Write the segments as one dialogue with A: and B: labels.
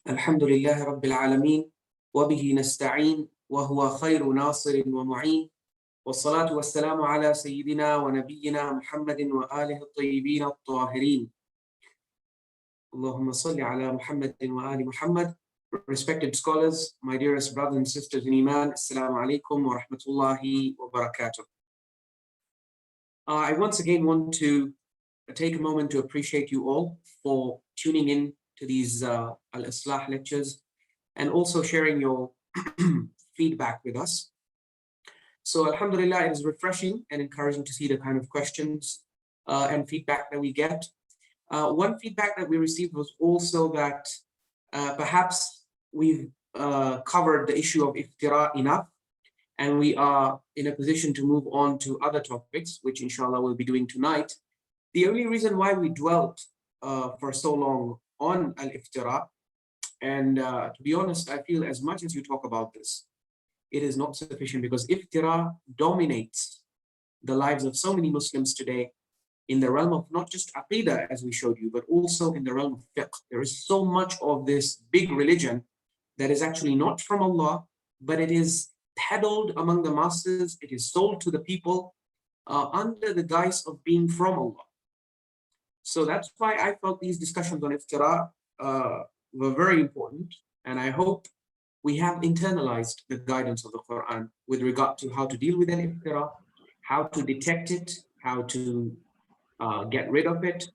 A: الحمد لله رب العالمين وبه نستعين وهو خير ناصر ومعين والصلاة والسلام على سيدنا ونبينا محمد وآله الطيبين الطاهرين اللهم صل على محمد وآل محمد. Respected scholars, my dearest brothers and sisters in Iman, Assalamu alaikum wa rahmatullahi wa barakatuh. I once again want to take a moment to appreciate you all for tuning in to these Al-Islah lectures and also sharing your feedback with us. So Alhamdulillah, it is refreshing and encouraging to see the kind of questions and feedback that we get. One feedback that we received was also that perhaps we've covered the issue of Iftiraa enough, and we are in a position to move on to other topics, which inshallah we'll be doing tonight. The only reason why we dwelt for so long on al-Iftiraa, and to be honest, I feel as much as you talk about this, it is not sufficient, because Iftiraa dominates the lives of so many Muslims today in the realm of not just Aqidah, as we showed you, but also in the realm of fiqh. There is so much of this big religion that is actually not from Allah, but it is peddled among the masses, it is sold to the people under the guise of being from Allah. So that's why I felt these discussions on Iftiraa were very important, and I hope we have internalized the guidance of the Quran with regard to how to deal with an Iftiraa, how to detect it, how to get rid of it,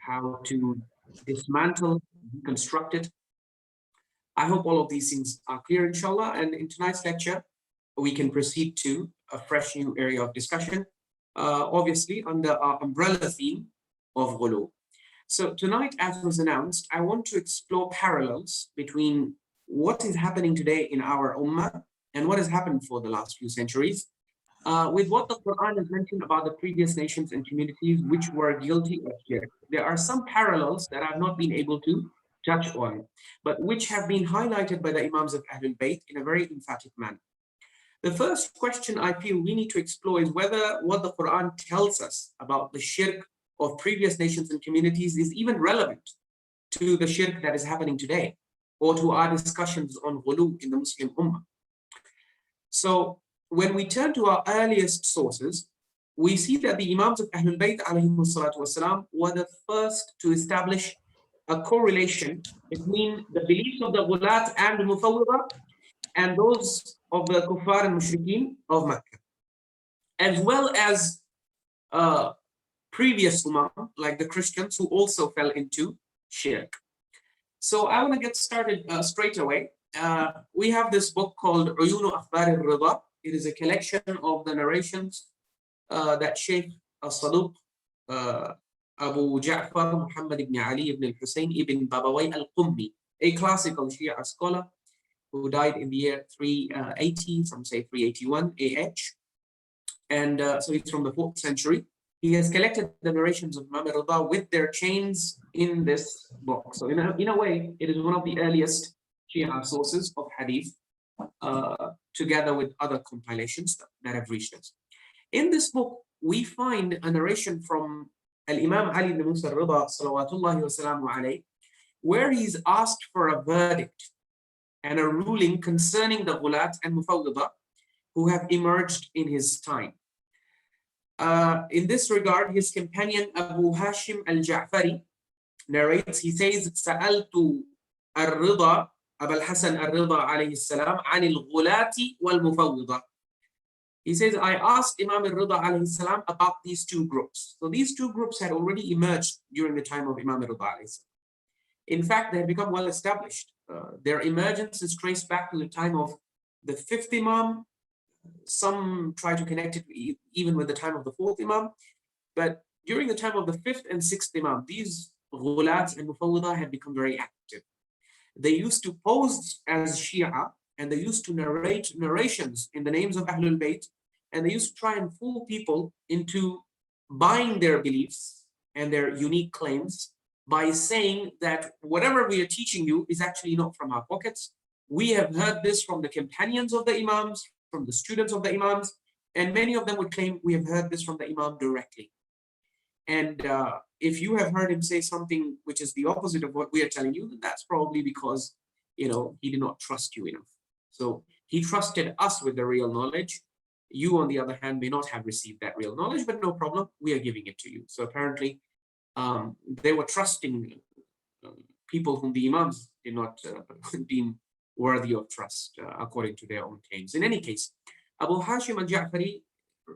A: how to dismantle, deconstruct it. I hope all of these things are clear, inshallah, and in tonight's lecture, we can proceed to a fresh new area of discussion, obviously under our umbrella theme of Ghuluww. So tonight, as was announced, I want to explore parallels between what is happening today in our ummah and what has happened for the last few centuries, with what the Quran has mentioned about the previous nations and communities which were guilty of shirk. There are some parallels that I've not been able to touch on, but which have been highlighted by the Imams of Ahlul Bayt in a very emphatic manner. The first question I feel we need to explore is whether what the Quran tells us about the shirk of previous nations and communities is even relevant to the shirk that is happening today, or to our discussions on Ghuluww in the Muslim Ummah. So when we turn to our earliest sources, we see that the Imams of Ahlul Bayt ﷺ were the first to establish a correlation between the beliefs of the Ghulaat and Mufawwidah and those of the Kuffar and Mushrikoon of Mecca, as well as previous Ummah, like the Christians, who also fell into shirk. So I want to get started straight away. We have this book called Ayyatullah Subhani. It is a collection of the narrations that Shaykh Al-Saduq, Abu Ja'far Muhammad ibn Ali ibn al-Hussein ibn Babawai al-Qummi, a classical Shia scholar who died in the year 380, some say 381 AH. And so he's from the 4th century. He has collected the narrations of Imam Ridha with their chains in this book. So in a way, it is one of the earliest Shia sources of hadith, together with other compilations that have reached us. In this book, we find a narration from Al-Imam Ali ibn Musa Ridha, salawatullahi wa salamu alayhi, where he's asked for a verdict and a ruling concerning the Ghulaat and Mufawwidah who have emerged in his time. In this regard, his companion Abu Hashim Al Jafari narrates, he says, Sa'altu al-Ridha, Abu al-Hasan al-Ridha alayhi salam, an al-Ghulaati wal-Mufawwidah. He says, I asked Imam Ridha alayhi salam about these two groups. So these two groups had already emerged during the time of Imam Ridha alayhi salam. In fact, they had become well established. Their emergence is traced back to the time of the 5th Imam. Some try to connect it even with the time of the 4th Imam. But during the time of the 5th and 6th Imam, these Ghulaat and Mufawwidah had become very active. They used to pose as Shia, and they used to narrate narrations in the names of Ahlul Bayt, and they used to try and fool people into buying their beliefs and their unique claims by saying that whatever we are teaching you is actually not from our pockets. We have heard this from the companions of the Imams, from the students of the Imams, and many of them would claim we have heard this from the Imam directly. And if you have heard him say something which is the opposite of what we are telling you, then that's probably because he did not trust you enough. So he trusted us with the real knowledge. You, on the other hand, may not have received that real knowledge, but no problem, we are giving it to you. So apparently, they were trusting people whom the Imams did not deem worthy of trust, according to their own claims. In any case, Abu Hashim Al Jafari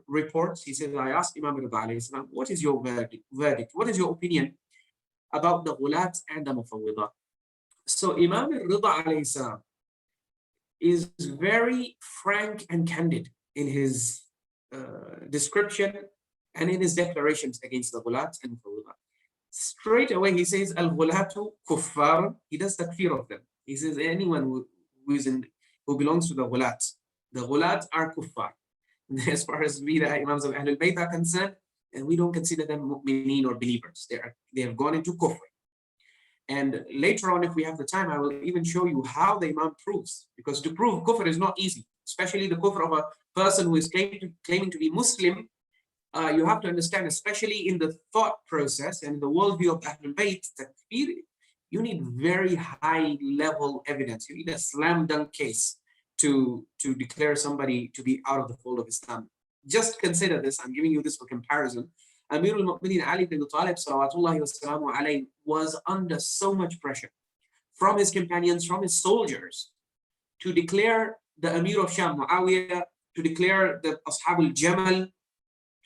A: reports, he says, I asked Imam Ridha alayhi salam, what is your verdict? What is your opinion about the Ghulaat and the Mufawwidah? So Imam Ridha alayhi salam is very frank and candid in his description and in his declarations against the Ghulaat and Mufawwidah. Straight away he says, Al-Ghulatu Kuffar. He does takfir of them. He says anyone who belongs to the Ghulaat are Kuffar. As far as we, the Imams of Ahlul Bayt, are concerned, and we don't consider them mu'mineen or believers. They have gone into Kuffar. And later on, if we have the time, I will even show you how the Imam proves. Because to prove Kufr is not easy, especially the Kufr of a person who is claiming to be Muslim. You have to understand, especially in the thought process and the worldview of Ahlul Bayt, takfir, you need very high level evidence. You need a slam dunk case to declare somebody to be out of the fold of Islam. Just consider this. I'm giving you this for comparison. Amir al-Mu'mineen Ali ibn Talib salawatullahi wasalamu alayhi was under so much pressure from his companions, from his soldiers, to declare the Amir of Sham, Muawiyya, to declare the Ashab al-Jamal,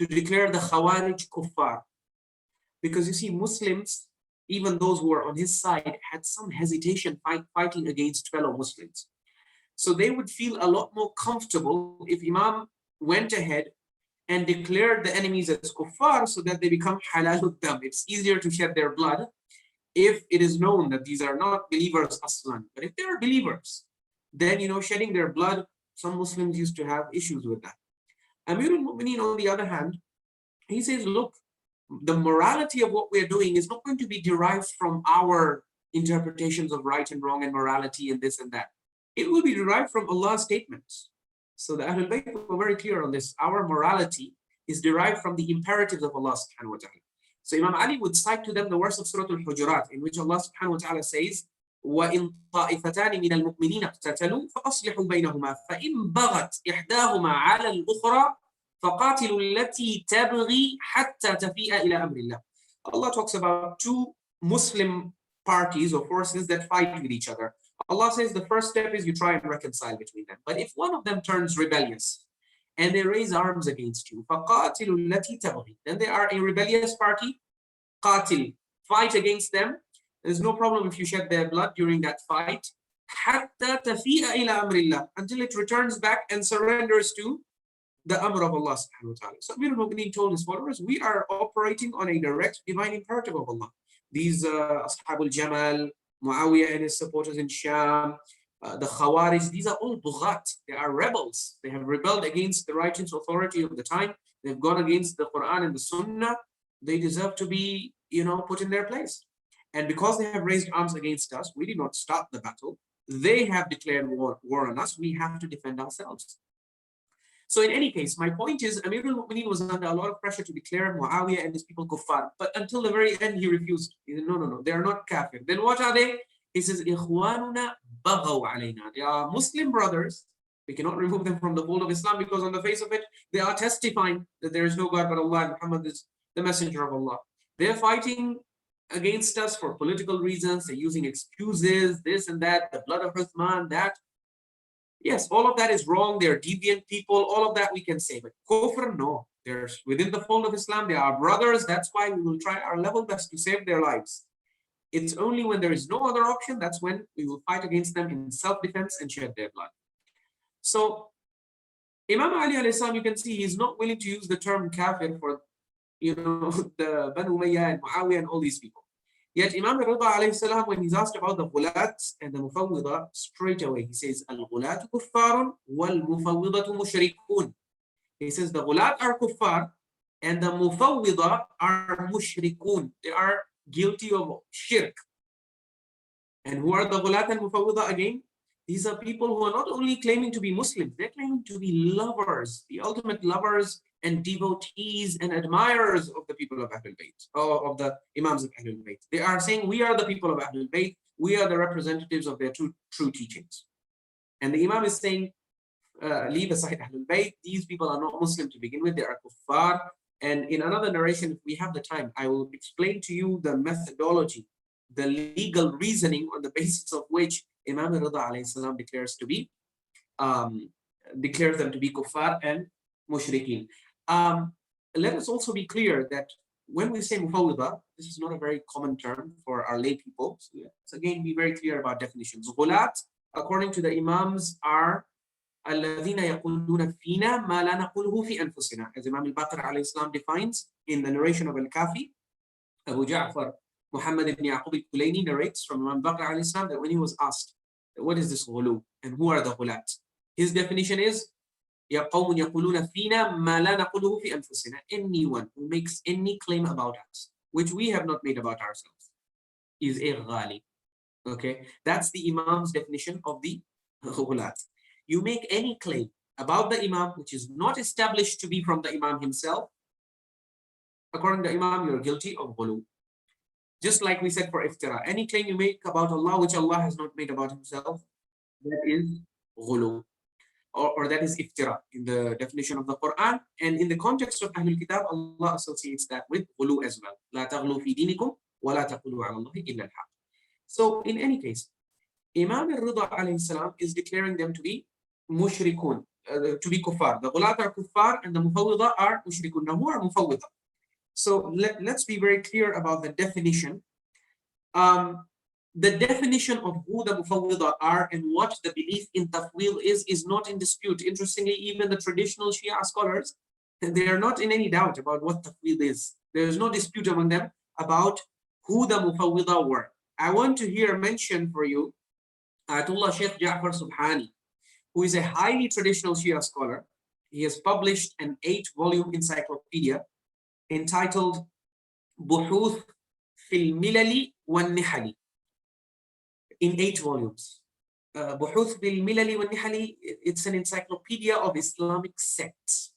A: to declare the Khawarij Kuffar. Because you see, Muslims, even those who were on his side, had some hesitation fighting against fellow Muslims. So they would feel a lot more comfortable if Imam went ahead and declared the enemies as kuffar, so that they become halalud dam. It's easier to shed their blood if it is known that these are not believers aslan. But if they are believers, then shedding their blood, some Muslims used to have issues with that. Amir al-Mu'mineen, on the other hand, he says, look, the morality of what we're doing is not going to be derived from our interpretations of right and wrong and morality and this and that. It will be derived from Allah's statements. So the Ahlul Bayt were very clear on this. Our morality is derived from the imperatives of Allah subhanahu wa ta'ala. So Imam Ali would cite to them the verse of Surah Al-Hujurat, in which Allah subhanahu wa ta'ala says, وَإِن طَائِفَتَانِ مِنَ الْمُؤْمِنِينَ اقْتَتَلُوا فَأَصْلِحُوا بَيْنَهُمَا فَإِن بَغَتْ إِحْدَاهُمَا عَلَى الْأُخْرَى فَقَاتِلُوا الَّتِي تَبْغِي حَتَّى تَفِيءَ إِلَى أَمْرِ اللَّهِ. Allah talks about two Muslim parties or forces that fight with each other. Allah says the first step is you try and reconcile between them. But if one of them turns rebellious and they raise arms against you, فَقَاتِلُوا الَّتِي تَبْغِي, then they are a rebellious party. Qatil, fight against them. There's no problem if you shed their blood during that fight. حَتَّى تَفِيءَ إِلَى أَمْرِ اللَّهِ, until it returns back and surrenders to the amr of Allah subhanahu wa ta'ala. So Amir al-Mu'mineen told his followers, we are operating on a direct divine imperative of Allah. These Ashab al-Jamal, Muawiyya and his supporters in Sham, the Khawarij, these are all bughat. They are rebels. They have rebelled against the righteous authority of the time. They've gone against the Quran and the Sunnah. They deserve to be, put in their place. And because they have raised arms against us, we did not start the battle. They have declared war on us. We have to defend ourselves. So in any case, my point is, Amir al-Mu'mineen was under a lot of pressure to declare Muawiyah and his people kuffar. But until the very end, he refused. He said, no, they are not kafir. Then what are they? He says, إِخْوَانُنَا بَغَوْا عَلَيْنَا. They are Muslim brothers. We cannot remove them from the fold of Islam, because on the face of it, they are testifying that there is no God but Allah and Muhammad is the messenger of Allah. They're fighting against us for political reasons. They're using excuses, this and that, the blood of Uthman, that. Yes, all of that is wrong. They're deviant people. All of that we can say. But kufr, no. They're within the fold of Islam. They are brothers. That's why we will try our level best to save their lives. It's only when there is no other option, that's when we will fight against them in self-defense and shed their blood. So Imam Ali alayhi salam, you can see he's not willing to use the term kafir for, the Banu Umayyah and Muawiyah and all these people. Yet Imam Ridha alayhi salam, when he's asked about the Ghulaat and the Mufawwidah, straight away he says, Al-Ghulaatu Kuffarun wal-Mufawwidatu Mushrikoon. He says the Ghulaat are Kuffar and the Mufawwidah are Mushrikoon. They are guilty of shirk. And who are the Ghulaat and Mufawwidah again? These are people who are not only claiming to be Muslims, they're claiming to be lovers, the ultimate lovers and devotees and admirers of the people of Ahlul Bayt, or of the Imams of Ahlul Bayt. They are saying, we are the people of Ahlul Bayt, we are the representatives of their true teachings. And the Imam is saying, leave aside Ahlul Bayt, these people are not Muslim to begin with, they are Kuffar. And in another narration, if we have the time, I will explain to you the methodology, the legal reasoning on the basis of which Imam Ridha alayhi salam declares them to be kuffar and mushrikeen. Let us also be clear that when we say Mufawwidah, this is not a very common term for our lay people. So let's again be very clear about definitions. Ghulaat, according to the Imams, are الذين يقولون فينا ما لا نقوله في أنفسنا, as Imam al-Baqir alayhi salam defines in the narration of Al-Kafi. Abu Ja'far Muhammad ibn Yaqub al-Kulayni narrates from Imam Baqir alayhi salam that when he was asked, what is this ghuluw and who are the ghulat? His definition is, يا قوم يقولون فينا ما لا نقوله في أنفسنا. Anyone who makes any claim about us, which we have not made about ourselves, is a ghali. Okay, that's the Imam's definition of the ghulat. You make any claim about the Imam which is not established to be from the Imam himself, according to the Imam, you're guilty of ghuluw. Just like we said for Iftiraa, any claim you make about Allah which Allah has not made about himself, that is ghuluw, or that is Iftiraa in the definition of the Quran. And in the context of Ahlul Kitab, Allah associates that with ghuluw as well. لا تغلوا في دينكم ولا تقولوا على الله إلا الحق. So in any case, Imam Ridha alayhi salam is declaring them to be Mushrikoon, to be Kuffar. The Ghulaat are Kuffar and the Mufawwidah are Mushrikoon. Now who are Mufawwidah? So let's be very clear about the definition. The definition of who the Mufawwidah are and what the belief in Tafweedh is not in dispute. Interestingly, even the traditional Shia scholars, they are not in any doubt about what Tafweedh is. There is no dispute among them about who the Mufawwidah were. I want to here mention for you Ayyatullah Shaykh Ja'far Subhani, who is a highly traditional Shia scholar. He has published an 8-volume encyclopedia entitled Buhuth fil Milali wan Nihali, in 8 volumes. Buhuth fil Milali wan Nihali, it's an encyclopedia of Islamic sects.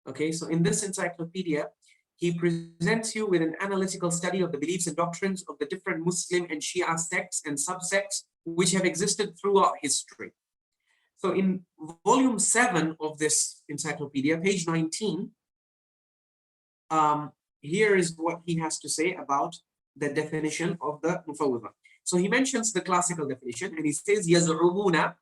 A: Okay, so in this encyclopedia, he presents you with an analytical study of the beliefs and doctrines of the different Muslim and Shia sects and subsects which have existed throughout history. So in volume 7 of this encyclopedia, page 19, here is what he has to say about the definition of the Mufawwidah. So he mentions the classical definition and he says, يَزْعُمُونَ,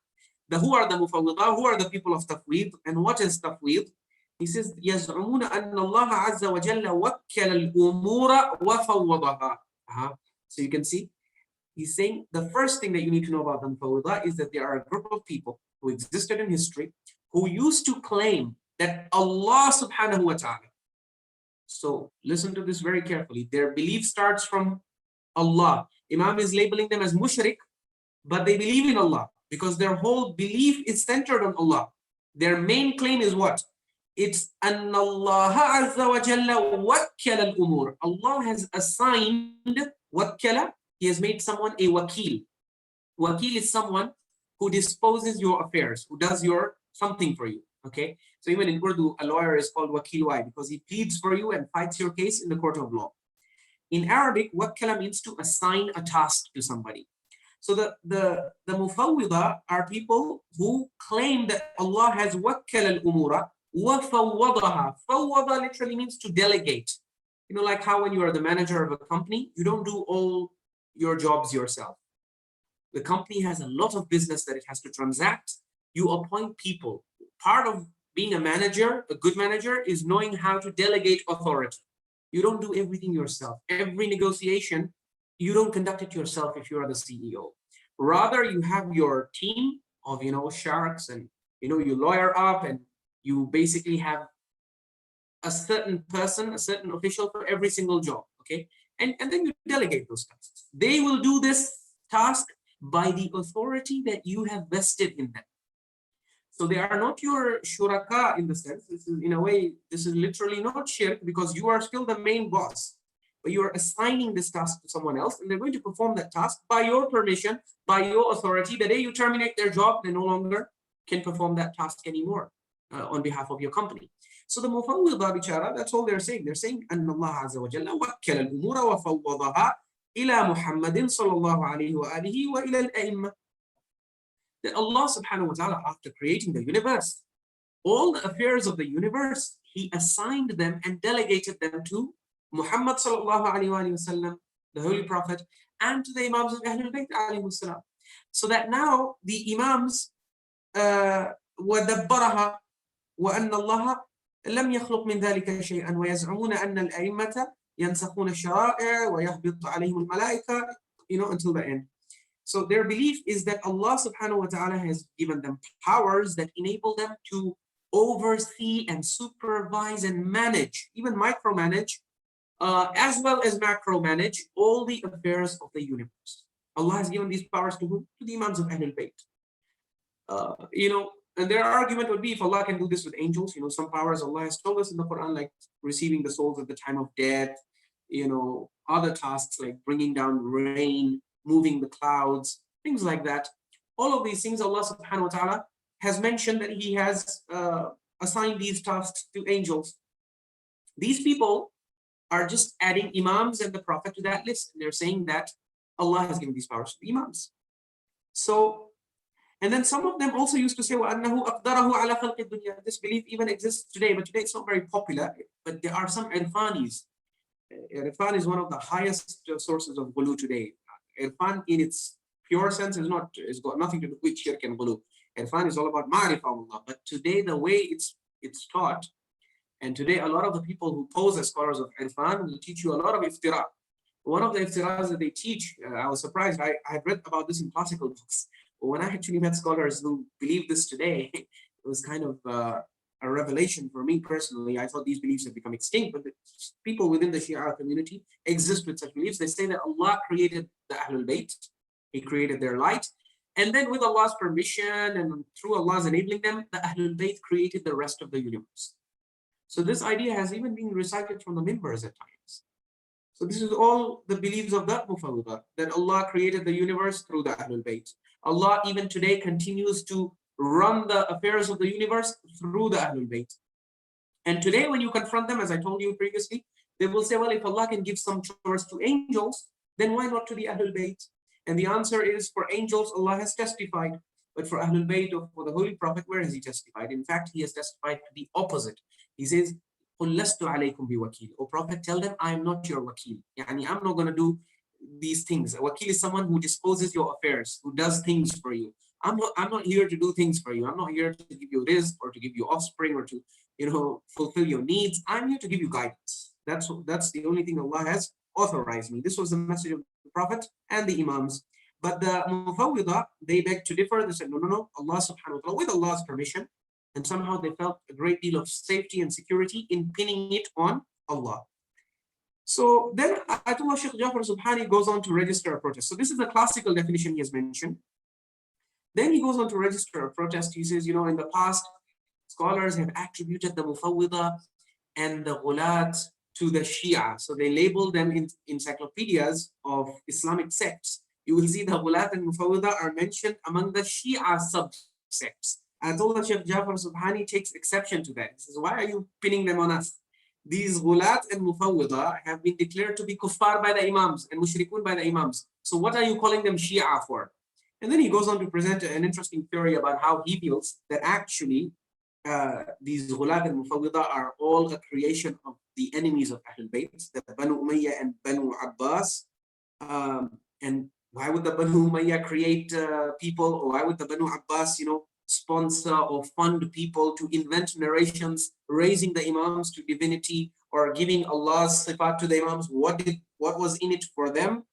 A: who are the Mufawwidah, who are the people of Tafweedh, and what is Tafweedh? He says, يَزْعُمُونَ أَنَّ اللَّهَ عَزَّ وَجَلَّ وَكَّلَ الْأُمُورَ وَفَوَّضَهَا. So you can see, he's saying the first thing that you need to know about the Mufawwidah is that they are a group of people who existed in history who used to claim that Allah subhanahu wa ta'ala. So listen to this very carefully. Their belief starts from Allah. Imam is labeling them as mushrik, but they believe in Allah because their whole belief is centered on Allah. Their main claim is what? It's أن الله عز وجل وكل الأمور. Allah has assigned وكل. He has made someone a wakil. Wakil is someone who disposes your affairs, who does your something for you. Okay, so even in Urdu, a lawyer is called wakil. Why? Because he pleads for you and fights your case in the court of law. In Arabic, wakala means to assign a task to somebody. So the Mufawwidah are people who claim that Allah has wakkala al-umura wa fawwadaha. Fawwada literally means to delegate. You know, like how when you are the manager of a company, you don't do all your jobs yourself. The company has a lot of business that it has to transact. You appoint people. Part of being a manager, a good manager, is knowing how to delegate authority. You don't do everything yourself. Every negotiation, you don't conduct it yourself if you are the CEO. Rather, you have your team of, sharks, and, you lawyer up, and you basically have a certain person, a certain official for every single job, okay? And then you delegate those tasks. They will do this task by the authority that you have vested in them. So they are not your shuraka in the sense. This is, in a way, this is literally not shirk because you are still the main boss. but you're assigning this task to someone else, and they're going to perform that task by your permission, by your authority. The day you terminate their job, they no longer can perform that task anymore on behalf of your company. So the Mufawwidah bichara, that's all they're saying. They're saying, أن الله عز وجل وكل الأمور وفوضها إلى محمد صلى الله عليه وآله وإلى الأئمة. That Allah subhanahu wa ta'ala, after creating the universe, all the affairs of the universe, He assigned them and delegated them to Muhammad sallallahu alayhi wa sallam, the Holy Prophet, and to the Imams of Ahlul Bayt alayhi salam. So that now the Imams وَدَبَّرَهَا وَأَنَّ اللَّهَ لَمْ يَخْلُقْ مِنْ ذَلِكَ شَيْئًا وَيَزْعُمُونَ أَنَّ الْأَئِمَّةَ يَنْسَخُونَ الشَّرَائِعَ وَيَهْبِطُ عَلَيْهِمُ الْمَلَائِكَةُ, until the end. So their belief is that Allah subhanahu wa ta'ala has given them powers that enable them to oversee and supervise and manage, even micromanage, as well as macromanage all the affairs of the universe. Allah has given these powers to whom? To the Imams of Ahlul Bayt. And their argument would be, if Allah can do this with angels, some powers Allah has told us in the Quran, like receiving the souls at the time of death, other tasks like bringing down rain, moving the clouds, things like that. All of these things Allah subhanahu wa ta'ala has mentioned that He has assigned these tasks to angels. These people are just adding Imams and the Prophet to that list. They're saying that Allah has given these powers to the Imams. So, and then some of them also used to say, وَأَنَّهُ أَقْدَرَهُ عَلَى خَلْقِ الدُّنْيَا. This belief even exists today, but today it's not very popular. But there are some irfanis. Irfan is one of the highest sources of ghuluw today. Irfan in its pure sense it's got nothing to do with shirk and ghuluw. Irfan is all about ma'rifah of Allah. But today the way it's taught, and today a lot of the people who pose as scholars of Irfan will teach you a lot of Iftiraa. One of the Iftiraas that they teach, I was surprised, I had read about this in classical books. But when I actually met scholars who believe this today, it was kind of a revelation for me personally. I thought these beliefs have become extinct, but the people within the Shia community exist with such beliefs. They say that Allah created the Ahlul Bayt, He created their light, and then with Allah's permission and through Allah's enabling them, the Ahlul Bayt created the rest of the universe. So this idea has even been recited from the minbars at times. So this is all the beliefs of the Mufawwidah, that Allah created the universe through the Ahlul Bayt. Allah even today continues to run the affairs of the universe through the Ahlul Bayt. And today when you confront them, as I told you previously, they will say, well, if Allah can give some chores to angels, then why not to the Ahlul Bayt? And the answer is, for angels, Allah has testified. But for Ahlul Bayt or for the Holy Prophet, where has He testified? In fact, He has testified to the opposite. He says, قُلْ لَسْتُ عَلَيْكُمْ بِوَكِيلٍ. O Prophet, tell them, I am not your wakil. Yani, I'm not going to do these things. A wakil is someone who disposes your affairs, who does things for you. I'm not here to do things for you. I'm not here to give you rizq or to give you offspring or to, fulfill your needs. I'm here to give you guidance. That's the only thing Allah has authorized me. This was the message of the Prophet and the Imams. But the Mufawwidah, they begged to differ. They said, no, Allah subhanahu wa ta'ala, with Allah's permission. And somehow they felt a great deal of safety and security in pinning it on Allah. So then Ayatullah Shaykh Jafar Subhani goes on to register a protest. So this is the classical definition he has mentioned. Then he goes on to register a protest. He says, in the past, scholars have attributed the Mufawwidah and the Ghulaat to the Shia. So they label them in encyclopedias of Islamic sects. You will see the Ghulaat and Mufawwidah are mentioned among the Shia subsects. Ayatollah Shaykh Jafar Subhani takes exception to that. He says, why are you pinning them on us? These Ghulaat and Mufawwidah have been declared to be Kuffar by the Imams and Mushrikoon by the Imams. So what are you calling them Shia for? And then he goes on to present an interesting theory about how he feels that actually these Ghulaat and Mufawwidah are all a creation of the enemies of Ahlul Bayt, the Banu Umayyah and Banu Abbas. And why would the Banu Umayyah create people, or why would the Banu Abbas, sponsor or fund people to invent narrations, raising the Imams to divinity or giving Allah's sifat to the Imams? What was in it for them?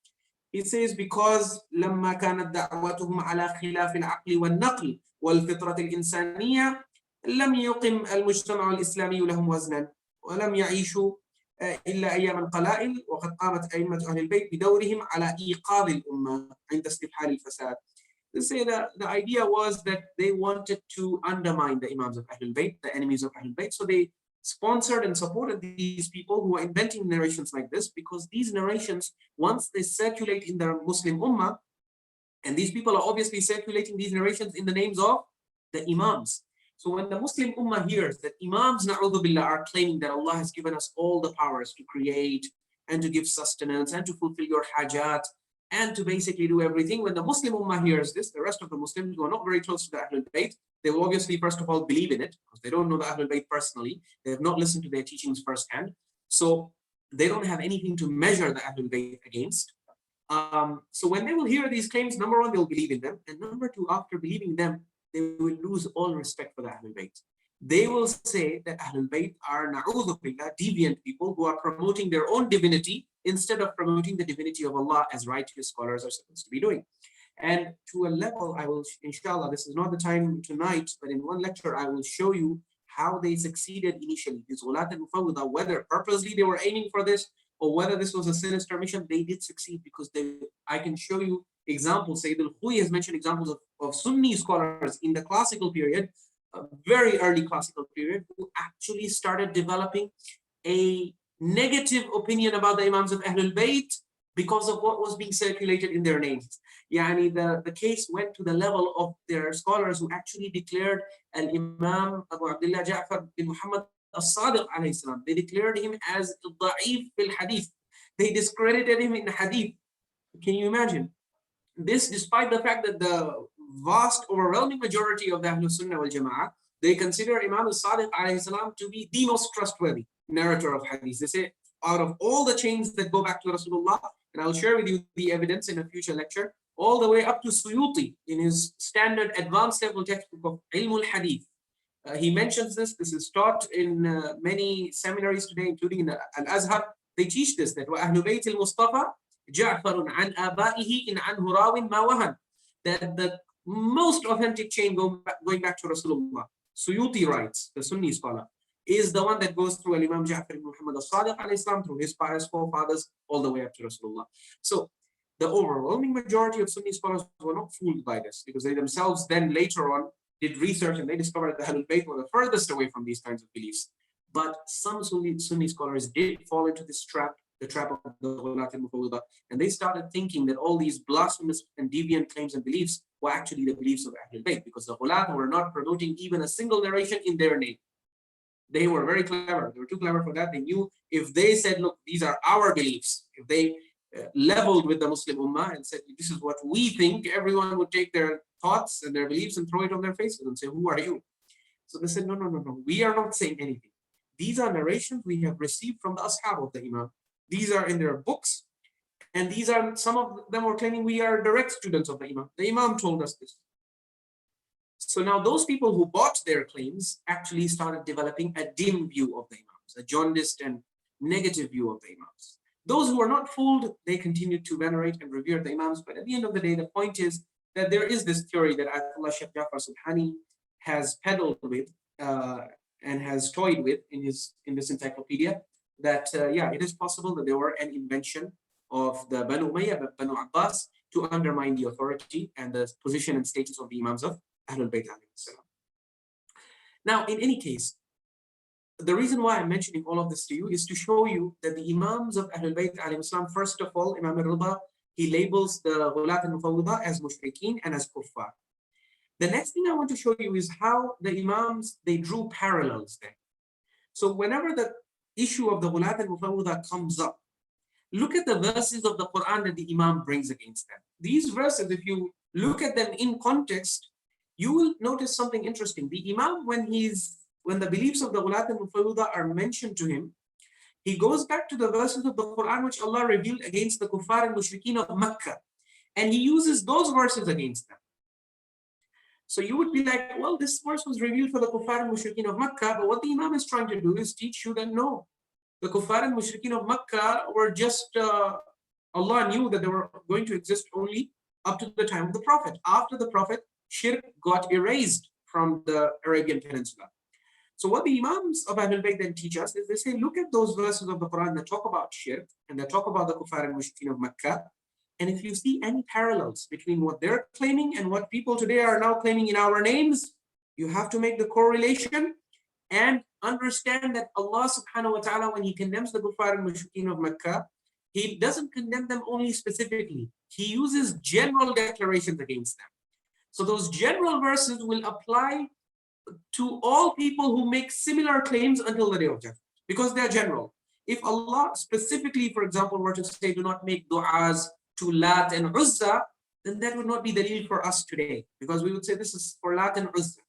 A: He says, because لما كانت دعوتهم على خلاف العقل والنقل والفطرة الإنسانية لم يقم المجتمع الإسلامي لهم وزنا ولم يعيشوا إلا أياما قلائل وقد قامت أئمة أهل البيت بدورهم على إيقاظ الأمة عند استفحال الفساد. They say that the idea was that they wanted to undermine the Imams of Ahlul Bayt, the enemies of Ahlul Bayt. So they sponsored and supported these people who are inventing narrations like this, because these narrations, once they circulate in the Muslim Ummah, and these people are obviously circulating these narrations in the names of the Imams. So when the Muslim Ummah hears that Imams, na'udhu billah, are claiming that Allah has given us all the powers to create and to give sustenance and to fulfill your Hajaat and to basically do everything, when the Muslim Ummah hears this, the rest of the Muslims who are not very close to the Ahlul Bayt, they will obviously first of all believe in it, because they don't know the Ahlul Bayt personally. They have not listened to their teachings firsthand. So they don't have anything to measure the Ahlul Bayt against. So when they will hear these claims, number one, they'll believe in them. And number two, after believing them, they will lose all respect for the Ahlul Bayt. They will say that Ahlul Bayt are na'udhu billah, deviant people who are promoting their own divinity instead of promoting the divinity of Allah as righteous scholars are supposed to be doing. And to a level, I will, inshallah, this is not the time tonight, but in one lecture, I will show you how they succeeded initially. These Ghulaat and Mufawwidah, whether purposely they were aiming for this or whether this was a sinister mission, they did succeed, because I can show you examples. Syed Al-Hur has mentioned examples of Sunni scholars in the classical period, a very early classical period, who actually started developing a negative opinion about the Imams of Ahlul Bayt because of what was being circulated in their names. Yani the case went to the level of their scholars who actually declared Al-Imam Abu Abdullah Ja'far bin Muhammad As-Sadiq alayhi salam. They declared him as da'if fil hadith. They discredited him in hadith. Can you imagine? This despite the fact that the vast overwhelming majority of the Ahlul Sunnah wal Jama'ah, they consider Imam Sadiq alayhi salam to be the most trustworthy narrator of hadith. They say out of all the chains that go back to Rasulullah, and I'll share with you the evidence in a future lecture, all the way up to Suyuti in his standard advanced level textbook of Ilm al-Hadith. He mentions this. This is taught in many seminaries today, including in Al-Azhar. They teach this, that وَأَهْلُ بَيْتِ الْمُصْطَفَى جَعْفَرٌ عَنْ آبَائِهِ إِنْ عَنْهُ رَاوٍ مَا وَهَنْ. That the most authentic chain going back to Rasulullah, Suyuti writes, the Sunni scholar, is the one that goes through Imam Ja'far ibn Muhammad as-Sadiq alayhi salam, through his pious forefathers, all the way up to Rasulullah. So the overwhelming majority of Sunni scholars were not fooled by this, because they themselves then later on did research and they discovered that the Ahlul Bayt were the furthest away from these kinds of beliefs. But some Sunni scholars did fall into this trap, the trap of the Ghulaat and Mufawwidah, and they started thinking that all these blasphemous and deviant claims and beliefs were actually the beliefs of Ahlul Bayt, because the Ghulaat were not promoting even a single narration in their name. They were very clever. They were too clever for that. They knew if they said, look, these are our beliefs, if they leveled with the Muslim Ummah and said, this is what we think, everyone would take their thoughts and their beliefs and throw it on their faces and say, who are you? So they said, no, we are not saying anything. These are narrations we have received from the Ashab of the Imam. These are in their books, and these are, some of them were claiming we are direct students of the Imam. The Imam told us this. So now those people who bought their claims actually started developing a dim view of the Imams, a jaundiced and negative view of the Imams. Those who were not fooled, they continued to venerate and revere the Imams. But at the end of the day, the point is that there is this theory that Ayyatullah Subhani has peddled with and has toyed with in this encyclopedia, that yeah, it is possible that there were an invention of the Banu Umayyah, Banu Abbas, to undermine the authority and the position and status of the Imams of Ahlul Bayt alayhi salam. Now, in any case, the reason why I'm mentioning all of this to you is to show you that the Imams of Ahlul Bayt alayhi salam, first of all, Imam Ridha, he labels the Ghulaat and Mufawwidah as Mushrikoon and as Kuffar. The next thing I want to show you is how the Imams, they drew parallels there. So whenever the issue of the Ghulaat and Mufawwidah comes up, look at the verses of the Quran that the Imam brings against them. These verses, if you look at them in context, you will notice something interesting. The Imam, when the beliefs of the Ghulaat and Mufawwidah are mentioned to him, he goes back to the verses of the Quran which Allah revealed against the Kuffar and Mushrikoon of Makkah, and he uses those verses against them. So you would be like, well, this verse was revealed for the Kuffar and Mushrikoon of Makkah, but what the Imam is trying to do is teach you that no, the Kuffar and Mushrikoon of Makkah were just, Allah knew that they were going to exist only up to the time of the Prophet. After the Prophet, shirk got erased from the Arabian Peninsula. So what the Imams of Ahlul Bayt then teach us is they say, look at those verses of the Quran that talk about shirk and that talk about the Kuffar and Mushrikoon of Makkah. And if you see any parallels between what they're claiming and what people today are now claiming in our names, you have to make the correlation And understand that Allah subhanahu wa ta'ala, when He condemns the Kuffar and Mushrikoon of Mecca, He doesn't condemn them only specifically. He uses general declarations against them. So those general verses will apply to all people who make similar claims until the day of judgment, because they're general. If Allah specifically, for example, were to say, do not make du'as to Lat and Uzza, then that would not be dalil for us today, because we would say this is for Lat and Uzza.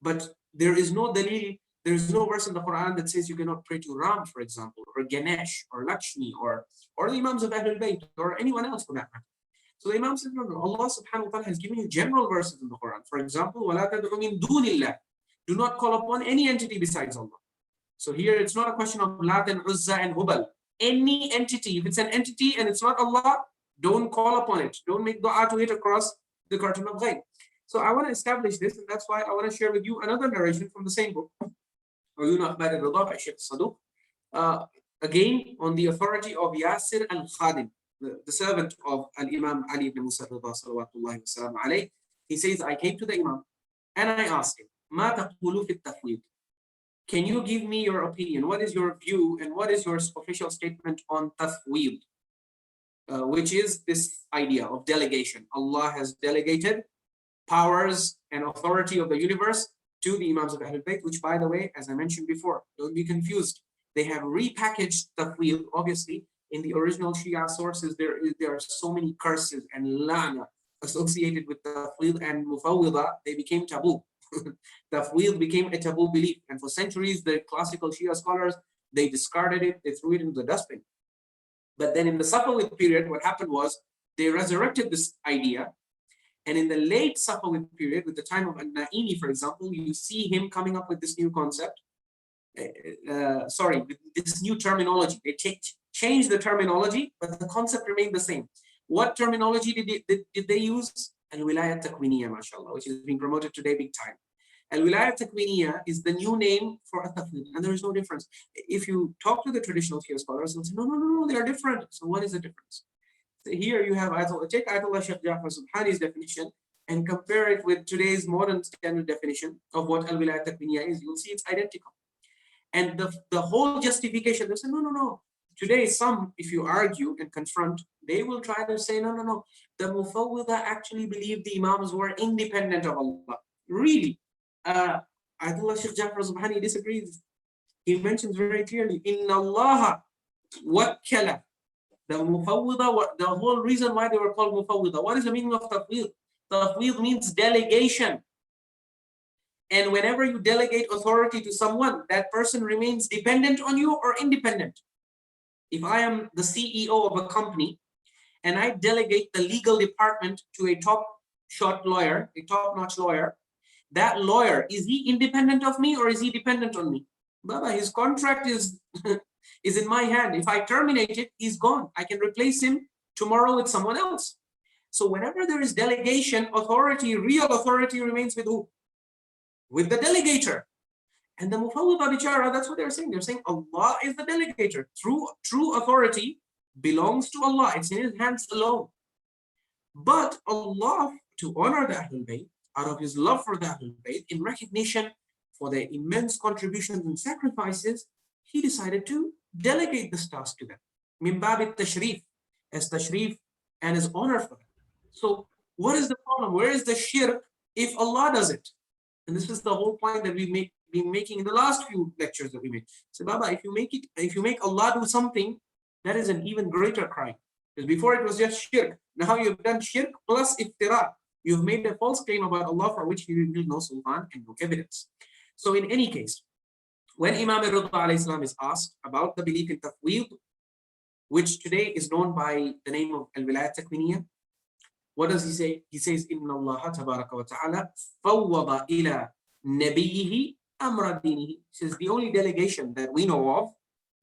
A: But there is no dalil, there is no verse in the Quran that says you cannot pray to Ram, for example, or Ganesh, or Lakshmi, or the Imams of Ahlul Bayt, or anyone else for that matter. So the Imam says, no, Allah subhanahu wa ta'ala has given you general verses in the Quran. For example, وَلَا تَدْعُ مِن دُونِ اللَّهِ, do not call upon any entity besides Allah. So here it's not a question of Lat and Uzza and Hubal. Any entity, if it's an entity and it's not Allah, don't call upon it. Don't make dua to it across the curtain of ghaib. So I want to establish this, and that's why I want to share with you another narration from the same book, Ayyatullah Subhani by Syed Sadiq, again on the authority of Yasir al-Khadim, the servant of Al-Imam Ali ibn Musa Ridha salawatullahi wa alayhi. He says, I came to the Imam and I asked him, Ma taqulu fi Tafweedh? Can you give me your opinion? What is your view and what is your official statement on Tafweedh? Which is this idea of delegation. Allah has delegated powers and authority of the universe to the Imams of Ahlul Bayt, which, by the way, as I mentioned before, don't be confused. They have repackaged Tafweedh. Obviously, in the original Shia sources, there are so many curses and la'na associated with Tafweedh and Mufawwidah. They became taboo. Tafweedh became a taboo belief. And for centuries, the classical Shia scholars, they discarded it, they threw it into the dustbin. But then in the Safavid period, what happened was they resurrected this idea. And in the late Safavid period, with the time of An-Na'ini, for example, you see him coming up with this new concept. With this new terminology. They changed the terminology, but the concept remained the same. What terminology did they use? Wilayate Taqwiniyyah, mashallah, which is being promoted today big time. Wilayate Taqwiniyyah is the new name for a Tafweedh, and there is no difference. If you talk to the traditional Shia scholars, they'll say, no, they are different. So what is the difference? So here you have take Ayyatullah Subhani's definition and compare it with today's modern standard definition of what Wilayate Taqwiniyyah is. You'll see it's identical. And the whole justification, they say, no. Today, some, if you argue and confront, they will try to say, no. The Mufawwidah actually believed the Imams were independent of Allah. Really? Ayyatullah Jafar Subhani disagrees. He mentions very clearly, Inna Allah wakkala. The Mufawwidah, the whole reason why they were called Mufawwidah. What is the meaning of Tafweedh? Tafweedh means delegation. And whenever you delegate authority to someone, that person remains dependent on you or independent. If I am the CEO of a company and I delegate the legal department to a top-notch lawyer, that lawyer, is he independent of me or is he dependent on me? Baba, his contract is in my hand. If I terminate it, he's gone. I can replace him tomorrow with someone else. So whenever there is delegation, authority, real authority remains with who? With the delegator. And the Mufawwidah bichara, that's what they're saying. They're saying Allah is the delegator. True authority belongs to Allah. It's in His hands alone. But Allah, to honor the Ahlul Bayt, out of His love for the Ahlul Bayt, in recognition for their immense contributions and sacrifices, He decided to delegate this task to them. Min bab tashrif, as tashrif and as honor for them. So what is the problem? Where is the shirk if Allah does it? And this is the whole point that we've been making in the last few lectures that we made. So Baba, if you make Allah do something, that is an even greater crime. Because before it was just shirk. Now you've done shirk plus iftiraa. You've made a false claim about Allah for which you revealed no sultan and no evidence. So in any case, when Imam Ridha alayhi salam is asked about the belief in Tafweedh, which today is known by the name of Wilayate Taqwiniyyah, what does he say? He says, Inna Allah Tabaraka wa Ta'ala fawwada ila nabiyyihi amra dinihi. He says the only delegation that we know of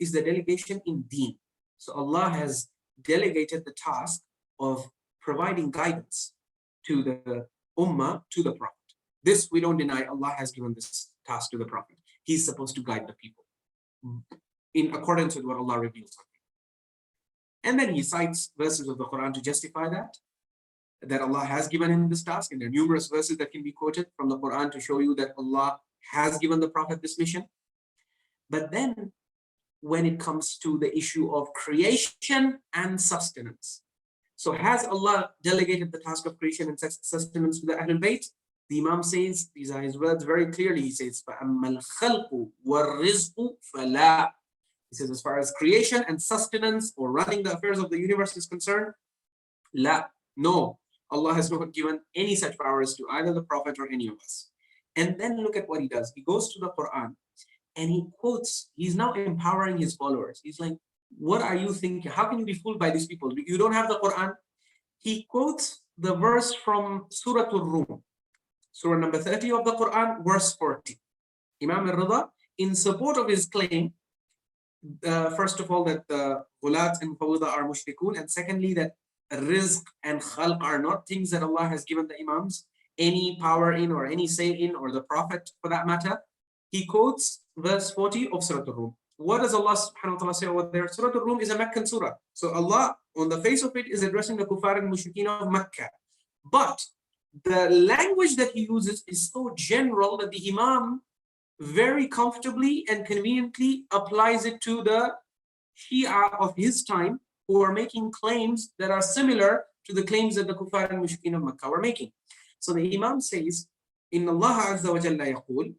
A: is the delegation in deen. So Allah has delegated the task of providing guidance to the ummah, to the Prophet. This we don't deny. Allah has given this task to the Prophet. He's supposed to guide the people in accordance with what Allah reveals. And then he cites verses of the Quran to justify that Allah has given him this task. And there are numerous verses that can be quoted from the Quran to show you that Allah has given the Prophet this mission. But then when it comes to the issue of creation and sustenance, so has Allah delegated the task of creation and sustenance to the Ahlul Bayt? The Imam says, these are his words very clearly, he says, فَأَمَّا الْخَلْقُ وَالرِّزْقُ فَلَا. He says, as far as creation and sustenance or running the affairs of the universe is concerned, la, no, Allah has not given any such powers to either the Prophet or any of us. And then look at what he does. He goes to the Quran and he quotes, he's now empowering his followers. He's like, what are you thinking? How can you be fooled by these people? You don't have the Quran. He quotes the verse from Surah Ar-Rum, Surah number 30 of the Quran, verse 40. Imam Ridha, in support of his claim, first of all, that the Ghulaat and Mufawwidah are Mushrikoon, and secondly, that rizq and khalq are not things that Allah has given the Imams any power in or any say in, or the Prophet for that matter. He quotes verse 40 of Surah Ar-Rum. What does Allah subhanahu wa ta'ala say over there? Surah Ar-Rum is a Meccan surah. So Allah, on the face of it, is addressing the Kuffar and Mushrikeen of Mecca. But the language that he uses is so general that the Imam very comfortably and conveniently applies it to the Shia of his time, who are making claims that are similar to the claims that the Kuffar and Mushrikeen of Mecca were making. So the Imam says, Inna Allah Azza wa Jalla yaqul,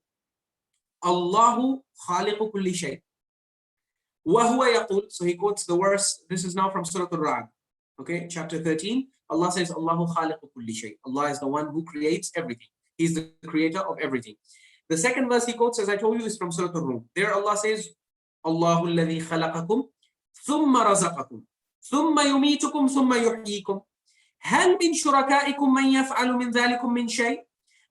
A: Allahu khaliqu kulli shay. Wa huwa yaqul, so he quotes the verse, this is now from Surah Ar-Ra'd, okay, chapter 13. Allah says, Allahu khaliqu kulli shay. Allah is the one who creates everything. He's the creator of everything. The second verse he quotes, as I told you, is from Surah Ar-Rum. There Allah says, Allahu alladhi khalaqakum, thumma razaqakum, thumma yumitukum, thumma yuhyikum. هل من شركائكم من يفعل من ذلكم من شيء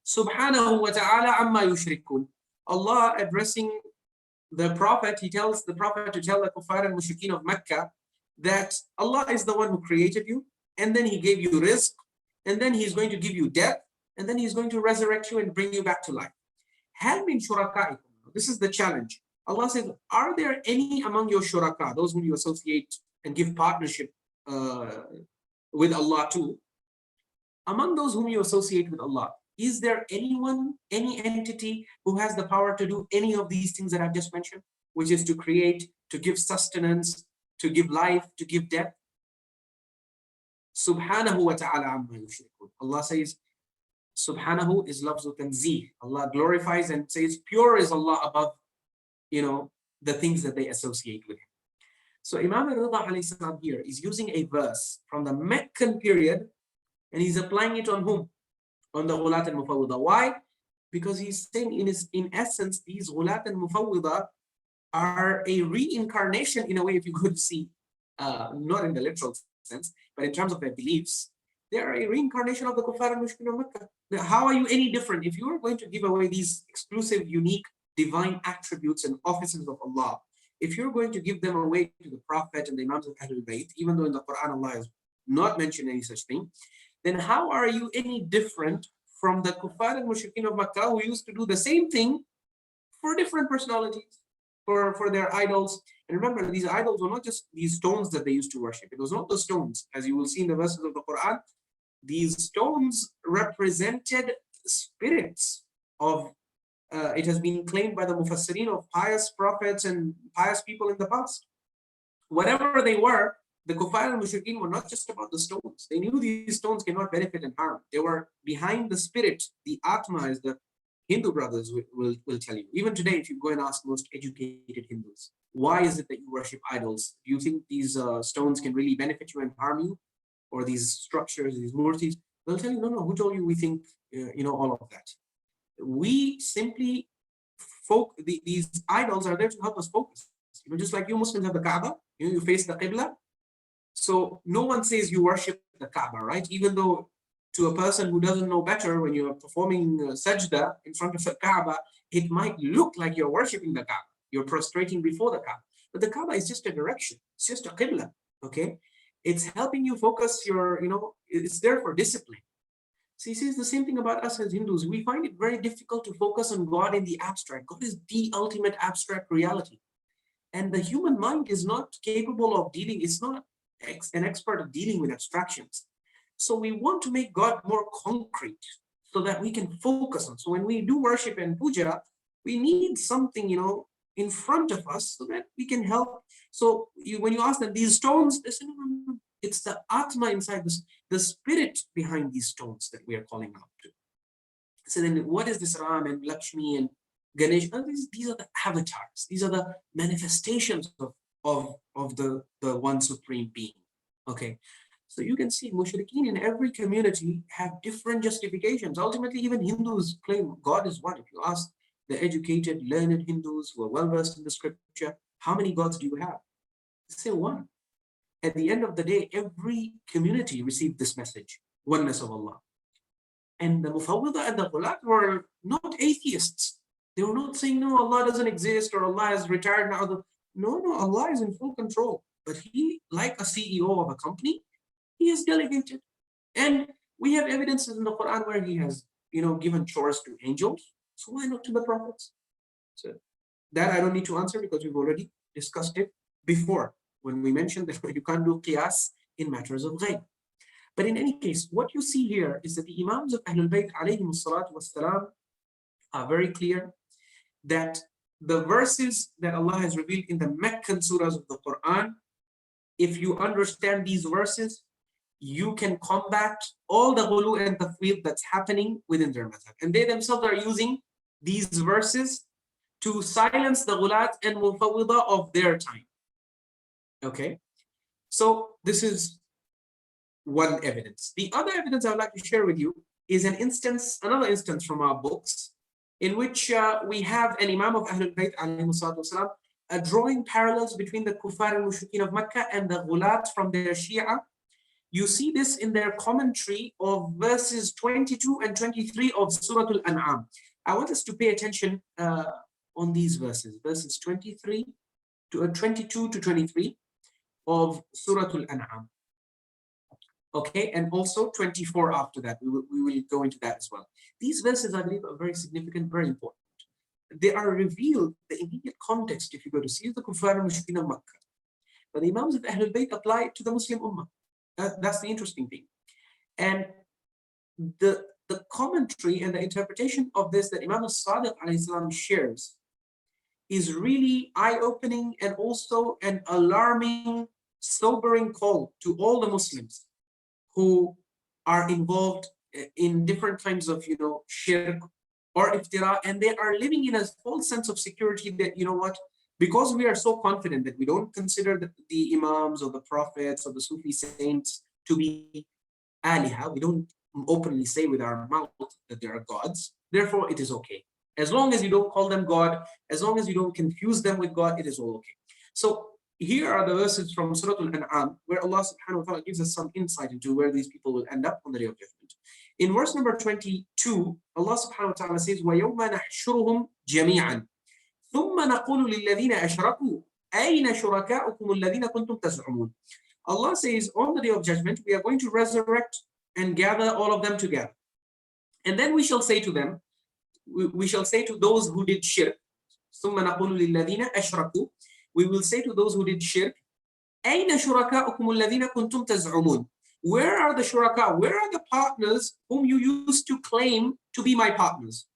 A: سبحانه وتعالى عما يشركون. Allah addressing the Prophet, he tells the Prophet to tell the Kuffar and Mushrikeen of Mecca that Allah is the one who created you, and then he gave you rizq, and then he's going to give you death, and then he's going to resurrect you and bring you back to life. هل من شركائكم. This is the challenge. Allah says, are there any among your shuraka, those whom you associate and give partnership with Allah too? Among those whom you associate with Allah, is there anyone, any entity who has the power to do any of these things that I've just mentioned, which is to create, to give sustenance, to give life, to give death? Subhanahu wa ta'ala amma yushrikun. Allah says, Subhanahu is lafzu tanzih. Allah glorifies and says, pure is Allah above, the things that they associate with him. So Imam Ridha alayhi salam here is using a verse from the Meccan period, and he's applying it on whom? On the Ghulaat and Mufawwidah. Why? Because he's saying in essence, these Ghulaat and Mufawwidah are a reincarnation in a way, if you could see, not in the literal sense, but in terms of their beliefs. They are a reincarnation of the Kuffar and Mushrikeen of Mecca. Now, how are you any different? If you are going to give away these exclusive, unique, divine attributes and offices of Allah, if you're going to give them away to the Prophet and the Imams of Ahlul Bayt, even though in the Quran Allah has not mentioned any such thing, then how are you any different from the Kuffar and Mushrikeen of Makkah, who used to do the same thing for different personalities, for their idols? And remember, these idols were not just these stones that they used to worship. It was not the stones, as you will see in the verses of the Quran. These stones represented spirits of it has been claimed by the Mufassirin of pious prophets and pious people in the past. Whatever they were, the Kuffar and Mushrikeen were not just about the stones. They knew these stones cannot benefit and harm. They were behind the spirit, the Atma, as the Hindu brothers will tell you. Even today, if you go and ask most educated Hindus, why is it that you worship idols? Do you think these stones can really benefit you and harm you? Or these structures, these murtis? They'll tell you, no, who told you we think, all of that? We simply, these idols are there to help us focus. Just like you Muslims have the Kaaba, you face the Qibla. So no one says you worship the Kaaba, right? Even though to a person who doesn't know better, when you're performing sajda in front of the Kaaba, it might look like you're worshiping the Kaaba. You're prostrating before the Kaaba. But the Kaaba is just a direction. It's just a Qibla, okay? It's helping you focus your, it's there for discipline. So he says the same thing about us as Hindus. We find it very difficult to focus on God in the abstract. God is the ultimate abstract reality. And the human mind is not capable of dealing, it's not an expert of dealing with abstractions. So we want to make God more concrete so that we can focus on. So when we do worship and puja, We need something, in front of us so that we can help. So when you ask them, these stones, they say, no, no, no. It's the Atma inside this, the spirit behind these stones that we are calling out to. So then what is this Ram and Lakshmi and Ganesh? These are the avatars. These are the manifestations of the one supreme being. Okay. So you can see Mushrikeen in every community have different justifications. Ultimately, even Hindus claim God is one. If you ask the educated, learned Hindus who are well-versed in the scripture, how many gods do you have? They say one. At the end of the day, every community received this message, oneness of Allah. And the Mufawwidah and the Ghulaat were not atheists. They were not saying, no, Allah doesn't exist or Allah is retired now. No, Allah is in full control. But he, like a CEO of a company, he is delegated. And we have evidences in the Quran where he has, given chores to angels. So why not to the prophets? So that I don't need to answer because we've already discussed it before when we mentioned that you can't do qiyas in matters of ghaib. But in any case, what you see here is that the Imams of Ahlul Bayt alayhim salatu wassalam are very clear that the verses that Allah has revealed in the Meccan surahs of the Quran, if you understand these verses, you can combat all the Ghuluww and Tafweedh that's happening within their madhab. And they themselves are using these verses to silence the Ghulaat and Mufawwidah of their time. Okay, so this is one evidence. The other evidence I would like to share with you is another instance from our books, in which we have an Imam of Ahlul Bayt alayhi drawing parallels between the Kuffar and Mushrikoon of Mecca and the Ghulaat from their Shia. You see this in their commentary of verses 22 and 23 of Surah Al-An'am. I want us to pay attention on these verses 22 to 23 of Surah Al-An'am. Okay, and also 24 after that. We will go into that as well. These verses, I believe, are very significant, very important. They are revealed, the immediate context, if you go to see the Kuffar and Mushrikoon of Makkah. But the Imams of Ahlul Bayt apply it to the Muslim Ummah. That's the interesting thing. And the commentary and the interpretation of this that Imam Sadiq shares is really eye-opening and also an alarming, sobering call to all the Muslims who are involved in different kinds of, shirk or iftiraa, and they are living in a false sense of security that, because we are so confident that we don't consider the Imams or the Prophets or the Sufi saints to be aliha, we don't openly say with our mouth that they are gods, therefore it is okay. As long as you don't call them God, as long as you don't confuse them with God, it is all okay. So here are the verses from Surah Al-An'am where Allah subhanahu wa ta'ala gives us some insight into where these people will end up on the Day of Judgment. In verse number 22, Allah subhanahu wa ta'ala says, وَيَوْمَ نَحْشُرُهُمْ جَمِيعًا ثُمَّ نَقُولُ لِلَّذِينَ أَشْرَكُوا أَيْنَ شُرَكَاؤُكُمُ الَّذِينَ كُنْتُمْ تَزْعُمُونَ. Allah says, on the Day of Judgment, we are going to resurrect and gather all of them together. And then we shall say to them, we shall say to those who did shirk, ثُمَّ نَقُولُ لِلَّذِينَ أَشْرَكُوا, we will say to those who did shirk, أَيْنَ شُرَكَاؤُكُمُ الَّذِينَ كُنْتُمْ تَزْعُمُونَ. Where are the shuraka? Where are the partners whom you used to claim to be my partners?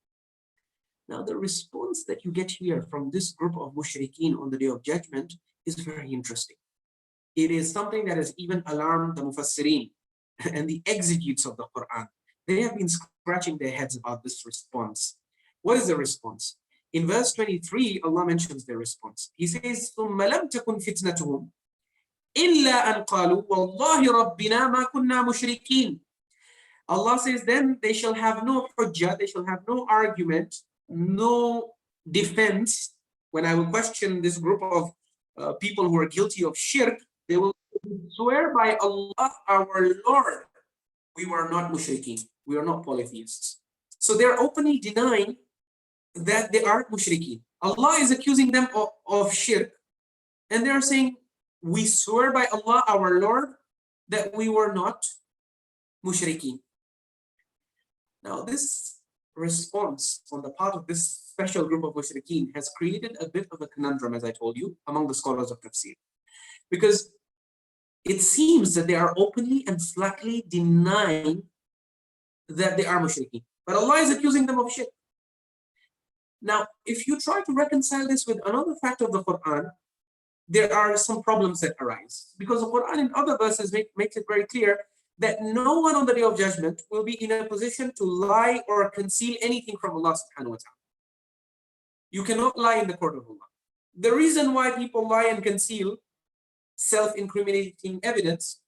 A: Now, the response that you get here from this group of mushrikeen on the Day of Judgment is very interesting. It is something that has even alarmed the mufassirin and the exegetes of the Quran. They have been scratching their heads about this response. What is the response? In verse 23, Allah mentions their response. He says, ثُمَّ لَمْ تَكُنْ فِتْنَتُهُمْ إِلَّا أَنْ قَالُوا وَاللَّهِ رَبِّنَا مَا كُنَّا مُشْرِكِينَ. Allah says, then they shall have no hujjah, they shall have no argument, no defense. When I will question this group of people who are guilty of shirk, they will swear by Allah, our Lord, we were not mushrikeen, we are not polytheists. So they're openly denying that they are mushrikeen. Allah is accusing them of shirk, and they're saying, we swear by Allah, our Lord, that we were not mushrikeen. Now, this response on the part of this special group of mushrikeen has created a bit of a conundrum, as I told you, among the scholars of tafsir. Because it seems that they are openly and flatly denying that they are mushrikeen. But Allah is accusing them of shirk. Now, if you try to reconcile this with another fact of the Quran, there are some problems that arise. Because the Quran in other verses makes it very clear that no one on the Day of Judgment will be in a position to lie or conceal anything from Allah subhanahu wa ta'ala. You cannot lie in the court of Allah. The reason why people lie and conceal self-incriminating evidence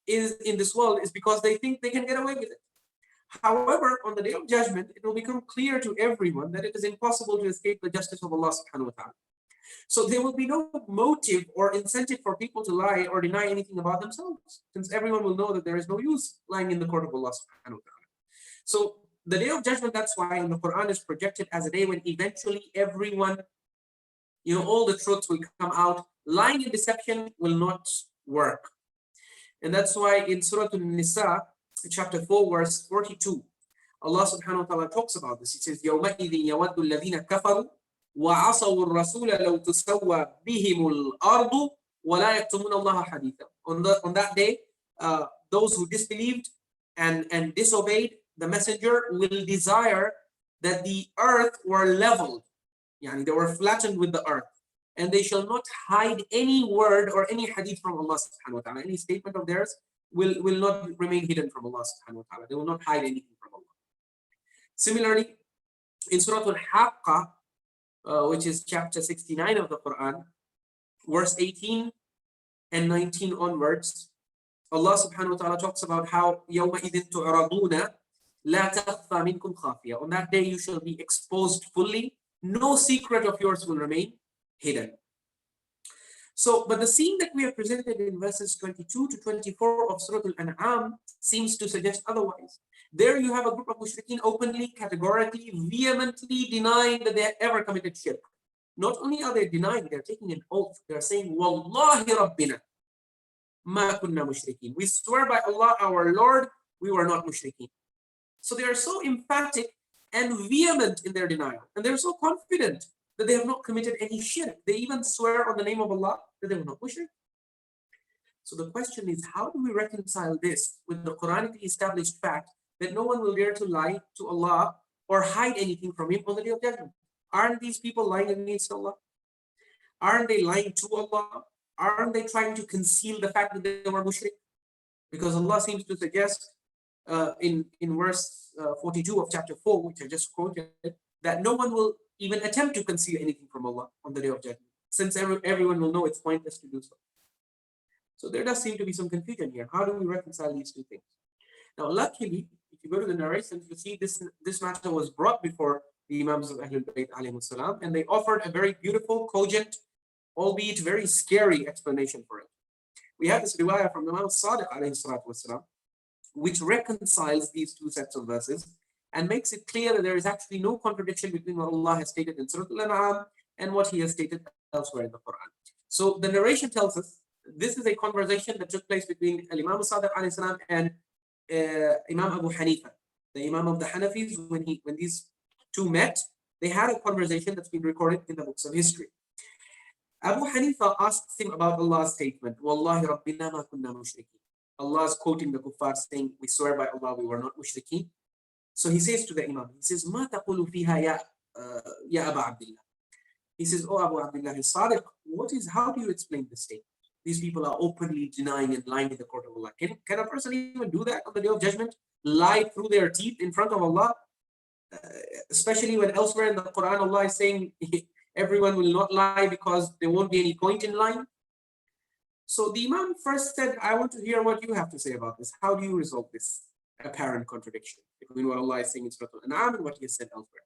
A: in this world is because they think they can get away with it. However, on the Day of Judgment, it will become clear to everyone that it is impossible to escape the justice of Allah subhanahu wa ta'ala. So there will be no motive or incentive for people to lie or deny anything about themselves, since everyone will know that there is no use lying in the court of Allah subhanahu wa ta'ala. So the Day of Judgment, that's why in the Quran is projected as a day when eventually everyone, all the truths will come out. Lying and deception will not work. And that's why in Surah An-Nisa, chapter 4, verse 42, Allah subhanahu wa ta'ala talks about this. He says, يَوْمَئِذٍ يَوَدُّ الَّذِينَ كَفَرُوا وَعَصَوُا الرَّسُولَ لَوْ تُسَوَّى بِهِمُ الْأَرْضُ وَلَا يَكْتُمُونَ اللَّهَ حَدِيثًا. On that day, those who disbelieved and disobeyed the messenger will desire that the earth were leveled. They were flattened with the earth. And they shall not hide any word or any hadith from Allah subhanahu wa ta'ala. Any statement of theirs will not remain hidden from Allah subhanahu wa ta'ala. They will not hide anything from Allah. Similarly, in Surah Al-Haqqah, which is chapter 69 of the Quran, verse 18 and 19 onwards, Allah subhanahu wa ta'ala talks about how يَوْمَئِذٍ تُعْرَضُونَ لَا تَخْفَى مِنْكُمْ خَافِيَةٌ. On that day you shall be exposed fully. No secret of yours will remain hidden. So, but the scene that we are presented in verses 22 to 24 of Surah Al-An'am seems to suggest otherwise. There you have a group of mushrikeen openly, categorically, vehemently denying that they have ever committed shirk. Not only are they denying, they're taking an oath. They're saying, Wallahi Rabbina, ma kunna mushrikeen. We swear by Allah, our Lord, we were not mushrikeen. So they are so emphatic and vehement in their denial. And they're so confident that they have not committed any shirk. They even swear on the name of Allah that they were not mushrik. So the question is, how do we reconcile this with the Quranically established fact that no one will dare to lie to Allah or hide anything from Him on the Day of Judgment? Aren't these people lying against Allah? Aren't they lying to Allah? Aren't they trying to conceal the fact that they were mushrik? Because Allah seems to suggest in verse 42 of chapter 4, which I just quoted, that no one will even attempt to conceal anything from Allah on the Day of Judgment, since everyone will know it's pointless to do so. So there does seem to be some confusion here. How do we reconcile these two things? Now, luckily, if you go to the narrations, you see this matter was brought before the Imams of Ahlul Bayt alayhimus salam, and they offered a very beautiful, cogent, albeit very scary explanation for it. We have this riwayah from Imam Sadiq alayhi salatu wasalam, which reconciles these two sets of verses and makes it clear that there is actually no contradiction between what Allah has stated in Surah Al-An'am and what He has stated elsewhere in the Quran. So the narration tells us this is a conversation that took place between Imam Sadiq alayhi salam and Imam Abu Hanifa, the Imam of the Hanafis. When these two met, they had a conversation that's been recorded in the books of history. Abu Hanifa asks him about Allah's statement, Wallahi Rabbina ma kunna mushrikeen. Allah is quoting the kuffar, saying, we swear by Allah, we were not mushrikeen. So he says to the Imam, he says, Ma taqulu fiha ya Abu Abdullah. He says, oh Abu Abdullah al-Sadiq, how do you explain this statement? These people are openly denying and lying in the court of Allah. Can a person even do that on the Day of Judgment? Lie through their teeth in front of Allah? Especially when elsewhere in the Quran, Allah is saying, everyone will not lie because there won't be any point in lying. So the Imam first said, I want to hear what you have to say about this. How do you resolve this apparent contradiction between what Allah is saying in Surah Al-An'am and what He has said elsewhere?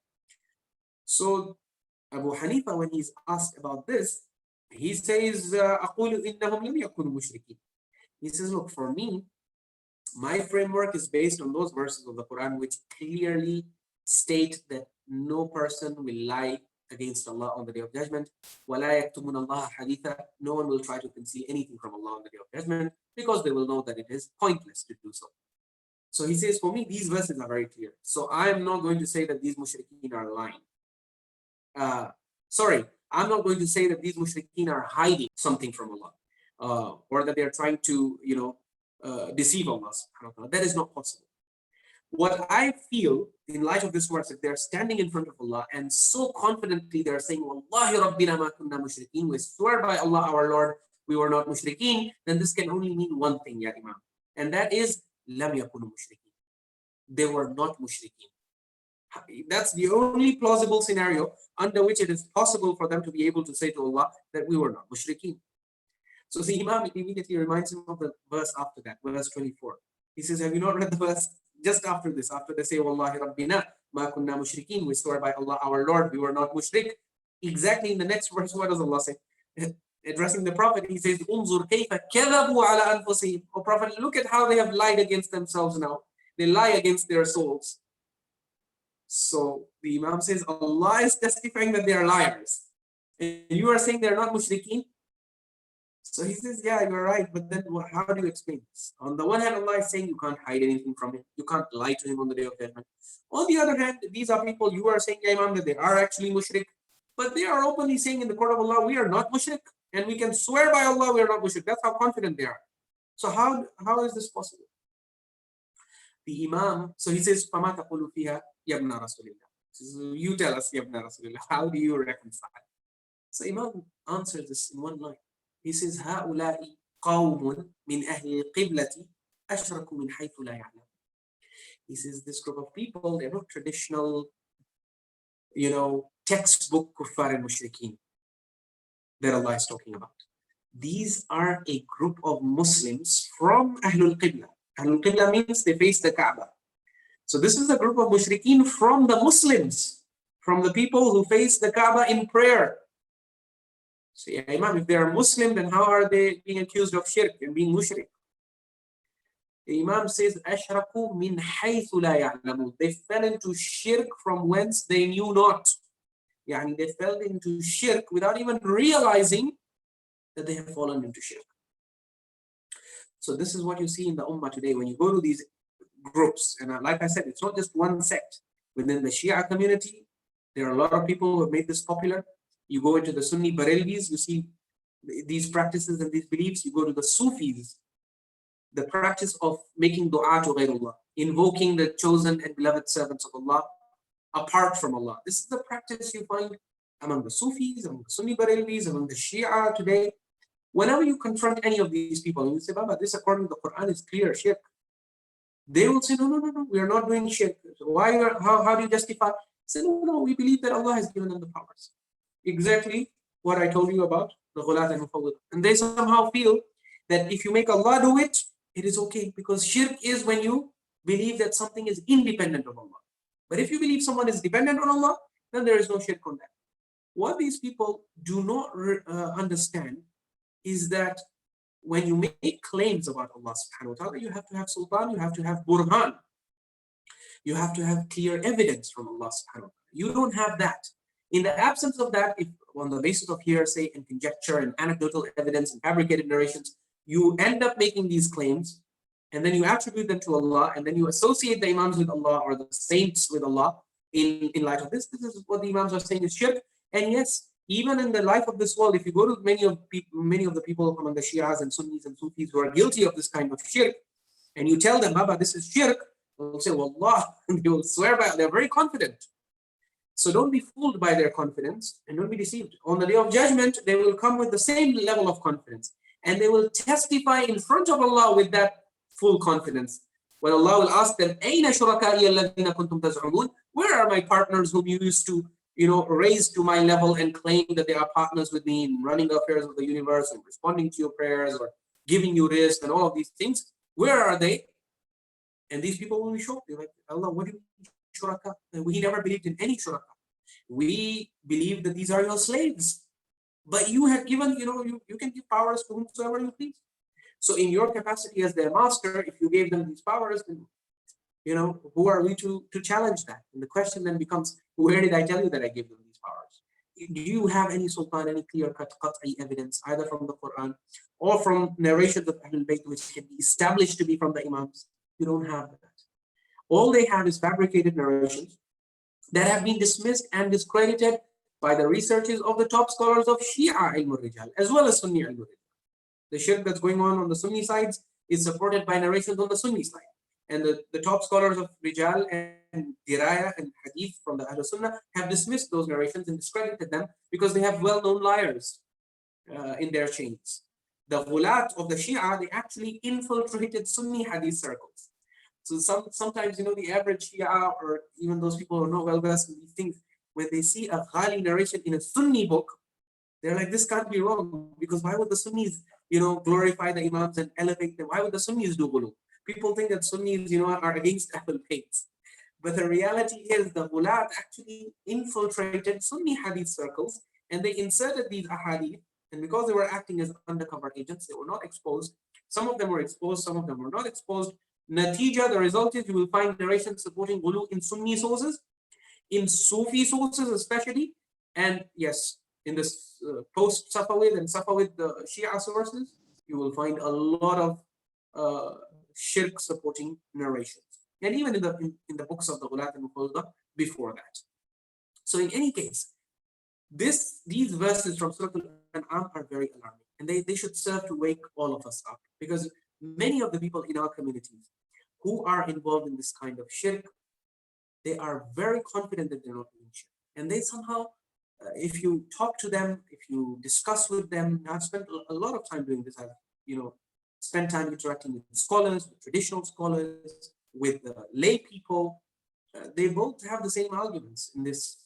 A: So Abu Hanifa, when he's asked about this, he says, أَقُولُ إِنَّهُمْ لَمْ يَكُونُوا مُشْرِكِينَ. He says, look, for me, my framework is based on those verses of the Quran which clearly state that no person will lie against Allah on the Day of Judgment. وَلَا يَكْتُمُونَ اللَّهَ حَدِيثًا. No one will try to conceal anything from Allah on the Day of Judgment because they will know that it is pointless to do so. So he says, for me, these verses are very clear. So I am not going to say that these mushrikeen are lying. I'm not going to say that these mushrikeen are hiding something from Allah, or that they are trying to, deceive Allah. That is not possible. What I feel in light of this verse, if they're standing in front of Allah and so confidently they're saying, Wallahi Rabbina ma kunna mushrikeen, we swear by Allah our Lord, we were not mushrikeen, then this can only mean one thing, Ya Imam. And that is, lam yakunu mushrikeen. They were not mushrikeen. That's the only plausible scenario under which it is possible for them to be able to say to Allah that we were not mushrikeen. So the Imam immediately reminds him of the verse after that, verse 24. He says, have you not read the verse just after this? After they say, Wallahi Rabbina ma kunna mushrikeen, we swear by Allah our Lord, we were not mushrik. Exactly in the next verse, what does Allah say? Addressing the Prophet, he says, Unzur kayfa kadhabu ala anfusihim. O Prophet, look at how they have lied against themselves now. They lie against their souls. So the Imam says, Allah is testifying that they are liars. And you are saying they're not mushrikeen? So he says, yeah, you're right, but then how do you explain this? On the one hand, Allah is saying you can't hide anything from him. You can't lie to him on the day of judgment. On the other hand, these are people, you are saying, yeah, Imam, that they are actually mushrik, but they are openly saying in the court of Allah, we are not mushrik, and we can swear by Allah we are not mushrik. That's how confident they are. So how is this possible? The Imam, so he says, فَمَا تَقُولُ فِيهَا يَبْنَ رَسُولِ اللَّهِ. You tell us, يَبْنَ رَسُولِ اللَّهِ. How do you reconcile? So Imam answers this in one line. He says, هؤلاء قوم من أهل القبلة أشركوا من حيث لا يعلم. He says, this group of people, they're not traditional, textbook kuffar and mushrikeen that Allah is talking about. These are a group of Muslims from Ahlul Qibla. Ahlul Qibla means they face the Kaaba. So this is a group of mushrikeen from the Muslims, from the people who face the Kaaba in prayer. So, yeah, Imam, if they are Muslim, then how are they being accused of shirk and being mushrik? The Imam says, Ashraku min haythu la ya'lamun. They fell into shirk from whence they knew not. Yani they fell into shirk without even realizing that they have fallen into shirk. So this is what you see in the Ummah today. When you go to these groups, and like I said, it's not just one sect. Within the Shia community, there are a lot of people who have made this popular. You go into the Sunni Barelvis, you see these practices and these beliefs. You go to the Sufis, the practice of making dua to ghayrullah, invoking the chosen and beloved servants of Allah apart from Allah. This is the practice you find among the Sufis, among the Sunni Barelvis, among the Shia today. Whenever you confront any of these people and you say, Baba, this according to the Quran is clear shirk, they will say, no, we are not doing shirk. So how do you justify? Say, no, we believe that Allah has given them the powers. Exactly what I told you about the Ghulaat and Mufawwidah. And they somehow feel that if you make Allah do it, it is okay, because shirk is when you believe that something is independent of Allah. But if you believe someone is dependent on Allah, then there is no shirk on that. What these people do not understand is that when you make claims about Allah subhanahu wa ta'ala, you have to have sultan, you have to have burhan. You have to have clear evidence from Allah subhanahu wa ta'ala. You don't have that. In the absence of that, if on the basis of hearsay and conjecture and anecdotal evidence and fabricated narrations, you end up making these claims, and then you attribute them to Allah, and then you associate the Imams with Allah or the saints with Allah in light of this. This is what the Imams are saying is shirk. And yes, even in the life of this world, if you go to many of the people among the Shias and Sunnis and Sufis who are guilty of this kind of shirk, and you tell them, Baba, this is shirk, they'll say, Wallah, and they will swear by it. They're very confident. So don't be fooled by their confidence and don't be deceived. On the day of judgment, they will come with the same level of confidence, and they will testify in front of Allah with that full confidence. When Allah will ask them, أَيْنَ شُرَكَائِيَ الَّذِينَ كُنْتُمْ تَزْعُمُونَ? Where are my partners whom you used to raise to my level and claim that they are partners with me in running the affairs of the universe and responding to your prayers or giving you risk and all of these things? Where are they? And these people will be shocked. They're like, Allah, what do you mean shuraka? We never believed in any shuraka. We believe that these are your slaves. But you have given, you can give powers to whomsoever you please. So in your capacity as their master, if you gave them these powers, then who are we to challenge that? And the question then becomes, where did I tell you that I gave them these powers? Do you have any sultan, any clear-cut qat'i evidence, either from the Quran or from narrations of Ahlul Bayt, which can be established to be from the Imams? You don't have that. All they have is fabricated narrations that have been dismissed and discredited by the researches of the top scholars of Shia ilm al-rijal, as well as Sunni ilm al-rijal. The shirk that's going on the Sunni sides is supported by narrations on the Sunni side. And the top scholars of Rijal and Diraya and Hadith from the Ahlul Sunnah have dismissed those narrations and discredited them because they have well-known liars in their chains. The Ghulaat of the Shia, they actually infiltrated Sunni Hadith circles. So sometimes, the average Shia or even those people who are not well versed in these things, when they see a Ghali narration in a Sunni book, they're like, this can't be wrong, because why would the Sunnis, glorify the Imams and elevate them? Why would the Sunnis do Ghuluww? People think that Sunnis, are against Ahlul Bayt. But the reality is the Ghulaat actually infiltrated Sunni Hadith circles, and they inserted these ahadith, and because they were acting as undercover agents, they were not exposed. Some of them were exposed, some of them were not exposed. Natija, the result is you will find narrations supporting Ghuluww in Sunni sources, in Sufi sources especially, and yes, in this post-Safawid and Safawid Shia sources, you will find a lot of shirk supporting narrations. And even in the books of the Ghulaat and Mufawwidah before that. So in any case, these verses from Surah Al-An'am are very alarming, and they should serve to wake all of us up, because many of the people in our communities who are involved in this kind of shirk, they are very confident that they're not doing shirk. And they somehow, if you talk to them, if you discuss with them, I've spent a lot of time doing this. I've, spent time interacting with scholars, with traditional scholars, with lay people. They both have the same arguments in this.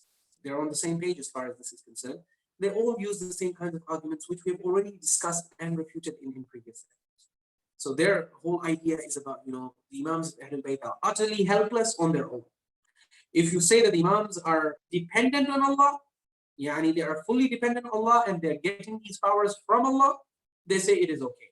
A: They're on the same page as far as this is concerned. They all use the same kinds of arguments, which we've already discussed and refuted in previous episodes. So their whole idea is about, the Imams of Ahlul Bayt are utterly helpless on their own. If you say that the Imams are dependent on Allah, they are fully dependent on Allah and they're getting these powers from Allah, they say it is okay.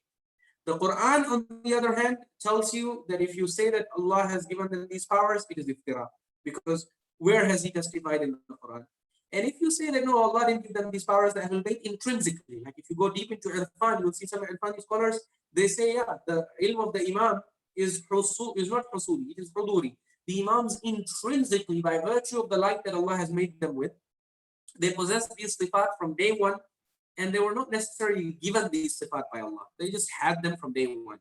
A: The Quran, on the other hand, tells you that if you say that Allah has given them these powers, it is Iftiraa. Because where has He testified in the Quran? And if you say that no, Allah didn't give them these powers, the Ahlul Bayt intrinsically, like if you go deep into Irfan, you'll see some Irfani scholars, they say, the ilm of the Imam is not husuli, it is huduri. The Imams intrinsically, by virtue of the light that Allah has made them with, they possess these sifat from day one, and they were not necessarily given these sifat by Allah. They just had them from day one.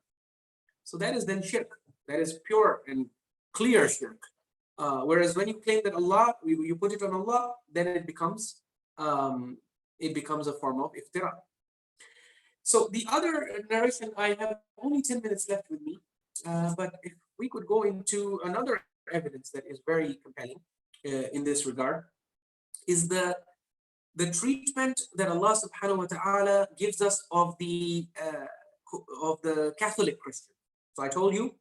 A: So that is then shirk. That is pure and clear shirk. Whereas when you claim that Allah, you put it on Allah, then it becomes a form of Iftiraa. So the other narration, I have only 10 minutes left with me, but if we could go into another evidence that is very compelling in this regard, is the treatment that Allah subhanahu wa ta'ala gives us of the Catholic Christians. So I told you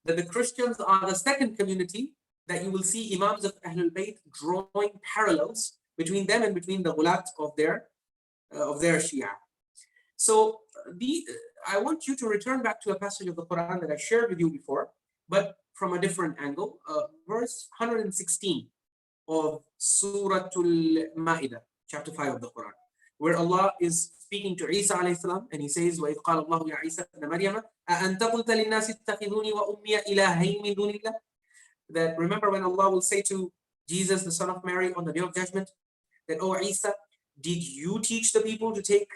A: that the Christians are the second community that you will see Imams of Ahlul Bayt drawing parallels between them and between the Ghulaat of their Shia. So I want you to return back to a passage of the Quran that I shared with you before, but from a different angle. Verse 116 of Surah Al-Ma'idah, chapter 5 of the Quran, where Allah is speaking to Isa alayhi salam, and He says, وَإِذْ قَالَ اللَّهُ يَا عِيسَى ابْنَ مَرْيَمَ أَأَنْتَ قُلْتَ لِلنَّاسِ اتَّخِذُونِي وَأُمِّيَ إِلَٰهَيْنِ مِن دُونِ اللَّهِ. That remember when Allah will say to Jesus, the son of Mary, on the day of judgment, that, oh Isa, did you teach the people to take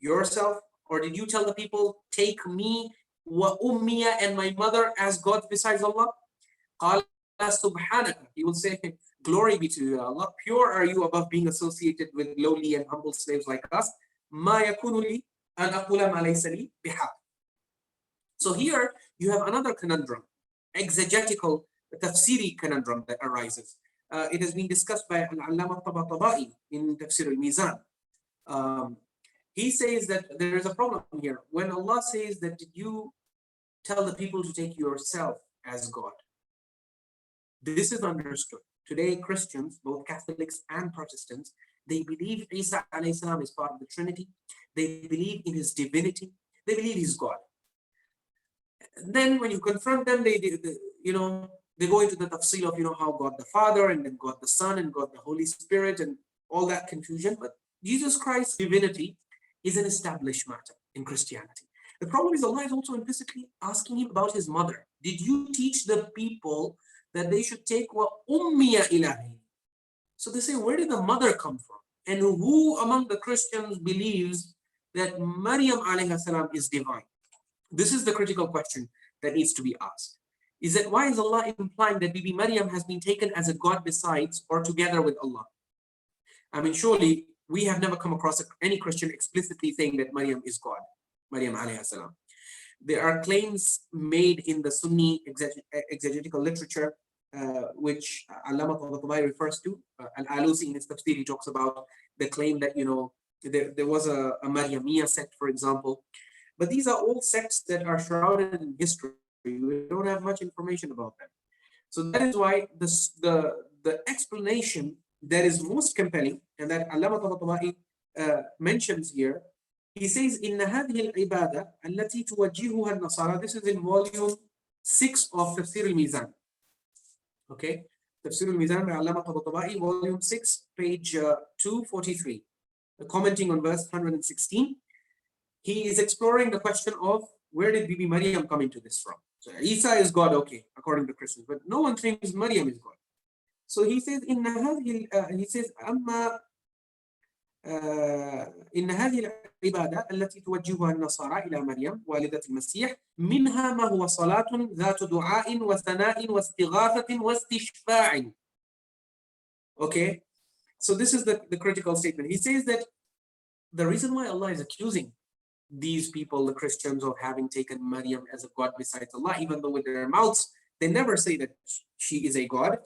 A: yourself, or did you tell the people, take me, wa ummiya, and my mother as gods besides Allah? قَالَ سُبْحَانَكَ. He will say, glory be to you, Allah. Pure are you above being associated with lowly and humble slaves like us. مَا يَكُونُ لِي أَنْ أَقُولَ مَا لَيْسَ لِي بِحَقٍّ. So here you have another conundrum, exegetical tafsiri conundrum that arises. It has been discussed by Allama Tabatabai in Tafsir al-Mizan. He says that there is a problem here. When Allah says that, did you tell the people to take yourself as God? This is understood. Today, Christians, both Catholics and Protestants, they believe Isa alayhi salam is part of the Trinity. They believe in His divinity. They believe He's God. Then when you confront them, they go into the tafsil of, how God the Father, and then God the Son, and God the Holy Spirit, and all that confusion. But Jesus Christ's divinity is an established matter in Christianity. The problem is Allah is also implicitly asking Him about His mother. Did you teach the people that they should take wa ummiya ilahi? So they say, where did the mother come from? And who among the Christians believes that Maryam alayhi salam is divine? This is the critical question that needs to be asked. is that why is Allah implying that Bibi Maryam has been taken as a God besides or together with Allah? I mean, surely we have never come across any Christian explicitly saying that Maryam is God, Maryam alayhi salam. There are claims made in the Sunni exegetical literature, which Allama Tabatabai refers to. Al-Alusi in his tafsir, he talks about the claim that, there was a Maryamiyya sect, for example. But these are all sects that are shrouded in history. We don't have much information about them. So that is why the explanation that is most compelling, and that Allama Tabatabai mentions here, he says, إن هذه العبادة التي توجهها النصارى. This is in volume 6 of Tafsir al-Mizan. Okay, Tafsir al-Mizan by Allama Tabatabai, volume 6, page 243. Commenting on verse 116, he is exploring the question of where did Bibi Maryam come into this from? So Isa is God, okay, according to Christians, but no one thinks Maryam is God. So he says, أما إن هذه العبادة التي توجهها النصارى إلى مريم والدة المسيح منها ما هو صلاة ذات دعاء وثناء واستغاثة واستشفاع. Okay, so this is the critical statement. He says that the reason why Allah is accusing these people, the Christians, of having taken Maryam as a God besides Allah, even though with their mouths they never say that she is a God,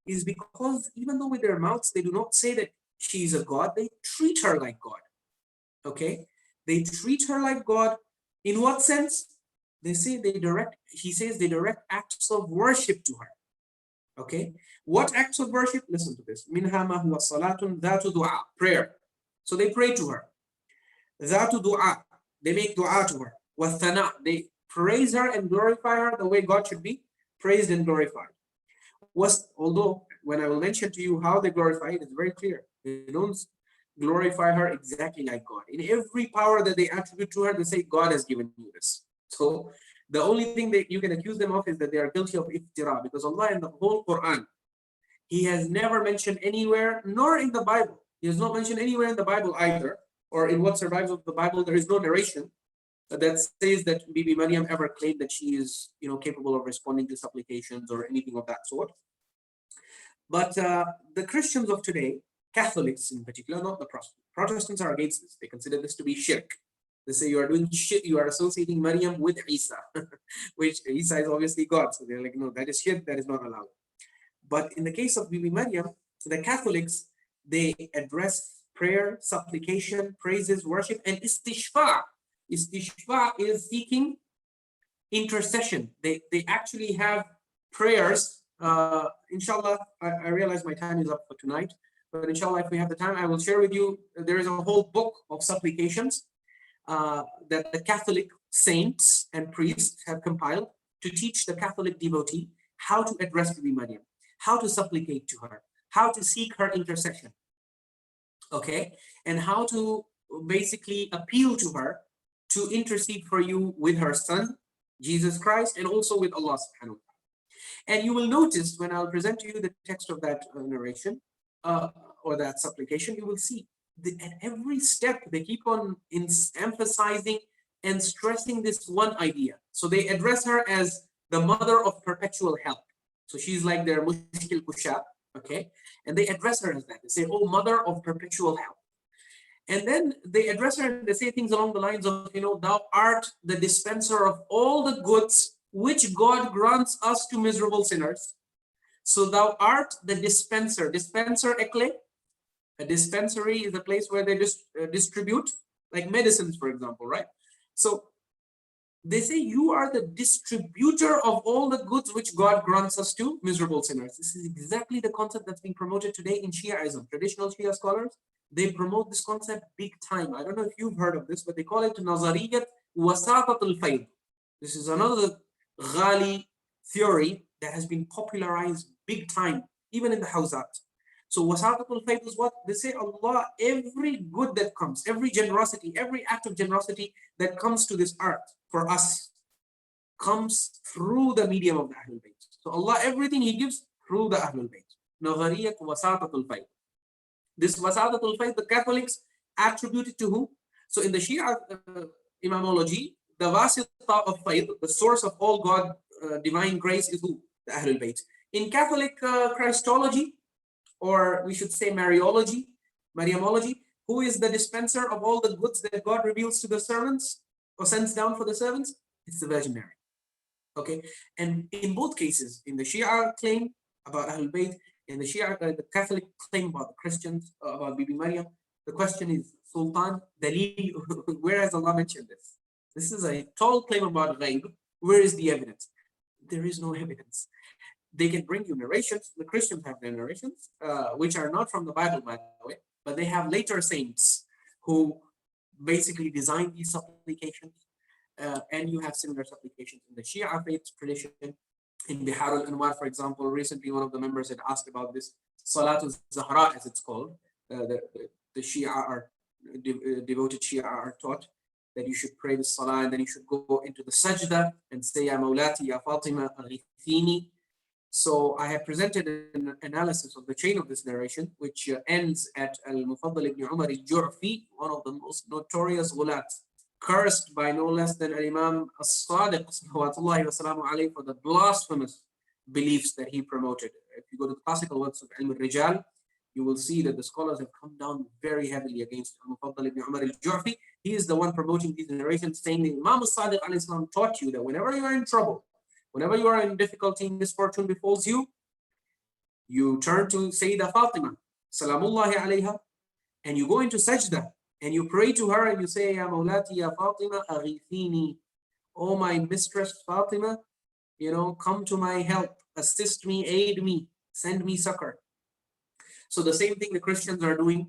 A: is because even though with their mouths they do not say that she is a God, they treat her like God. Okay, they treat her like God. In what sense? He says they direct acts of worship to her. Okay, what acts of worship? Listen to this. Minha ma huwa salatun dhatu du'a, prayer. So they pray to her. Dhatu du'a, they make dua to her. Wathana, they praise her and glorify her the way God should be praised and glorified. Although when I will mention to you how they glorify it, it's very clear. They don't glorify her exactly like God. In every power that they attribute to her, they say God has given you this. So the only thing that you can accuse them of is that they are guilty of Iftiraa, because Allah in the whole Quran, He has never mentioned anywhere, nor in the Bible. He has not mentioned anywhere in the Bible either, or in what survives of the Bible, there is no narration that says that Bibi Maryam ever claimed that she is, capable of responding to supplications or anything of that sort. But the Christians of today, Catholics in particular, not the Protestants. Protestants are against this. They consider this to be shirk. They say you are doing shirk, you are associating Maryam with Isa, which Isa is obviously God. So they're like, no, that is shirk, that is not allowed. But in the case of Bibi Maryam, the Catholics, they address prayer, supplication, praises, worship, and istishfa. Istishfa is seeking intercession. They actually have prayers. Inshallah, I realize my time is up for tonight, but inshallah, if we have the time, I will share with you. There is a whole book of supplications that the Catholic saints and priests have compiled to teach the Catholic devotee how to address Bibi Maryam, how to supplicate to her, how to seek her intercession, okay, and how to basically appeal to her to intercede for you with her son, Jesus Christ, and also with Allah subhanahu wa ta'ala. And you will notice when I'll present to you the text of that narration or that supplication, you will see that at every step they keep on emphasizing and stressing this one idea. So they address her as the mother of perpetual help. So she's like their mushkil kusha, okay? And they address her as that. They say, oh, mother of perpetual help. And then they address her and they say things along the lines of, thou art the dispenser of all the goods which God grants us to miserable sinners. So thou art the dispenser. Dispenser ekle. A dispensary is a place where they distribute, like medicines, for example, right? So they say you are the distributor of all the goods which God grants us to miserable sinners. This is exactly the concept that's being promoted today in Shiaism. Traditional Shia scholars, they promote this concept big time. I don't know if you've heard of this, but they call it Nazariyat Wasatatul Fayd. This is another Ghali theory that has been popularized big time, even in the Hajaat. So Wasatatul Fayd is what? They say Allah, every good that comes, every generosity, every act of generosity that comes to this earth for us comes through the medium of the Ahlul Bayt. So Allah, everything He gives through the Ahlul Bayt. Nazariyat Wasatatul Fayd. This Wasatatul Fayd, the Catholics attribute it to who? So in the Shia Imamology, the Wasita of Fayd, the source of all God divine grace is who? The Ahlul Bayt. In Catholic Christology, or we should say Mariamology, who is the dispenser of all the goods that God reveals to the servants or sends down for the servants? It's the Virgin Mary. Okay, and in both cases, in the Shia claim about Ahlul Bayt, in the Shia, the Catholic claim about the Christians, about Bibi Maryam, the question is, Sultan, Dalil, where has Allah mentioned this? This is a tall claim about ghaib. Where is the evidence? There is no evidence. They can bring you narrations. The Christians have their narrations, which are not from the Bible, by the way, but they have later saints who basically designed these supplications. And you have similar supplications in the Shia faith tradition. In Bihar al-Anwar, for example, recently one of the members had asked about this Salatul Zahra, as it's called. The Shia are, devoted Shia are taught that you should pray the Salah and then you should go into the Sajda and say, Ya Mawlati, Ya Fatima, Aghithini. So I have presented an analysis of the chain of this narration, which ends at Al-Mufaddal ibn Umar al-Ju'fi, one of the most notorious Ghulaat, cursed by no less than Imam Sadiq for the blasphemous beliefs that he promoted. If you go to the classical works of Al-Rijal, you will see that the scholars have come down very heavily against Al-Mufaddal ibn Umar al-Ju'fi. He is the one promoting these narrations, saying that Imam Sadiq taught you that whenever you are in trouble, whenever you are in difficulty, misfortune befalls you, you turn to Sayyidah Fatima, Salamullahi alayha, and you go into sajda, and you pray to her and you say, Ya Mawlati, Ya Fatima, Aghithini. Oh, my mistress Fatima, come to my help, assist me, aid me, send me succor. So the same thing the Christians are doing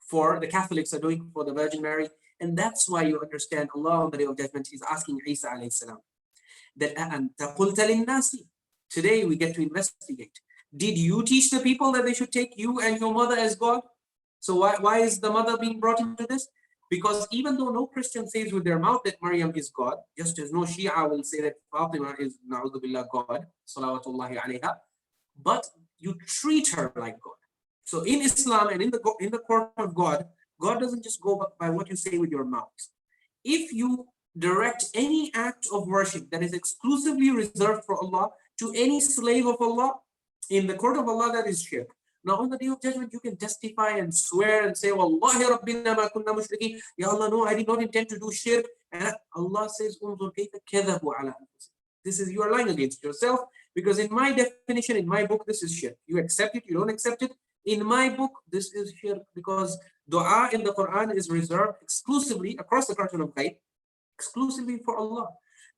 A: for, the Catholics are doing for the Virgin Mary. And that's why you understand Allah on the Day of Judgment, He's asking Isa alayhi salam, that today we get to investigate. Did you teach the people that they should take you and your mother as God? So why is the mother being brought into this? Because even though no Christian says with their mouth that Maryam is God, just as no Shia will say that Fatima is na'udhu billah God, salawatullahi alayha, but you treat her like God. So in Islam and in the court of God, God doesn't just go by what you say with your mouth. If you direct any act of worship that is exclusively reserved for Allah to any slave of Allah, in the court of Allah, that is shirk. Now on the Day of Judgment, you can testify and swear and say, Wallahi Rabbina ma kunna mushrikeen. Ya Allah, no, I did not intend to do shirk. And Allah says, this is, you are lying against yourself, because in my definition, in my book, this is shirk. You accept it, you don't accept it. In my book, this is shirk, because dua in the Quran is reserved exclusively across the curtain of ghaib, exclusively for Allah.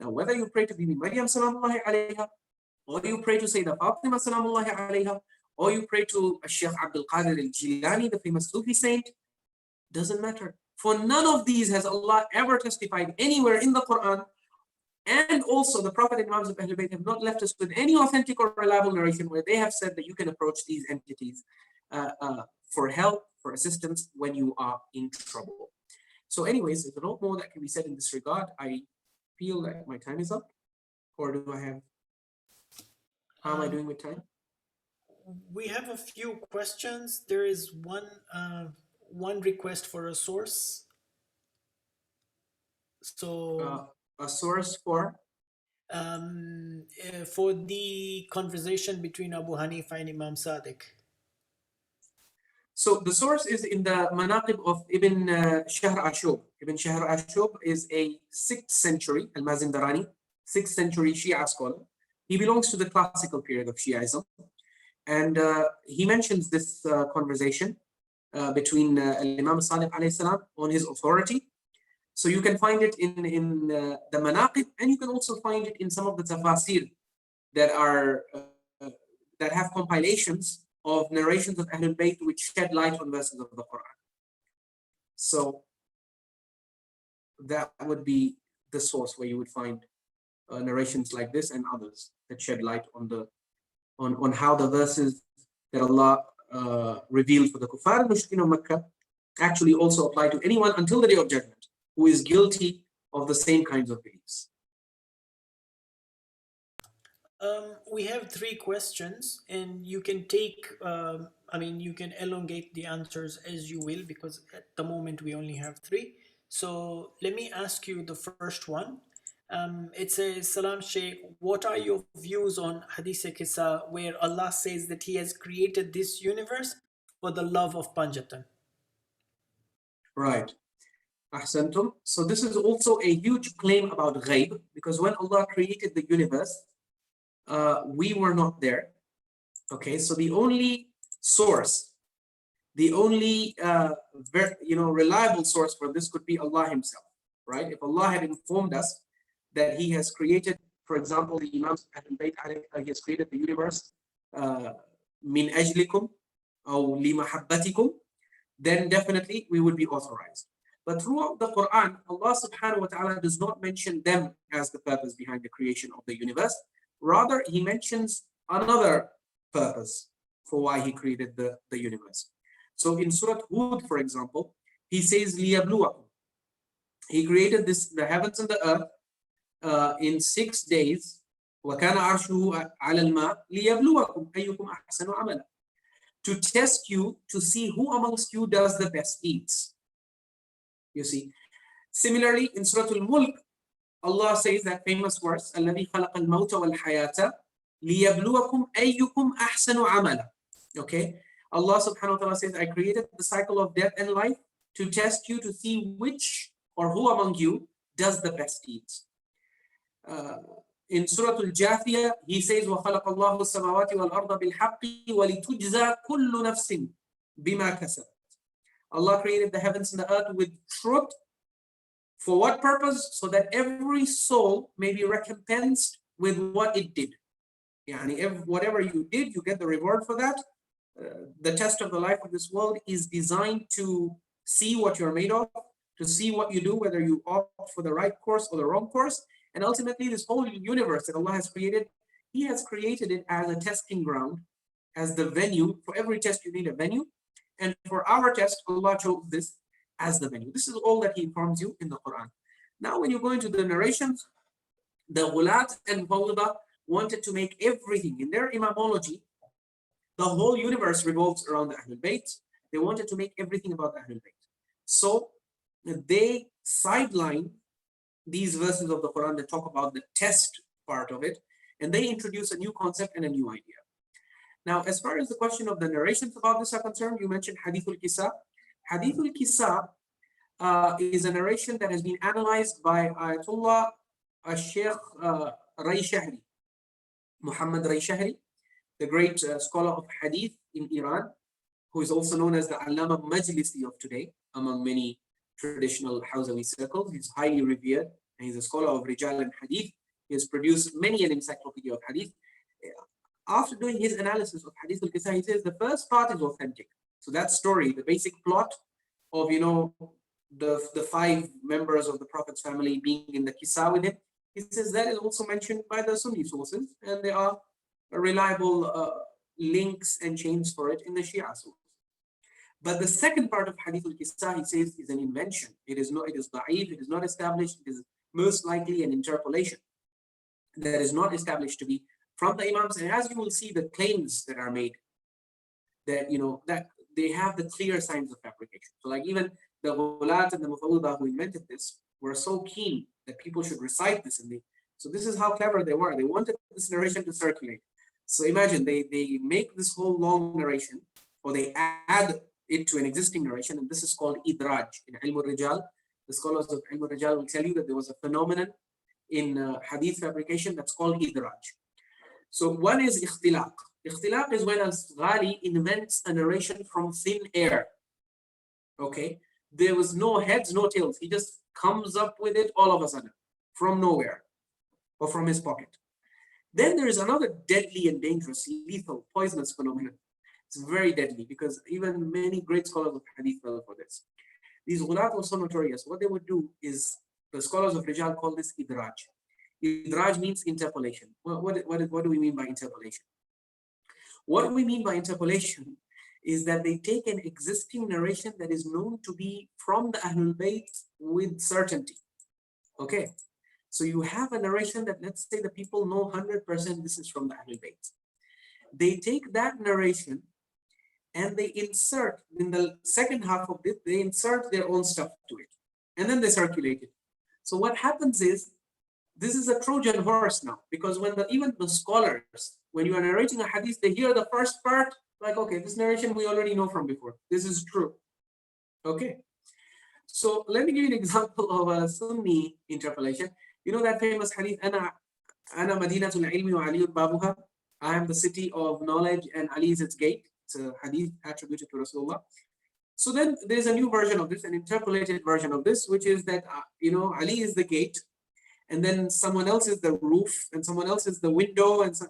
A: Now, whether you pray to Bibi Maryam salamullahi alayha, or you pray to Sayyidah Fatima salamullahi alayha, or you pray to Sheikh Abdul Qadir al-Jilani, the famous Sufi saint, doesn't matter. For none of these has Allah ever testified anywhere in the Quran. And also the Prophet and Imams of Ahlul Bayt have not left us with any authentic or reliable narration where they have said that you can approach these entities for help, for assistance when you are in trouble. So anyways, there's a lot more that can be said in this regard. I feel like my time is up. Or do I have, how am I doing with time?
B: We have a few questions. There is one request for a source. So
A: a source for
B: the conversation between Abu Hanifa and Imam Sadiq.
A: So the source is in the Manaqib of Ibn Shahr Ashub. Ibn Shahr Ashub is a 6th century Al-Mazindarani, 6th century Shia scholar. He belongs to the classical period of Shiaism. And he mentions this conversation between Imam Sadiq alayhi salam on his authority. So you can find it in the Manaqib, and you can also find it in some of the tafasir that are that have compilations of narrations of Ahlul Bayt which shed light on verses of the Quran. So that would be the source where you would find narrations like this and others that shed light on the on how the verses that Allah revealed for the Kuffar and Mushrikoon of Makkah actually also apply to anyone until the Day of Judgment who is guilty of the same kinds of beliefs.
B: We have 3 questions, and you can take, you can elongate the answers as you will, because at the moment we only have 3. So let me ask you the first one. It says, Salam Sheikh, what are your views on Hadith Kisaa, where Allah says that He has created this universe for the love of Panjatan?
A: Right. Ahsantum. So this is also a huge claim about ghaib, because when Allah created the universe, we were not there. Okay, so the only source, the only reliable source for this could be Allah Himself, right? If Allah had informed us that He has created, for example, the Imams Ahlul Bayt, He has created the universe min ajlikum or li mahabbatikum, then definitely we would be authorized. But throughout the Quran, Allah subhanahu wa ta'ala does not mention them as the purpose behind the creation of the universe. Rather, He mentions another purpose for why He created the universe. So in Surah Hud, for example, He says, لِيَبْلُوَكُمْ. He created the heavens and the earth in 6 days. وَكَانَ عَرْشُهُ عَلَى الْمَاءِ لِيَبْلُوَكُمْ أَيُّكُمْ أَحْسَنُ عَمَلًا. To test you, to see who amongst you does the best deeds. You see. Similarly, in Surah Al-Mulk, Allah says that famous verse, الَّذِي خَلَقَ الْمَوْتَ وَالْحَيَاةَ لِيَبْلُوَكُمْ أَيُّكُمْ أَحْسَنُ عَمَلًا. Okay. Allah subhanahu wa ta'ala says, I created the cycle of death and life to test you, to see which or who among you does the best deeds. In Surah Al-Jathiyah, He says, وَخَلَقَ اللَّهُ السَّمَاوَاتِ وَالْأَرْضَ بِالْحَقِّ وَلِتُجْزَى كُلُّ نَفْسٍ بِمَا كَسَبَتْ. Allah created the heavens and the earth with truth. For what purpose? So that every soul may be recompensed with what it did. Yani whatever you did, you get the reward for that. The test of the life of this world is designed to see what you're made of, to see what you do, whether you opt for the right course or the wrong course. And ultimately, this whole universe that Allah has created, He has created it as a testing ground, as the venue. For every test, you need a venue. And for our test, Allah chose this as the venue. This is all that He informs you in the Quran. Now, when you go into the narrations, the Ghulaat and Mufawwidah wanted to make everything in their imamology. The whole universe revolves around the Ahlul Bayt. They wanted to make everything about the Ahlul Bayt. So they sideline these verses of the Quran that talk about the test part of it, and they introduce a new concept and a new idea. Now, as far as the question of the narrations about this are concerned, you mentioned Hadith Kisaa. Hadith Kisaa is a narration that has been analyzed by Ayyatullah Sheikh Rai Shahri, Muhammad Rai Shahri, the great scholar of Hadith in Iran, who is also known as the Allama Majlisi of today among many traditional Hawzawi circles. He's highly revered, and he's a scholar of Rijal and Hadith. He has produced many an encyclopedia of Hadith. After doing his analysis of Hadith al-Kisaa, he says the first part is authentic. So that story, the basic plot of, the 5 members of the Prophet's family being in the Kisaa with him, he says that is also mentioned by the Sunni sources, and there are reliable links and chains for it in the Shia sources. But the second part of Hadith al-Kisaa, he says, is an invention. It is da'if, it is not established, it is most likely an interpolation that is not established to be from the Imams. And as you will see, the claims that are made, that that they have the clear signs of fabrication. So like even the Ghulaat and the Mufawwidah who invented this were so keen that people should recite this, so this is how clever they were. They wanted this narration to circulate. So imagine they make this whole long narration, or they add it to an existing narration, and this is called idraj. In Ilm al-Rijal, the scholars of Ilm al-Rijal will tell you that there was a phenomenon in hadith fabrication that's called idraj. So one is ikhtilaq. Ikhtilaq is when al-Ghali invents a narration from thin air. Okay, there was no heads, no tails. He just comes up with it all of a sudden from nowhere or from his pocket. Then there is another deadly and dangerous, lethal, poisonous phenomenon. It's very deadly because even many great scholars of hadith fell for this. These Ghulaat were so notorious. What they would do is, the scholars of Rijal call this idraj. Idraj means interpolation. What do we mean by interpolation? What we mean by interpolation is that they take an existing narration that is known to be from the Ahlul Bayt with certainty. Okay, so you have a narration that, let's say, the people know 100% this is from the Ahlul Bayt. They take that narration and they insert, in the second half of it, they insert their own stuff to it. And then they circulate it. So what happens is, this is a Trojan horse now, because when even the scholars, when you are narrating a hadith, they hear the first part, like, okay, this narration we already know from before. This is true. Okay. So let me give you an example of a Sunni interpolation. You know that famous hadith, Ana Madinatul Ilmi wa Aliyun Babuha. I am the city of knowledge and Ali is its gate. It's a hadith attributed to Rasulullah. So then there's a new version of this, an interpolated version of this, which is that, Ali is the gate, and then someone else is the roof, and someone else is the window. And so,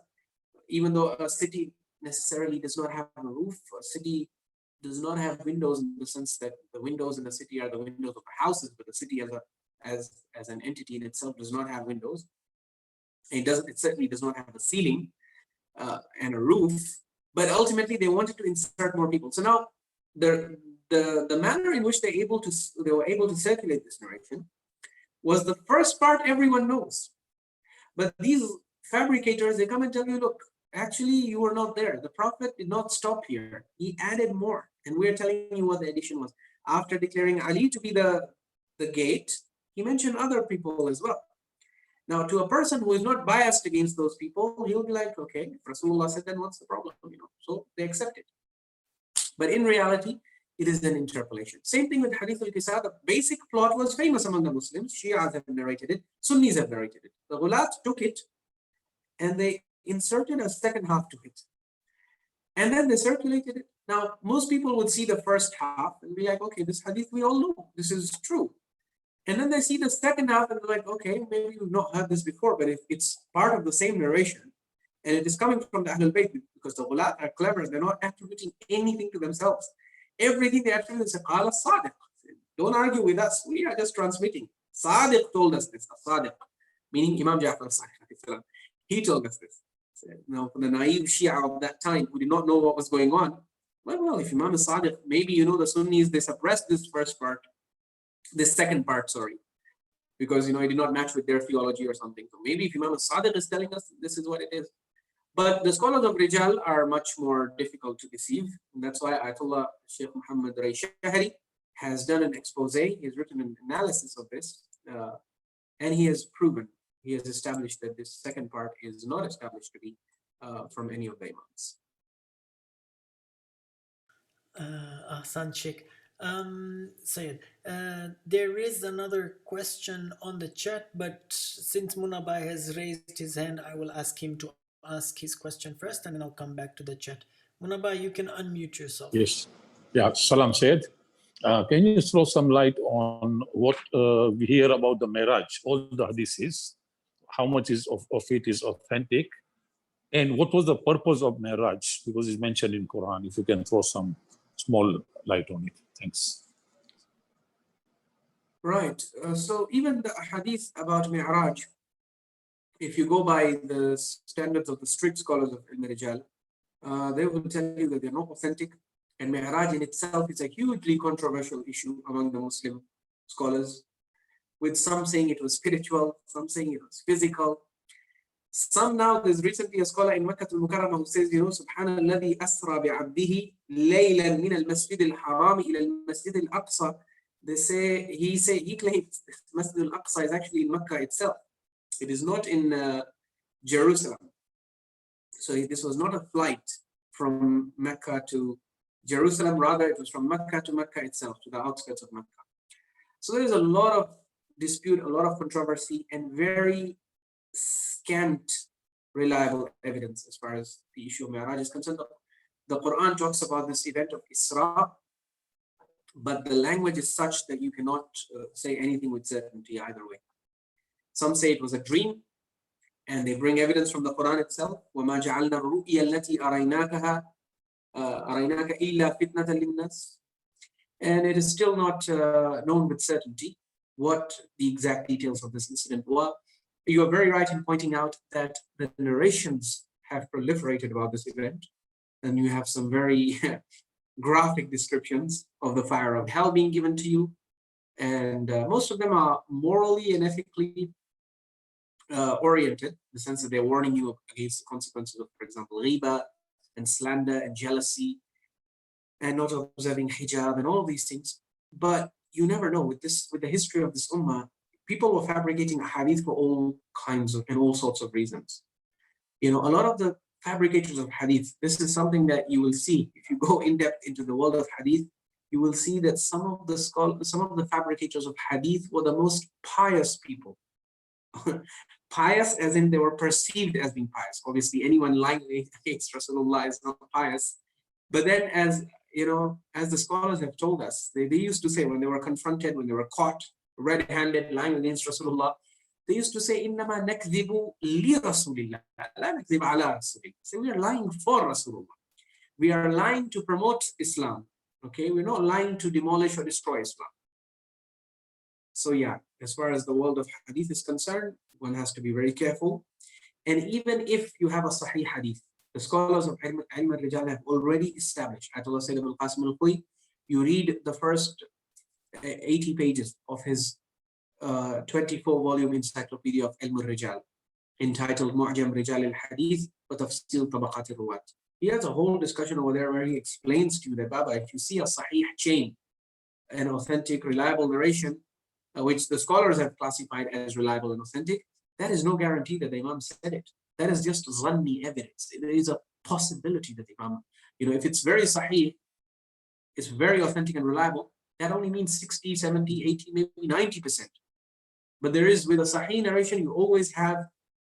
A: even though a city necessarily does not have a roof, a city does not have windows in the sense that the windows in the city are the windows of the houses, but the city as an entity in itself does not have windows. It certainly does not have a ceiling and a roof, but ultimately they wanted to insert more people. So now the manner in which they were able to circulate this narration was the first part everyone knows. But these fabricators, they come and tell you, look, actually you were not there. The Prophet did not stop here. He added more. And we're telling you what the addition was. After declaring Ali to be the gate, he mentioned other people as well. Now, to a person who is not biased against those people, he'll be like, okay, if Rasulullah said, then what's the problem? So they accept it. But in reality, it is an interpolation. Same thing with Hadith Kisaa. The basic plot was famous among the Muslims. Shias have narrated it. Sunnis have narrated it. The Ghulaat took it and they inserted a second half to it. And then they circulated it. Now, most people would see the first half and be like, okay, this hadith we all know. This is true. And then they see the second half and they're like, okay, maybe you've not heard this before, but if it's part of the same narration and it is coming from the Ahlul Bayt, because the Ghulaat are clever, they're not attributing anything to themselves. Everything they attribute is Qala Sadiq. Don't argue with us. We are just transmitting. Sadiq told us this. Sadiq, meaning Imam Jafar Sadiq. He told us this. Now, for the naive Shia of that time who did not know what was going on, well, if Imam Sadiq, maybe the Sunnis, they suppressed this second part, because it did not match with their theology or something. So maybe if Imam Sadiq is telling us this is what it is. But the scholars of Rijal are much more difficult to deceive. And that's why Ayyatullah Sheikh Muhammad Shahri has done an expose. He's written an analysis of this. And he has established that this second part is not established to be from any of the Imams.
B: Ahsan Sheikh. Syed, there is another question on the chat, but since Munabai has raised his hand, I will ask him to ask his question first and then I'll come back to the chat. Munabai, you can unmute yourself.
C: Yes. Yeah, Salam Syed. Can you throw some light on what we hear about the Miraj, all the hadiths, how much of it is authentic, and what was the purpose of Miraj? Because it's mentioned in Quran, if you can throw some small light on it. Thanks.
A: Right. So even the hadith about Mi'raj, if you go by the standards of the strict scholars of Rijal, they will tell you that they're not authentic. And Mi'raj in itself is a hugely controversial issue among the Muslim scholars, with some saying it was spiritual, some saying it was physical. There's recently a scholar in Makkah al-Mukarramah who says, Subhanalladhi asra bi'abdihi laylan min al-masjid al-haram ila al-masjid al-aqsa. He claims Masjid al-Aqsa is actually in Makkah itself. It is not in Jerusalem. So this was not a flight from Mecca to Jerusalem, rather it was from Mecca to Mecca itself, to the outskirts of Mecca. So there is a lot of dispute, a lot of controversy, and very scant reliable evidence as far as the issue of Mi'raj is concerned. The Quran talks about this event of Isra, but the language is such that you cannot say anything with certainty either way. Some say it was a dream, and they bring evidence from the Quran itself. وَمَا جَعَلْنَا الرُّؤْيَا الَّتِي أَرَيْنَاكَ إِلَّا فِتْنَةً لِلنَّاسِ. And it is still not known with certainty what the exact details of this incident were. You are very right in pointing out that the narrations have proliferated about this event, and you have some very graphic descriptions of the fire of hell being given to you, and most of them are morally and ethically oriented, in the sense that they're warning you against the consequences of, for example, riba and slander and jealousy and not observing hijab and all of these things. But you never know, with the history of this ummah, people were fabricating hadith for all kinds of and all sorts of reasons. A lot of the fabricators of hadith, this is something that you will see if you go in depth into the world of hadith. You will see that some of the fabricators of hadith were the most pious people. Pious as in they were perceived as being pious. Obviously, anyone lying against Rasulullah is not pious. But then, as the scholars have told us, they used to say when they were confronted, when they were caught red-handed lying against Rasulullah, they used to say, "Innama nakdhibu li Rasulillah, la nakdhib ala Rasulillah." So we are lying for Rasulullah. We are lying to promote Islam. Okay, we're not lying to demolish or destroy Islam. So yeah, as far as the world of hadith is concerned, one has to be very careful. And even if you have a sahih hadith, the scholars of Ilm al-Rijal have already established. Ayatollah Sayyid Abul Qasim al-Khuy, you read the first 80 pages of his 24-volume encyclopedia of Ilm al-Rijal, entitled Mu'jam Rijal al-Hadith wa Tafsil Tabaqat al-Ruwat. He has a whole discussion over there where he explains to you that, Baba, if you see a sahih chain, an authentic, reliable narration, which the scholars have classified as reliable and authentic, that is no guarantee that the Imam said it. That is just zanni evidence. There is a possibility that the Imam, if it's very sahih, it's very authentic and reliable, that only means 60, 70, 80, maybe 90%. But there is, with a sahih narration, you always have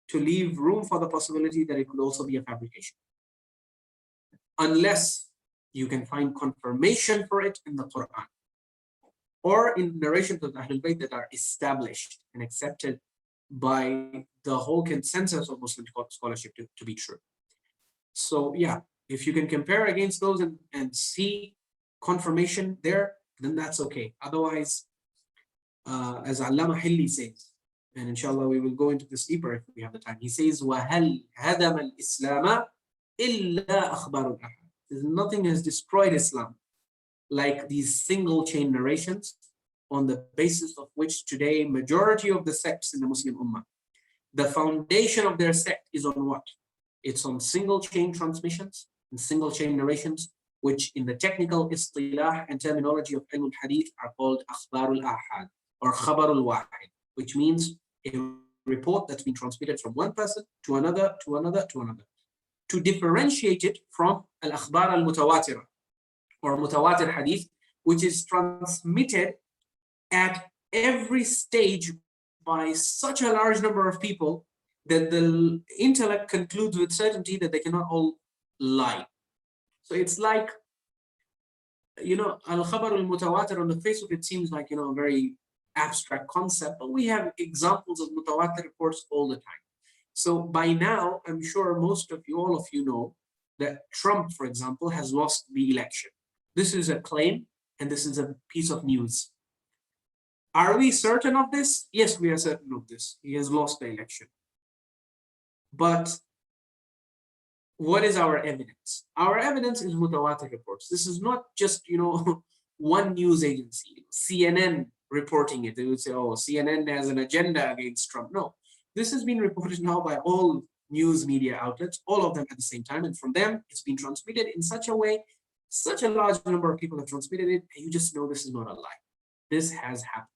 A: to leave room for the possibility that it could also be a fabrication. Unless you can find confirmation for it in the Quran, or in narrations of the Ahlul Bayt that are established and accepted by the whole consensus of Muslim scholarship to be true. So yeah, if you can compare against those and see confirmation there, then that's okay. Otherwise, as Allama Hilli says, and inshallah we will go into this deeper if we have the time, he says, وَهَلْ هَدَمَ الْإِسْلَامَ إِلَّا أَخْبَارُ الْأَحَدِ. Nothing has destroyed Islam like these single chain narrations, on the basis of which today majority of the sects in the Muslim Ummah, the foundation of their sect is on what? It's on single chain transmissions and single chain narrations, which in the technical istilah and terminology of Ilm al-Hadith are called akhbarul ahad or khabarul wahid, which means a report that's been transmitted from one person to another, to another, to another. To differentiate it from al-akhbar al-mutawatira or mutawatir hadith, which is transmitted at every stage by such a large number of people that the intellect concludes with certainty that they cannot all lie. So it's like, al-khabar al-mutawatir, on the face of it seems like, a very abstract concept, but we have examples of mutawatir reports all the time. So by now, I'm sure all of you know that Trump, for example, has lost the election. This is a claim, and this is a piece of news. Are we certain of this? Yes, we are certain of this. He has lost the election. But what is our evidence? Our evidence is mutawatir reports. This is not just, one news agency, CNN reporting it. They would say, oh, CNN has an agenda against Trump. No, this has been reported now by all news media outlets, all of them at the same time. And from them, it's been transmitted in such a way, such a large number of people have transmitted it, and you just know this is not a lie. This has happened.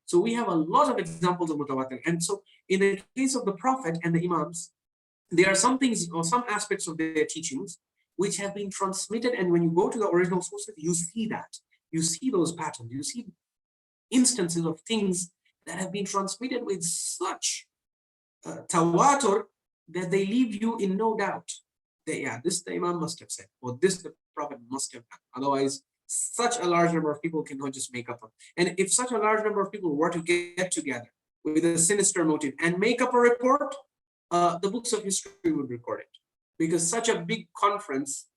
A: So we have a lot of examples of mutawatir. And so in the case of the Prophet and the Imams, there are some things or some aspects of their teachings which have been transmitted. And when you go to the original sources, you see that. You see those patterns. You see instances of things that have been transmitted with such tawatur that they leave you in no doubt that, this the Imam must have said, or this the Prophet must have done. Otherwise, such a large number of people cannot just make up. And if such a large number of people were to get together with a sinister motive and make up a report, the books of history would record it. Because such a big conference,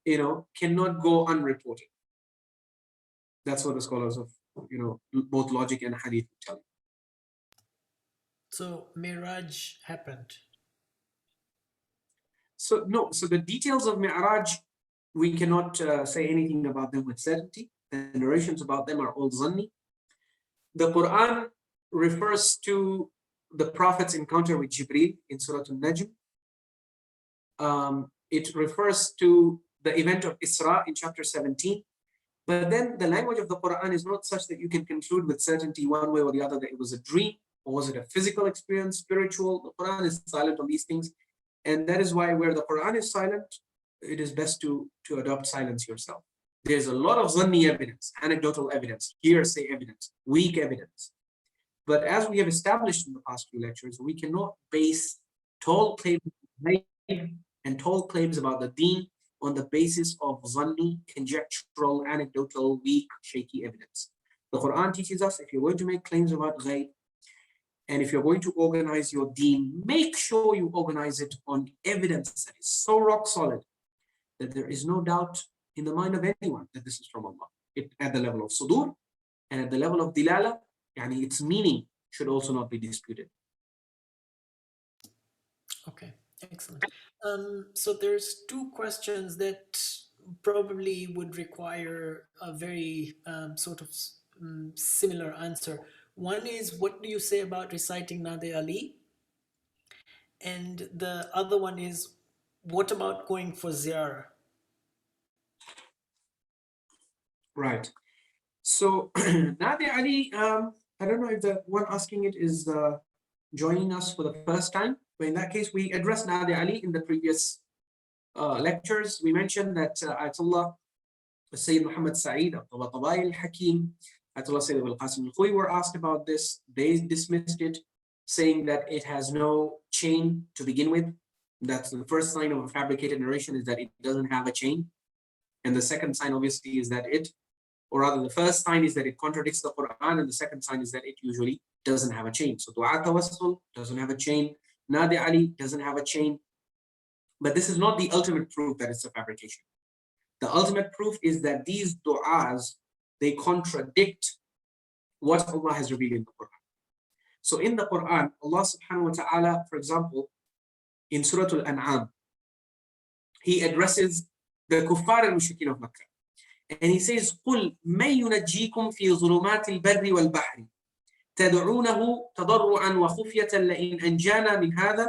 A: cannot go unreported. That's what the scholars of, both logic and hadith tell you.
B: So Miraj happened.
A: So no, so the details of Mi'raj, we cannot say anything about them with certainty. The narrations about them are all zanni. The Quran refers to the Prophet's encounter with Jibreel in Surah Al-Najm. It refers to the event of Isra in chapter 17. But then the language of the Quran is not such that you can conclude with certainty one way or the other that it was a dream, or was it a physical experience, spiritual. The Quran is silent on these things. And that is why where the Quran is silent, it is best to adopt silence yourself. There's a lot of zanni evidence, anecdotal evidence, hearsay evidence, weak evidence. But as we have established in the past few lectures, we cannot base tall claims and tall claims about the deen on the basis of zanni, conjectural, anecdotal, weak, shaky evidence. The Quran teaches us if you're going to make claims about ghaib, and if you're going to organize your deen, make sure you organize it on evidence that is so rock solid that there is no doubt in the mind of anyone that this is from Allah. At the level of sudur and at the level of dilala, yani its meaning should also not be disputed.
B: Okay, excellent. So there's two questions that probably would require a very sort of similar answer. One is, what do you say about reciting Nade Ali? And the other one is, what about going for ziyarah?
A: Right. So Nade Ali, I don't know if the one asking it is joining us for the first time, but in that case, we addressed Nade Ali in the previous lectures. We mentioned that Ayyatullah Sayyid Muhammad Sa'id Tabatabai al-Hakim, Ayyatullah Sayyid al-Qasim al-Khuy were asked about this. They dismissed it, saying that it has no chain to begin with. That's the first sign of a fabricated narration, is that it doesn't have a chain. And the second sign, obviously, is that or rather the first sign is that it contradicts the Quran, and the second sign is that it usually doesn't have a chain. So Dua Tawassul doesn't have a chain. Nade Ali doesn't have a chain. But this is not the ultimate proof that it's a fabrication. The ultimate proof is that these du'as, they contradict what Allah has revealed in the Quran. So in the Quran, Allah subhanahu wa ta'ala, for example, in Surah Al-An'am, He addresses the Kuffar and Mushrikoon of Makkah. And He says, قُلْ مَن يُنَجِّيكُمْ فِي ظُلُمَاتِ الْبَرِّ وَالْبَحْرِ تَدْعُونَهُ تَضَرُّعًا وَخُفْيَةً لَئِنْ أَنْجَانَا مِنْ هَذَا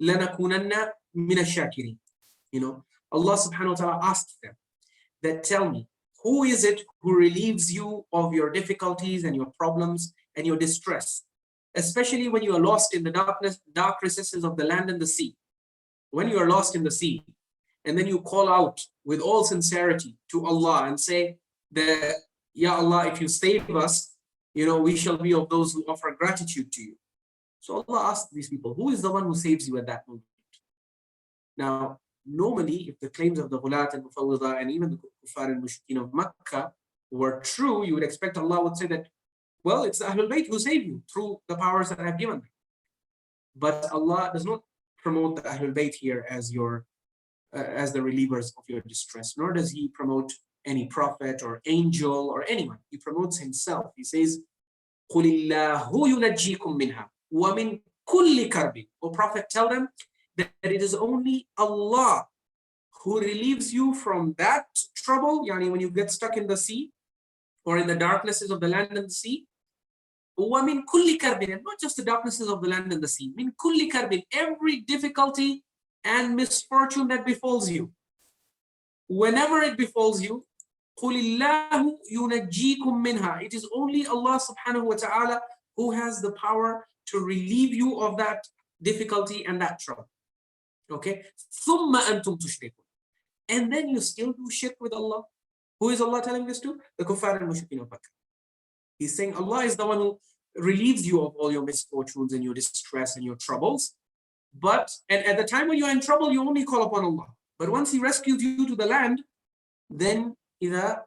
A: لَنَكُونَنَّ مِنَ الشَّاكِرِينَ. Allah subhanahu wa ta'ala asked them that, tell me, who is it who relieves you of your difficulties and your problems and your distress, especially when you are lost in the dark recesses of the land and the sea? When you are lost in the sea, and then you call out with all sincerity to Allah and say that, Ya Allah, if you save us, we shall be of those who offer gratitude to you. So Allah asked these people, who is the one who saves you at that moment? Now, normally, if the claims of the Ghulaat and Mufawwidah and even the Kuffar and Mushrikoon of Makkah were true, you would expect Allah would say that, well, it's the Ahlul Bayt who save you through the powers that I have given them. But Allah does not promote the Ahlul Bayt here as the relievers of your distress, nor does He promote any prophet or angel or anyone. He promotes Himself. He says, قُلِ اللَّهُ يُنَجِّيكُم مِّنْهَا وَمِن كُلِّ كَرْبٍ. O Prophet, tell them that it is only Allah who relieves you from that trouble, yani when you get stuck in the sea or in the darknesses of the land and the sea. وَمِن كُلِّ كَرْبٍ, and not just the darknesses of the land and the sea. مِن كُلِّ كَرْبٍ, every difficulty and misfortune that befalls you. Whenever it befalls you, قُلِ اللَّهُ يُنَجِّيكُم مِّنْهَا. It is only Allah subhanahu wa ta'ala who has the power to relieve you of that difficulty and that trouble. Okay? ثُمَّ أَنْتُمْ تُشْرِكُونَ. And then you still do shirk with Allah. Who is Allah telling this to? The Kuffar and Mushrikoon of Makkah. He's saying Allah is the one who relieves you of all your misfortunes and your distress and your troubles. And at the time when you're in trouble, you only call upon Allah. But once He rescues you to the land, then ثُمَّ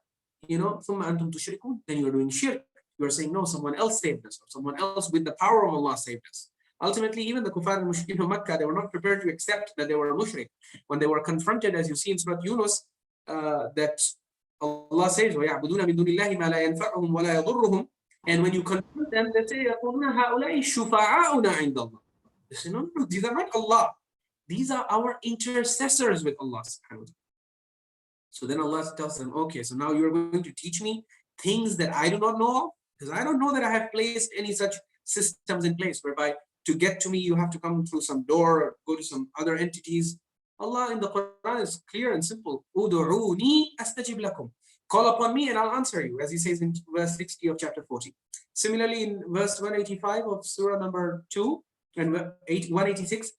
A: أَنْتُمْ تُشْرِكُونَ, then you're doing shirk. You're saying, no, someone else saved us, or someone else with the power of Allah saved us. Ultimately, even the Kuffar and Mushrikoon of Makkah, they were not prepared to accept that they were a mushrik. When they were confronted, as you see in Surah Yunus, that Allah says, وَيَعْبُدُونَ مِن دُونِ اللَّهِ مَا لَا يَنْفَعُهُم وَلَا يَضُرُّهُم. And when you confront them, they say, يَقُولُونَ هَؤُلَاءِ شُفَعَاؤُنَا عِنْدَ اللَّهِ. They say, no, these are not Allah. These are our intercessors with Allah subhanahu wa ta'ala. So then Allah tells them, okay, so now you're going to teach me things that I do not know of, because I don't know that I have placed any such systems in place whereby to get to me, you have to come through some door or go to some other entities. Allah in the Quran is clear and simple. Udu'uni astajib lakum. Call upon me and I'll answer you, as he says in verse 60 of chapter 40. Similarly, in verse 185 of surah number 2 and 186,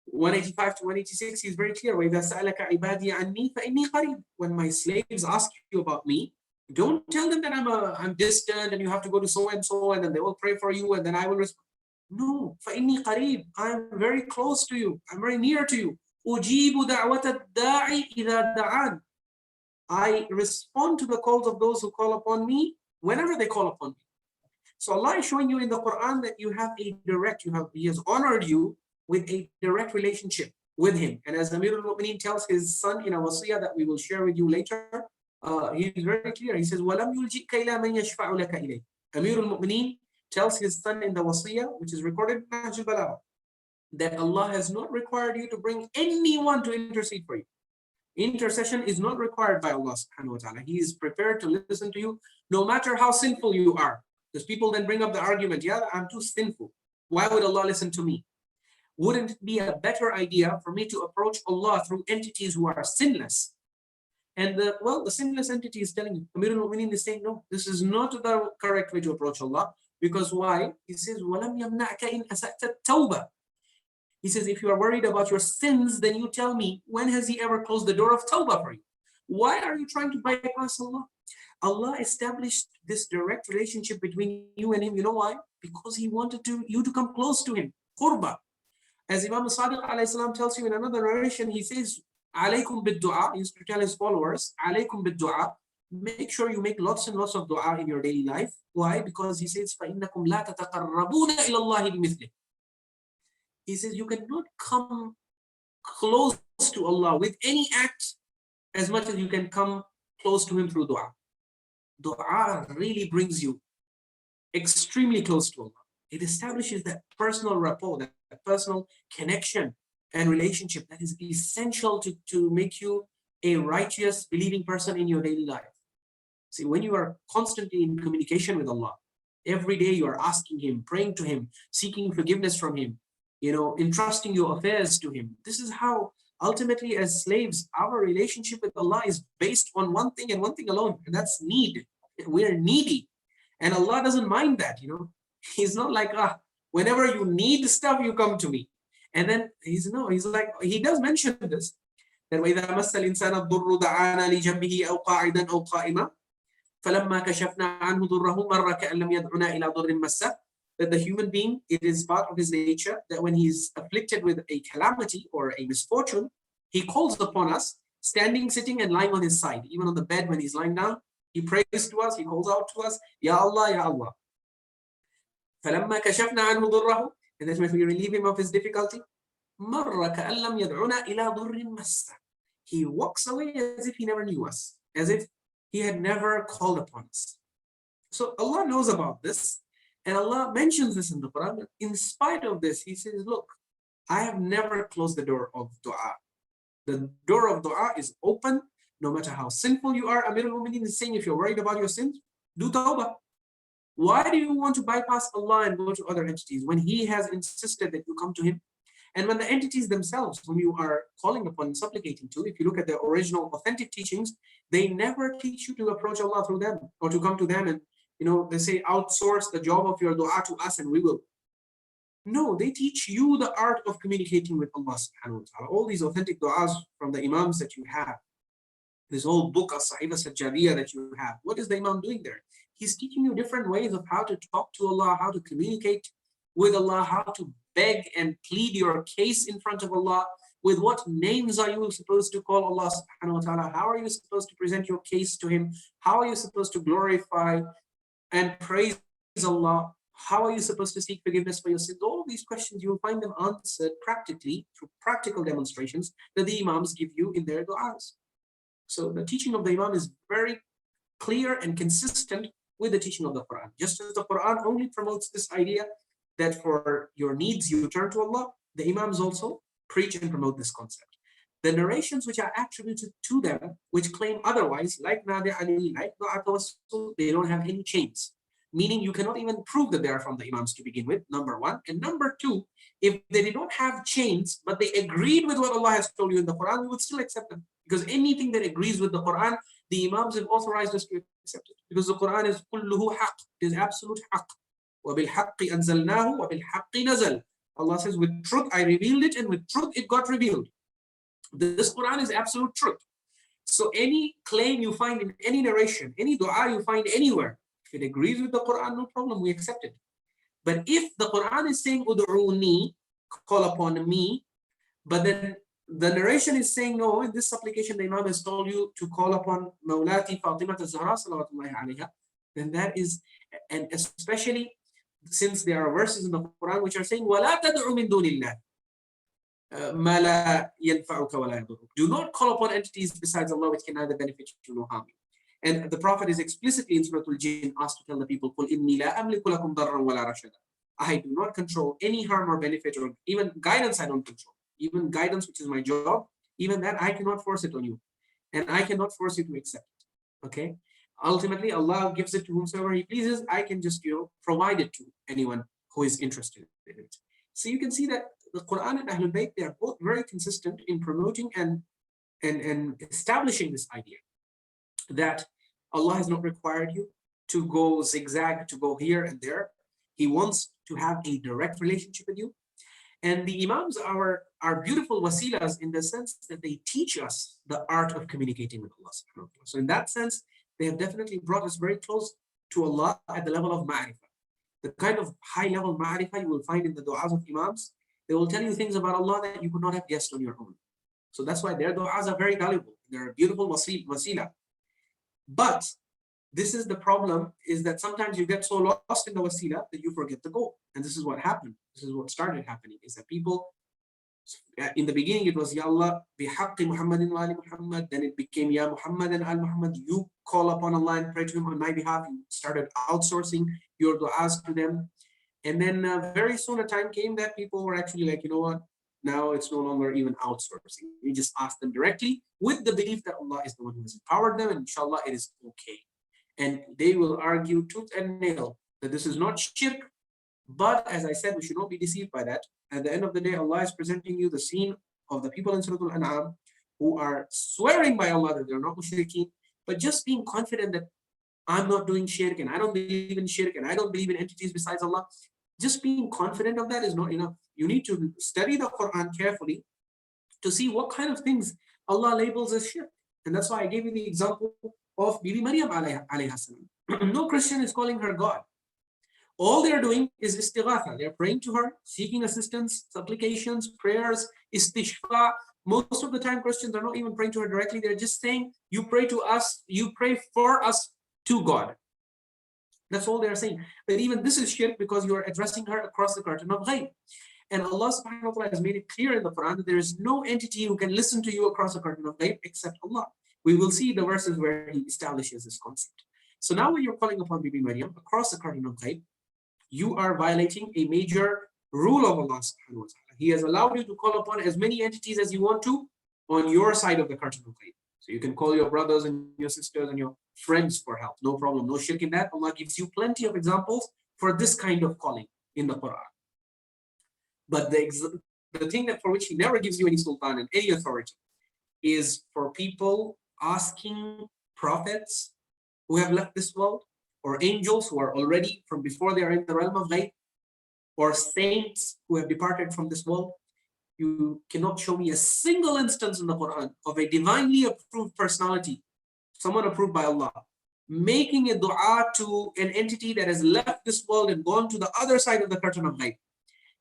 A: 185 to 186, he's very clear. وَإِذَا سَأَلَكَ عِبَادِي عَنِّي فَإِنِّي قَرِيبٌ. When my slaves ask you about me, don't tell them that I'm distant and you have to go to so and so and then they will pray for you and then I will respond. No, فَإِنِّي قَرِيبٌ. I'm very close to you. I'm very near to you. أُجِيبُ دَعْوَةَ الدَّاعِ إِذَا دَعَانِ. I respond to the calls of those who call upon me whenever they call upon me. So Allah is showing you in the Quran that you have a direct, He has honored you with a direct relationship with Him. And as Amir al-Mu'mineen tells his son in a wasiyah that we will share with you later, he is very clear. He says, وَلَمْ يُلْجِئْكَ إِلَى مَنْ يَشْفَعُ لَكَ إِلَيْهِ. Amir al-Mu'mineen tells his son in the wasiyah, which is recorded in Nahj al-Balagha, that Allah has not required you to bring anyone to intercede for you. Intercession is not required by Allah subhanahu wa ta'ala. He is prepared to listen to you no matter how sinful you are. Because people then bring up the argument, yeah, I'm too sinful. Why would Allah listen to me? Wouldn't it be a better idea for me to approach Allah through entities who are sinless? And the sinless entity is telling you, Amir al-Mu'mineen is saying, no, this is not the correct way to approach Allah. Because why? He says, وَلَمْ يَمْنَعْكَ إِنْ أَسَأْتَ التَّوْبَةِ. He says, if you are worried about your sins, then you tell me, when has He ever closed the door of tawbah for you? Why are you trying to bypass Allah? Allah established this direct relationship between you and Him. You know why? Because He wanted you to come close to Him. Qurba. As Imam Sadiq alayhi salam tells you in another narration, he says, alaykum bid-du'a. He used to tell his followers, alaykum bid-du'a. Make sure you make lots and lots of dua in your daily life. Why? Because he says, فَإِنَّكُمْ لَا تَتَقَرَّبُونَ إِلَى اللَّهِ بِمِثْلِهِ. He says, you cannot come close to Allah with any act as much as you can come close to Him through dua. Dua really brings you extremely close to Allah. It establishes that personal rapport, that personal connection and relationship that is essential to make you a righteous, believing person in your daily life. See, when you are constantly in communication with Allah, every day you are asking Him, praying to Him, seeking forgiveness from Him, entrusting your affairs to Him. This is how ultimately as slaves, our relationship with Allah is based on one thing and one thing alone, and that's need. We're needy. And Allah doesn't mind that, He's not like, whenever you need stuff, you come to me. And then He's like, He does mention this, that وَإِذَا مَسَّ الْإِنسَانَ الضُّرُّ دَعَانَا لِجَنْبِهِ أَوْ قَاعِدًا أَوْ قَائِمًا فَلَمَّا كَشَفْنَا عَنْهُ ضُرَّهُ مَرَّ كَأَن لَّمْ يَدْعُنَا إِلَى ضُرٍّ مَسَّهُ. That the human being, it is part of his nature that when he's afflicted with a calamity or a misfortune, he calls upon us, standing, sitting, and lying on his side. Even on the bed when he's lying down, he prays to us, he calls out to us, Ya Allah, Ya Allah. فَلَمَّا كَشَفْنَا عَنْهُ ضُرَّهُ. And then when we relieve him of his difficulty, مَرَّ كَأَن لَّمْ يَدْعُنَا إِلَى ضُرٍّ مَسَّهُ. He walks away as if he never knew us, as if he had never called upon us. So Allah knows about this. And Allah mentions this in the Quran. In spite of this, He says, look, I have never closed the door of dua. The door of dua is open, no matter how sinful you are. Amir al-Mu'mineen is saying, if you're worried about your sins, do tawbah. Why do you want to bypass Allah and go to other entities when He has insisted that you come to Him? And when the entities themselves, whom you are calling upon and supplicating to, if you look at the original authentic teachings, they never teach you to approach Allah through them or to come to them and they say, outsource the job of your dua to us and we will. No, they teach you the art of communicating with Allah subhanahu wa ta'ala. All these authentic du'as from the Imams that you have, this whole book of Sahiba Sajjadiyah that you have, what is the Imam doing there? He's teaching you different ways of how to talk to Allah, how to communicate with Allah, how to beg and plead your case in front of Allah. With what names are you supposed to call Allah subhanahu wa ta'ala? How are you supposed to present your case to Him? How are you supposed to glorify and praise Allah? How are you supposed to seek forgiveness for your sins? All these questions, you will find them answered practically through practical demonstrations that the Imams give you in their du'as. So the teaching of the Imam is very clear and consistent with the teaching of the Quran. Just as the Quran only promotes this idea that for your needs you turn to Allah, the Imams also preach and promote this concept. The narrations which are attributed to them, which claim otherwise, like Nade Ali, like Ghulaat, they don't have any chains. meaning you cannot even prove that they are from the Imams to begin with, number one. And number two, if they did not have chains, but they agreed with what Allah has told you in the Quran, we would still accept them. Because anything that agrees with the Quran, the Imams have authorized us to accept it. Because the Quran is kulluhu haqq, it is absolute haqq. وَبِالْحَقِّ أَنزَلْنَاهُ وَبِالْحَقِّ نَزَلْ. Allah says, with truth I revealed it, and with truth it got revealed. This Quran is absolute truth. So any claim you find in any narration, any dua you find anywhere, if it agrees with the Quran, no problem, we accept it. But if the Quran is saying, Ud'uni, call upon me, but then the narration is saying, no, in this supplication the Imam has told you to call upon Mawlati Fatima Zahra salawatullahi alayha, then that is, and especially since there are verses in the Quran which are saying, وَلَا تَدْعُ مِن دُونِ اللَّهِ مَا لَا يَنْفَعُكَ وَلَا يَضُرُّكَ. Do not call upon entities besides Allah which can neither benefit you nor harm you. And the Prophet is explicitly in Surah Al-Jinn asked to tell the people, قُلْ إِنِّي لَا أَمْلِكُ لَكُمْ ضَرًّا وَلَا رَشَدًا. I do not control any harm or benefit, or even guidance I don't control. Even guidance, which is my job, even that I cannot force it on you. And I cannot force you to accept it. Okay? Ultimately, Allah gives it to whomsoever He pleases. I can just, provide it to anyone who is interested in it. So you can see that the Quran and Ahlul Bayt, they are both very consistent in promoting and establishing this idea that Allah has not required you to go zigzag, to go here and there. He wants to have a direct relationship with you. And the Imams are beautiful wasilas in the sense that they teach us the art of communicating with Allah subhanahu wa ta'ala. So in that sense, they have definitely brought us very close to Allah at the level of ma'rifah. The kind of high level ma'rifah you will find in the du'as of Imams, they will tell you things about Allah that you could not have guessed on your own. So that's why their du'as are very valuable. They're a beautiful wasila. But this is the problem, is that sometimes you get so lost in the wasila that you forget the goal. And this is what happened. This is what started happening, is that people, in the beginning it was Ya Allah bihaqqi Muhammadin wa ali Muhammad, then it became Ya Muhammad and al Muhammad, you call upon Allah and pray to Him on my behalf. You started outsourcing your du'as to them. And then very soon a time came that people were actually like, you know what, now it's no longer even outsourcing. You just ask them directly with the belief that Allah is the one who has empowered them, and inshallah it is okay. And they will argue tooth and nail that this is not shirk. But as I said, we should not be deceived by that. At the end of the day, Allah is presenting you the scene of the people in Surah Al-An'am who are swearing by Allah that they're not mushrikeen, but just being confident that I'm not doing shirk, and I don't believe in shirk, and I don't believe in entities besides Allah. Just being confident of that is not enough. You need to study the Quran carefully to see what kind of things Allah labels as shirk. And that's why I gave you the example of Bibi Maryam alayha salam. No Christian is calling her God. All they're doing is istighatha. They're praying to her, seeking assistance, supplications, prayers, istishfa. Most of the time, Christians are not even praying to her directly. They're just saying, you pray to us, you pray for us to God. That's all they're saying. But even this is shirk, because you are addressing her across the curtain of ghaib. And Allah subhanahu wa ta'ala has made it clear in the Quran that there is no entity who can listen to you across the curtain of ghaib except Allah. We will see the verses where He establishes this concept. So now when you're calling upon Bibi Maryam across the curtain of ghaib, you are violating a major rule of Allah subhanahu wa ta'ala. He has allowed you to call upon as many entities as you want to on your side of the curtain of ghaib. So you can call your brothers and your sisters and your friends for help. No problem, no shirk in that. Allah gives you plenty of examples for this kind of calling in the Quran. But the thing that for which He never gives you any sultan and any authority is for people asking prophets who have left this world, or angels who are already from before they are in the realm of ghaib, or saints who have departed from this world. You cannot show me a single instance in the Quran of a divinely approved personality, someone approved by Allah, making a dua to an entity that has left this world and gone to the other side of the curtain of ghaib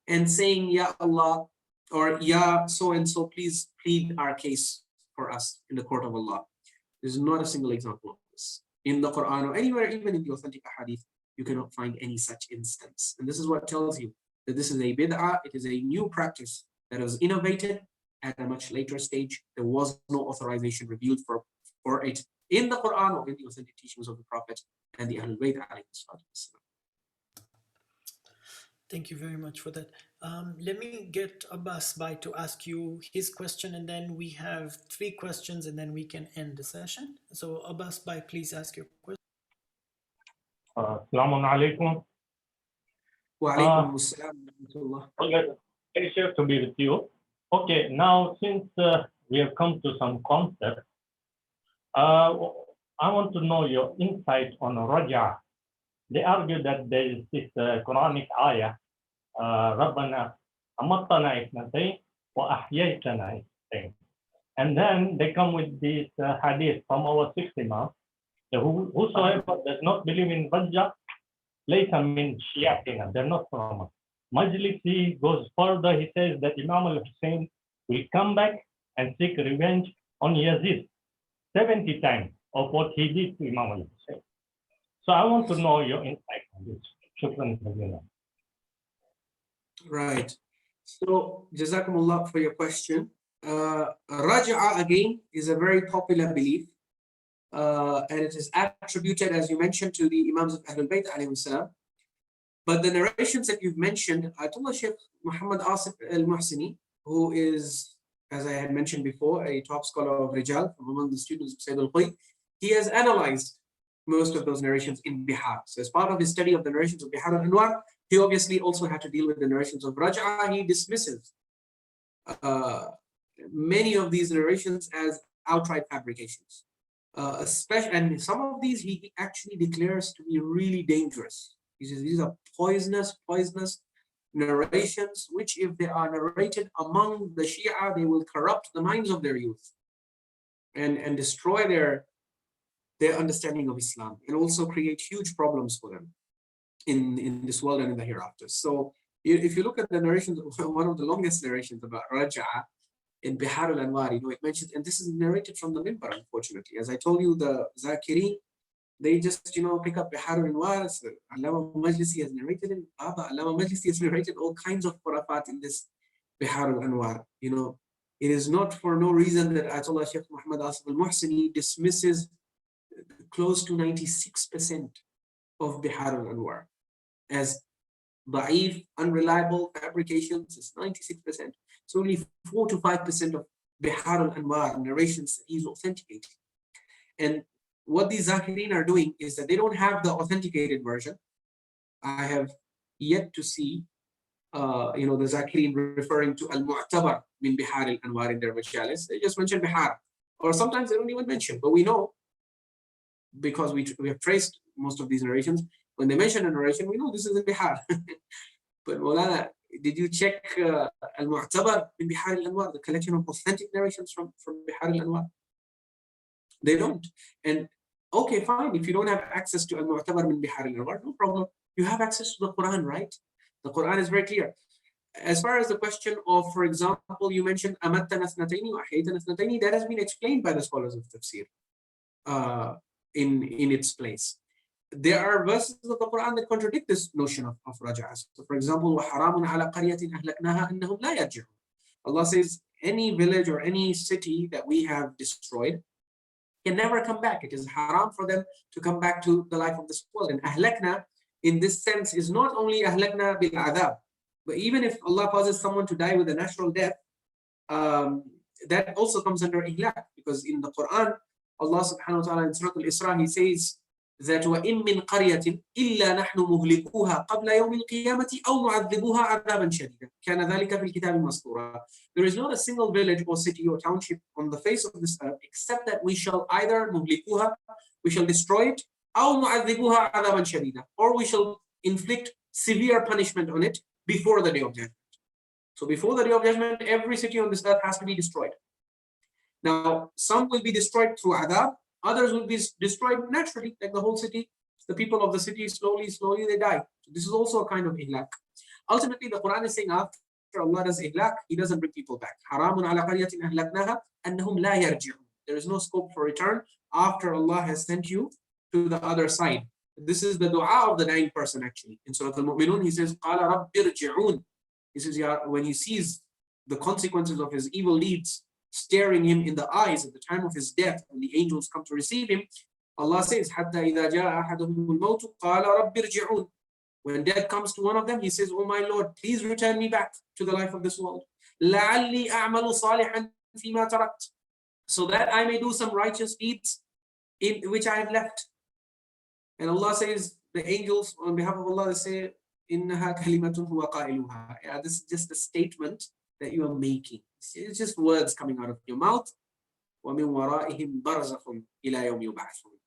A: and saying, Ya Allah, or Ya so-and-so, please plead our case for us in the court of Allah. There's not a single example of this in the Quran or anywhere, even in the authentic hadith. You cannot find any such instance. And this is what tells you that this is a bid'ah. It is a new practice that was innovated at a much later stage. There was no authorization revealed for it in the Quran or in the authentic teachings of the Prophet and the Ahlul Bayt alayhi salatu wasalam.
B: Thank you very much for that. Let me get Abbas Bhai to ask you his question, and then we have 3 questions, and then we can end the session. So Abbas Bhai, please ask your question.
D: Assalamu alaikum.
A: Wa alaikum assalam wa rahmatullah.
D: Pleasure to be with you. Okay, now since we have come to some concepts, I want to know your insight on Raja. They argue that there is this Quranic ayah, Rabbana amattana ithnatayn wa ahyaytana ithnatayn. And then they come with this hadith from our sixth Imam, whosoever does not believe in Raja, laysa min shiyatina, they're not from us. Majlisi goes further, he says that Imam Hussain will come back and seek revenge on Yazid 70 times of what he did to Imam Hussain. So I want to know your insight on this. Shukran.
A: Right. So, Jazakumullah for your question. Raj'a again is a very popular belief, and it is attributed, as you mentioned, to the Imams of Ahlul Bayt alayhi salam. But the narrations that you've mentioned, Ayyatullah Shaykh Muhammad Asif al-Muhsini, who is, as I had mentioned before, a top scholar of Rijal from among the students of Syed al-Hur, he has analyzed most of those narrations in Bihar. So as part of his study of the narrations of Bihar al-Anwar, he obviously also had to deal with the narrations of Raj'a. He dismisses many of these narrations as outright fabrications. And some of these he actually declares to be really dangerous. He says these are poisonous narrations, which if they are narrated among the Shia, they will corrupt the minds of their youth and destroy their understanding of Islam, and also create huge problems for them in this world and in the hereafter. So if you look at the narrations, one of the longest narrations about Raj'a in Bihar al-Anwar, it mentions, and this is narrated from the Mimbar, unfortunately. As I told you, the Zakirin, they just, pick up Bihar al-Anwar. So Allama Majlisi has narrated it. Allama Majlisi has narrated all kinds of khurafat in this Bihar al-Anwar. It is not for no reason that Ayatollah Shaykh Muhammad Asif al-Muhsini dismisses close to 96% of Bihar al-Anwar as da'if, unreliable fabrications. Is 96%. It's only 4 to 5% of Bihar al-Anwar narrations that he's authenticating. And what these Zakirin are doing is that they don't have the authenticated version. I have yet to see, the Zakirin referring to al-Mu'tabar min Bihar al-Anwar in their majalis. They just mention Bihar, or sometimes they don't even mention. But we know, because we have traced most of these narrations, when they mention a narration, we know this is in Bihar. But Maulana, did you check al-Mu'tabar min Bihar al-Anwar, the collection of authentic narrations from Bihar al-Anwar? They don't. And okay, fine. If you don't have access to al-Mu'tabar min Bihar al-Anwar, no problem. You have access to the Quran, right? The Quran is very clear. As far as the question of, for example, you mentioned amattana ithnatayn wa ahyaytana ithnatayn, that has been explained by the scholars of tafsir in its place. There are verses of the Quran that contradict this notion of Raj'a. So for example, وَحَرَامٌ عَلَى قَرْيَةٍ أَهْلَكْنَاهَا أَنَّهُمْ لَا يَرْجِعُونَ. Allah says any village or any city that we have destroyed can never come back. It is haram for them to come back to the life of this world. And ahlakna in this sense is not only ahlakna bil adab, but even if Allah causes someone to die with a natural death, that also comes under ihlak, because in the Quran, Allah subhanahu wa ta'ala in Surah Al-Isra, he says that وَإِن مِّن قَرْيَةٍ إِلَّا نَحْنُ مُهْلِكُوهَا قَبْلَ يَوْمِ الْقِيَامَةِ أَوْ مُعَذِّبُوهَا عَذَابًا شَدِيدًا كَانَ ذَلِكَ فِي الْكِتَابِ مَسْطُورًا. There is not a single village or city or township on the face of this earth except that we shall either مُهْلِكُوهَا, we shall destroy it, أَوْ مُعَذِّبُوهَا عَذَابًا شَدِيدًا, or we shall inflict severe punishment on it before the day of judgment. So before the day of judgment, every city on this earth has to be destroyed. Now, some will be destroyed through adab, others will be destroyed naturally, like the whole city. The people of the city slowly they die. So this is also a kind of ihlak. Ultimately, the Quran is saying after Allah does ihlak, He doesn't bring people back. Haramun ala qaryatin ahlaknaha annahum la yarji'un. There is no scope for return after Allah has sent you to the other side. This is the dua of the dying person actually. In Surah Al-Mu'minun, he says, Qala Rabbi irji'un. He says, when he sees the consequences of his evil deeds staring him in the eyes at the time of his death, when the angels come to receive him, Allah says, Hatta idha ja'a ahaduhumul mawtu qala rabbi irji'un. When death comes to one of them, he says, Oh my Lord, please return me back to the life of this world. لَعَلِّي أَعْمَلُ صَالِحًا فِيمَا تَرَكْتُ. So that I may do some righteous deeds in which I have left. And Allah says, the angels on behalf of Allah, they say, "Innaha kalimatun huwa qailuha." Yeah, this is just a statement that you are making. It's just words coming out of your mouth. وَمِن وَرَائِهِمْ بَرْزَخٌ إِلَى يَوْمِ يُبْعَثُونَ.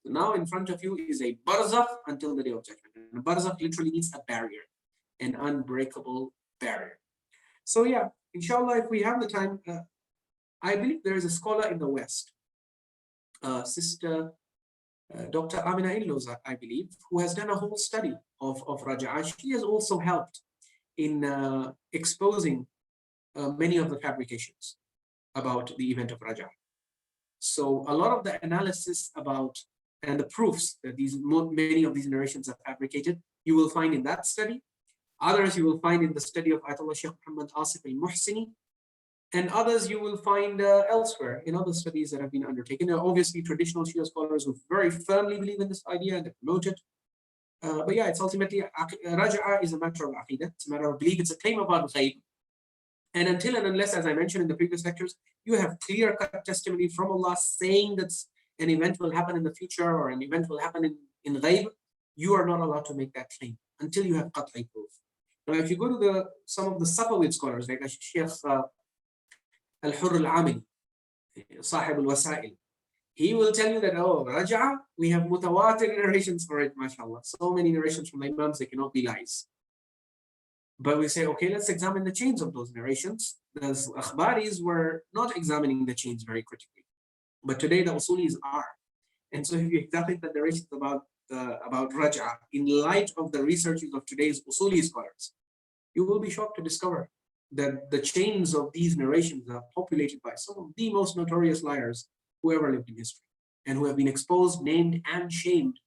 A: So now in front of you is a barzakh until the day of judgment. And a barzakh literally means a barrier, an unbreakable barrier. So yeah, inshallah, if we have the time, I believe there is a scholar in the West, Sister Dr. Amina Illoz, I believe, who has done a whole study of Raja'ah. She has also helped in exposing many of the fabrications about the event of Raja'ah. So a lot of the analysis about and the proofs that many of these narrations are fabricated, you will find in that study. Others you will find in the study of Ayyatullah Shaykh Muhammad Asif al-Muhsini, and others you will find elsewhere in other studies that have been undertaken. There are obviously traditional Shia scholars who very firmly believe in this idea and they promote it. But yeah, it's ultimately, Raja'ah is a matter of aqidah, it's a matter of belief, it's a claim about ghaib. And until and unless, as I mentioned in the previous lectures, you have clear-cut testimony from Allah saying that an event will happen in the future or an event will happen in ghaib, you are not allowed to make that claim until you have qat'i proof. Now, if you go to some of the Safavid scholars, like Shaykh Al-Hur Al-Amili, Sahib Al-Wasail, he will tell you that, oh, Raja'ah, we have mutawatir narrations for it, mashallah. So many narrations from the Imams, they cannot be lies. But we say, okay, let's examine the chains of those narrations. The Akhbaris were not examining the chains very critically. But today the Usulis are. And so if you examine the narrations about Raja'ah in light of the researches of today's Usuli scholars, you will be shocked to discover that the chains of these narrations are populated by some of the most notorious liars who ever lived in history and who have been exposed, named, and shamed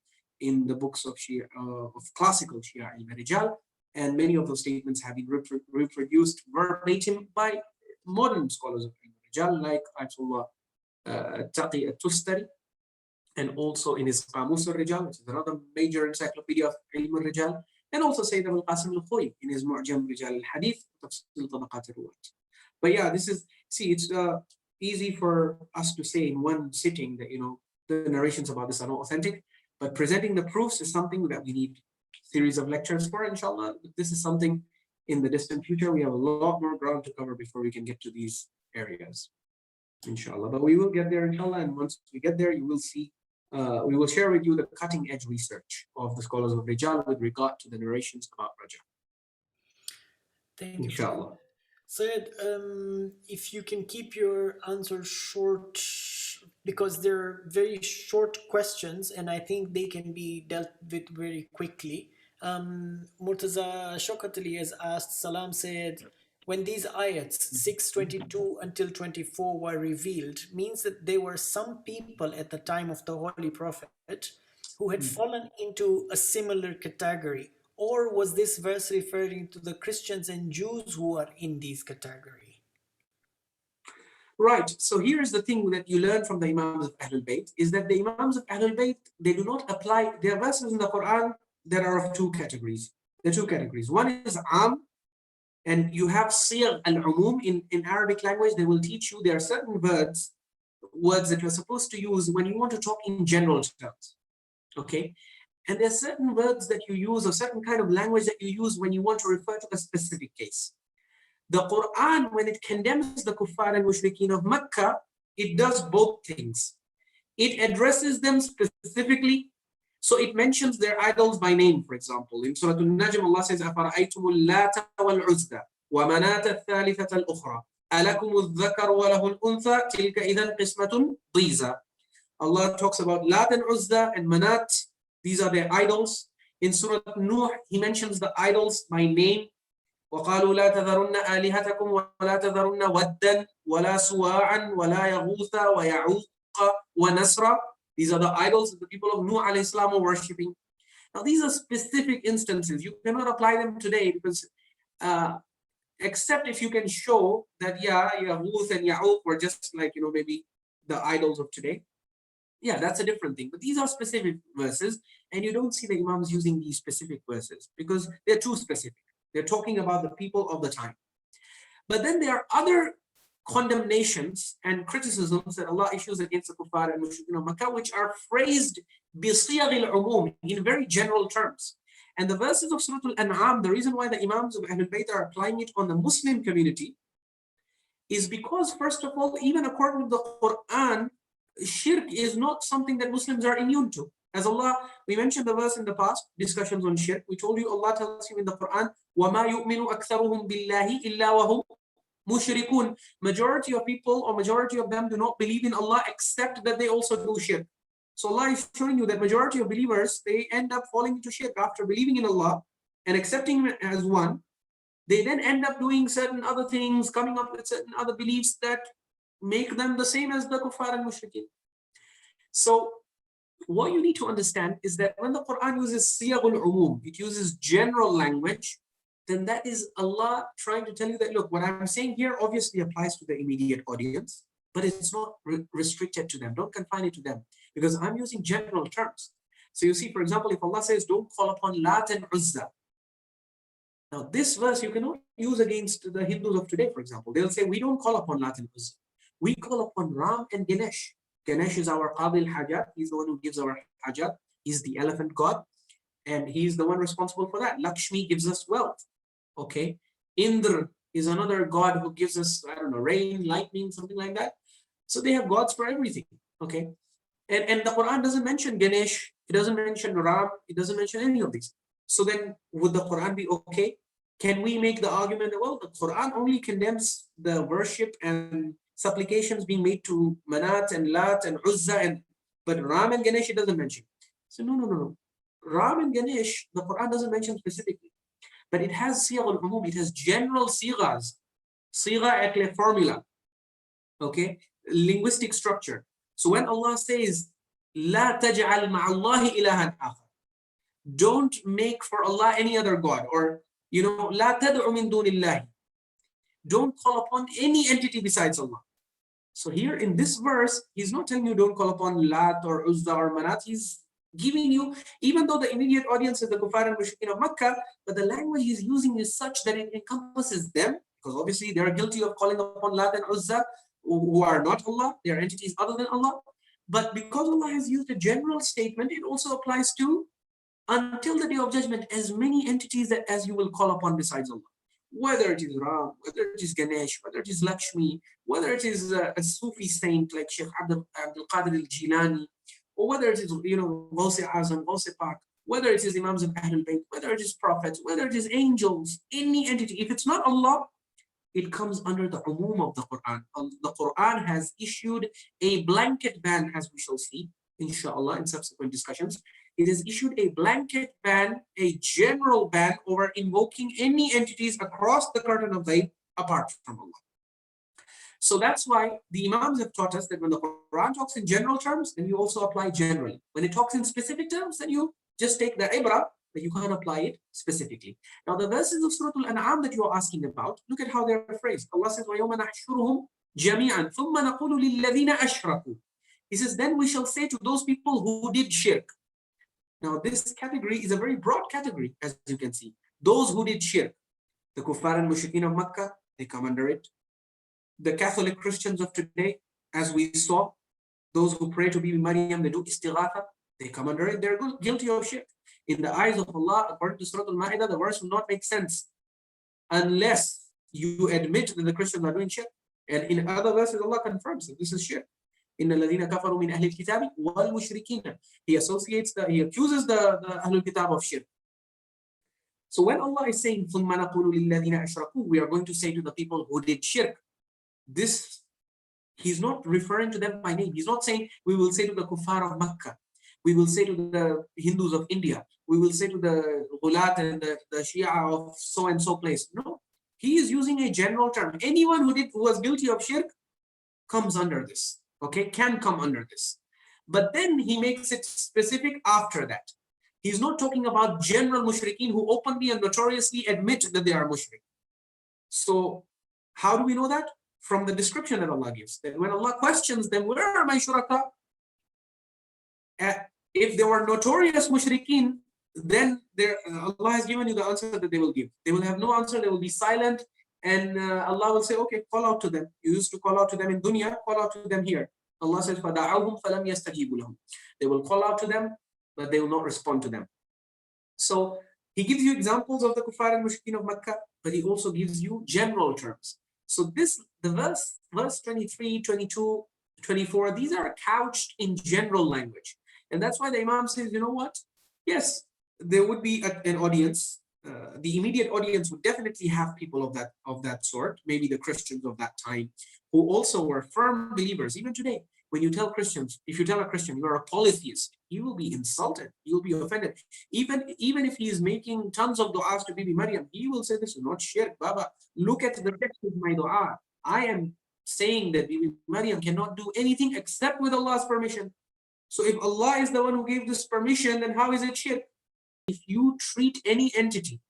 A: in the books of Shia, of classical Shia al-Rijal. And many of those statements have been reproduced verbatim by modern scholars of al-Rijal, like Ayyatullah Taqi al-Tustari, and also in his Qamus al-Rijal, which is another major encyclopedia of Ilm al-Rijal, and also Sayyid Abul Qasim al-Khoi in his Mu'jam Rijal al-Hadith, Tafsir Tabaqat al-Ruwat. But yeah, this is, see, it's easy for us to say in one sitting that, you know, the narrations about this are not authentic, but presenting the proofs is something that we need series of lectures for, inshallah. This is something in the distant future. We have a lot more ground to cover before we can get to these areas, inshallah. But we will get there, inshallah. And once we get there, you will see, we will share with you the cutting edge research of the scholars of Rijal with regard to the narrations about Raja'ah.
B: Thank you,
A: inshallah.
B: Syed, if you can keep your answers short, because they're very short questions and I think they can be dealt with very quickly. Murtaza Shokatali has asked, Salam Syed, when these ayats 622 until 24 were revealed, means that there were some people at the time of the Holy Prophet who had fallen into a similar category. Or was this verse referring to the Christians and Jews who are in these categories?
A: Right. So here's the thing that you learn from the Imams of Ahlul Bayt, is that the Imams of Ahlul Bayt, they do not apply, there are verses in the Quran that are of two categories. There are two categories. One is Am, and you have Siyar al-Umum in Arabic language. They will teach you there are certain words that you're supposed to use when you want to talk in general terms. Okay? And there are certain words that you use, or certain kind of language that you use when you want to refer to a specific case. The Quran, when it condemns the Kuffar and Mushrikoon of Makkah, it does both things. It addresses them specifically, so it mentions their idols by name, for example. In Surah Al-Najm, Allah says, أَفَرَأَيْتُمُ اللَّاتَ وَالْعُزَّى وَمَنَاةَ الثَّالِثَةَ الْأُخْرَى أَلَكُمُ الذَّكَرُ وَلَهُ الْأُنثَى تِلْكَ إِذًا قِسْمَةٌ ضِيزَى. Allah talks about Lat and Uzza and Manat. These are their idols. In Surah Nuh, he mentions the idols by name. وَقَالُوا لَا تَذَرُنَّ آلِهَتَكُمْ وَلَا تَذَرُنَّ وَدًّا وَلَا سُوَاعًا وَلَا يَغُوثَ وَيَعُوقَ وَنَسْرًا. These are the idols that the people of Nuh alayhi salam were worshipping. Now these are specific instances. You cannot apply them today because except if you can show that, yeah, Yaghuth and Ya'uq were just like, you know, maybe the idols of today. Yeah, that's a different thing. But these are specific verses, and you don't see the Imams using these specific verses because they're too specific. They're talking about the people of the time. But then there are other condemnations and criticisms that Allah issues against the Kuffar and Mushrikoon of Makkah, which are phrased بِصِيَغِ الْعُمُومِ, in very general terms. And the verses of Surah Al-An'am, the reason why the Imams of Ahlul Bayt are applying it on the Muslim community is because, first of all, even according to the Quran, shirk is not something that Muslims are immune to. As Allah, we mentioned the verse in the past, discussions on shirk. We told you, Allah tells you in the Quran, وَمَا يُؤْمِنُ أَكْثَرُهُم بِاللَّهِ إِلَّا وَهُمْ mushrikun. Majority of people or majority of them do not believe in Allah except that they also do shirk. So Allah is showing you that majority of believers, they end up falling into shirk after believing in Allah and accepting Him as one. They then end up doing certain other things, coming up with certain other beliefs that make them the same as the kuffar and mushrikeen. So what you need to understand is that when the Quran uses siyagul umum, it uses general language, then that is Allah trying to tell you that, look, what I'm saying here obviously applies to the immediate audience, but it's not restricted to them. Don't confine it to them, because I'm using general terms. So you see, for example, if Allah says, don't call upon Lat and Uzza. Now this verse you cannot use against the Hindus of today, for example. They'll say, we don't call upon Lat and Uzza. We call upon Ram and Ganesh. Ganesh is our Qadi al-Hajaat. He's the one who gives our Hajaat. He's the elephant god, and he's the one responsible for that. Lakshmi gives us wealth. Okay. Indra is another god who gives us, I don't know, rain, lightning, something like that. So they have gods for everything. Okay. And the Quran doesn't mention Ganesh, it doesn't mention Ram, it doesn't mention any of these. So then would the Quran be okay? Can we make the argument that, well, the Quran only condemns the worship and supplications being made to Manat and Lat and Uzza, but Ram and Ganesh it doesn't mention. So no. Ram and Ganesh, the Quran doesn't mention specifically. But it has siyag al-umum, it has general sigas, siga ekle formula, okay, linguistic structure. So when Allah says, La taj'al ma'allahi ilahan akhar, don't make for Allah any other God, or, La tad'u min dunillahi, don't call upon any entity besides Allah. So here in this verse, He's not telling you don't call upon Lat or Uzza or Manat. He's giving you, even though the immediate audience is the Kuffar and Mushrikeen of Makkah, but the language He's using is such that it encompasses them, because obviously they are guilty of calling upon Lat and Uzza, who are not Allah, they are entities other than Allah. But because Allah has used a general statement, it also applies to, until the day of judgment, as many entities that as you will call upon besides Allah. Whether it is Ram, whether it is Ganesh, whether it is Lakshmi, whether it is a Sufi saint like Sheikh Abdul Qadir al-Jilani, or whether it is, Ghaus Azam, Ghaus Pak, whether it is Imams of Ahlul Bayt, whether it is prophets, whether it is angels, any entity, if it's not Allah, it comes under the umum of the Quran. The Quran has issued a blanket ban, as we shall see, inshallah, in subsequent discussions. It has issued a blanket ban, a general ban over invoking any entities across the curtain of Ghaib apart from Allah. So that's why the Imams have taught us that when the Quran talks in general terms, then you also apply generally. When it talks in specific terms, then you just take the ibrah, but you can't apply it specifically. Now the verses of Surah Al-An'am that you are asking about, look at how they're phrased. Allah says, وَيَوْمَ نَحْشُرُهُمْ جَمِيعًا ثُمَّ نَقُولُ لِلَّذِينَ أَشْرَكُوا. He says, then we shall say to those people who did shirk. Now this category is a very broad category, as you can see. Those who did shirk, the Kuffar and Mushrikeen of Makkah, they come under it. The Catholic Christians of today, as we saw, those who pray to Bibi Maryam, they do istighatha, they come under it. They're guilty of shirk. In the eyes of Allah, according to Surah Al-Ma'idah, the verse will not make sense unless you admit that the Christians are doing shirk. And in other verses, Allah confirms that this is shirk. Inna alladhina kafaru min ahli al-kitabi wal mushrikeen. He accuses the Ahlul Kitab of shirk. So when Allah is saying, ثُمَّ نَقُولُ لِلَّذِينَ أَشْرَكُوا, we are going to say to the people who did shirk. This, He's not referring to them by name. He's not saying, we will say to the Kuffar of Makkah, we will say to the Hindus of India, we will say to the Ghulaat and the Shia of so and so place. No, He is using a general term. Anyone who was guilty of shirk comes under this, okay, can come under this. But then He makes it specific after that. He's not talking about general mushrikeen who openly and notoriously admit that they are mushrik. So how do we know that? From the description that Allah gives. That when Allah questions them, where are my shuraka? If they were notorious mushrikeen, then Allah has given you the answer that they will give. They will have no answer, they will be silent, And Allah will say, okay, call out to them. You used to call out to them in dunya, call out to them here. Allah says, فَدَعَوْهُمْ فَلَمْ يَسْتَجِيبُوا لَهُمْ. They will call out to them, but they will not respond to them. So he gives you examples of the Kuffar and Mushrikoon of Makkah, but he also gives you general terms. So the verse 23, 22, 24, these are couched in general language. And that's why the Imam says, you know what? Yes, there would be an audience. The immediate audience would definitely have people of that sort, maybe the Christians of that time, who also were firm believers. Even today, when you tell Christians, if you tell a Christian you are a polytheist, he will be insulted, he will be offended. Even if he is making tons of du'as to Bibi Maryam, he will say, this is not shirk, Baba. Look at the text of my du'a. I am saying that Bibi Maryam cannot do anything except with Allah's permission. So if Allah is the one who gave this permission, then how is it shirk? If you treat any entity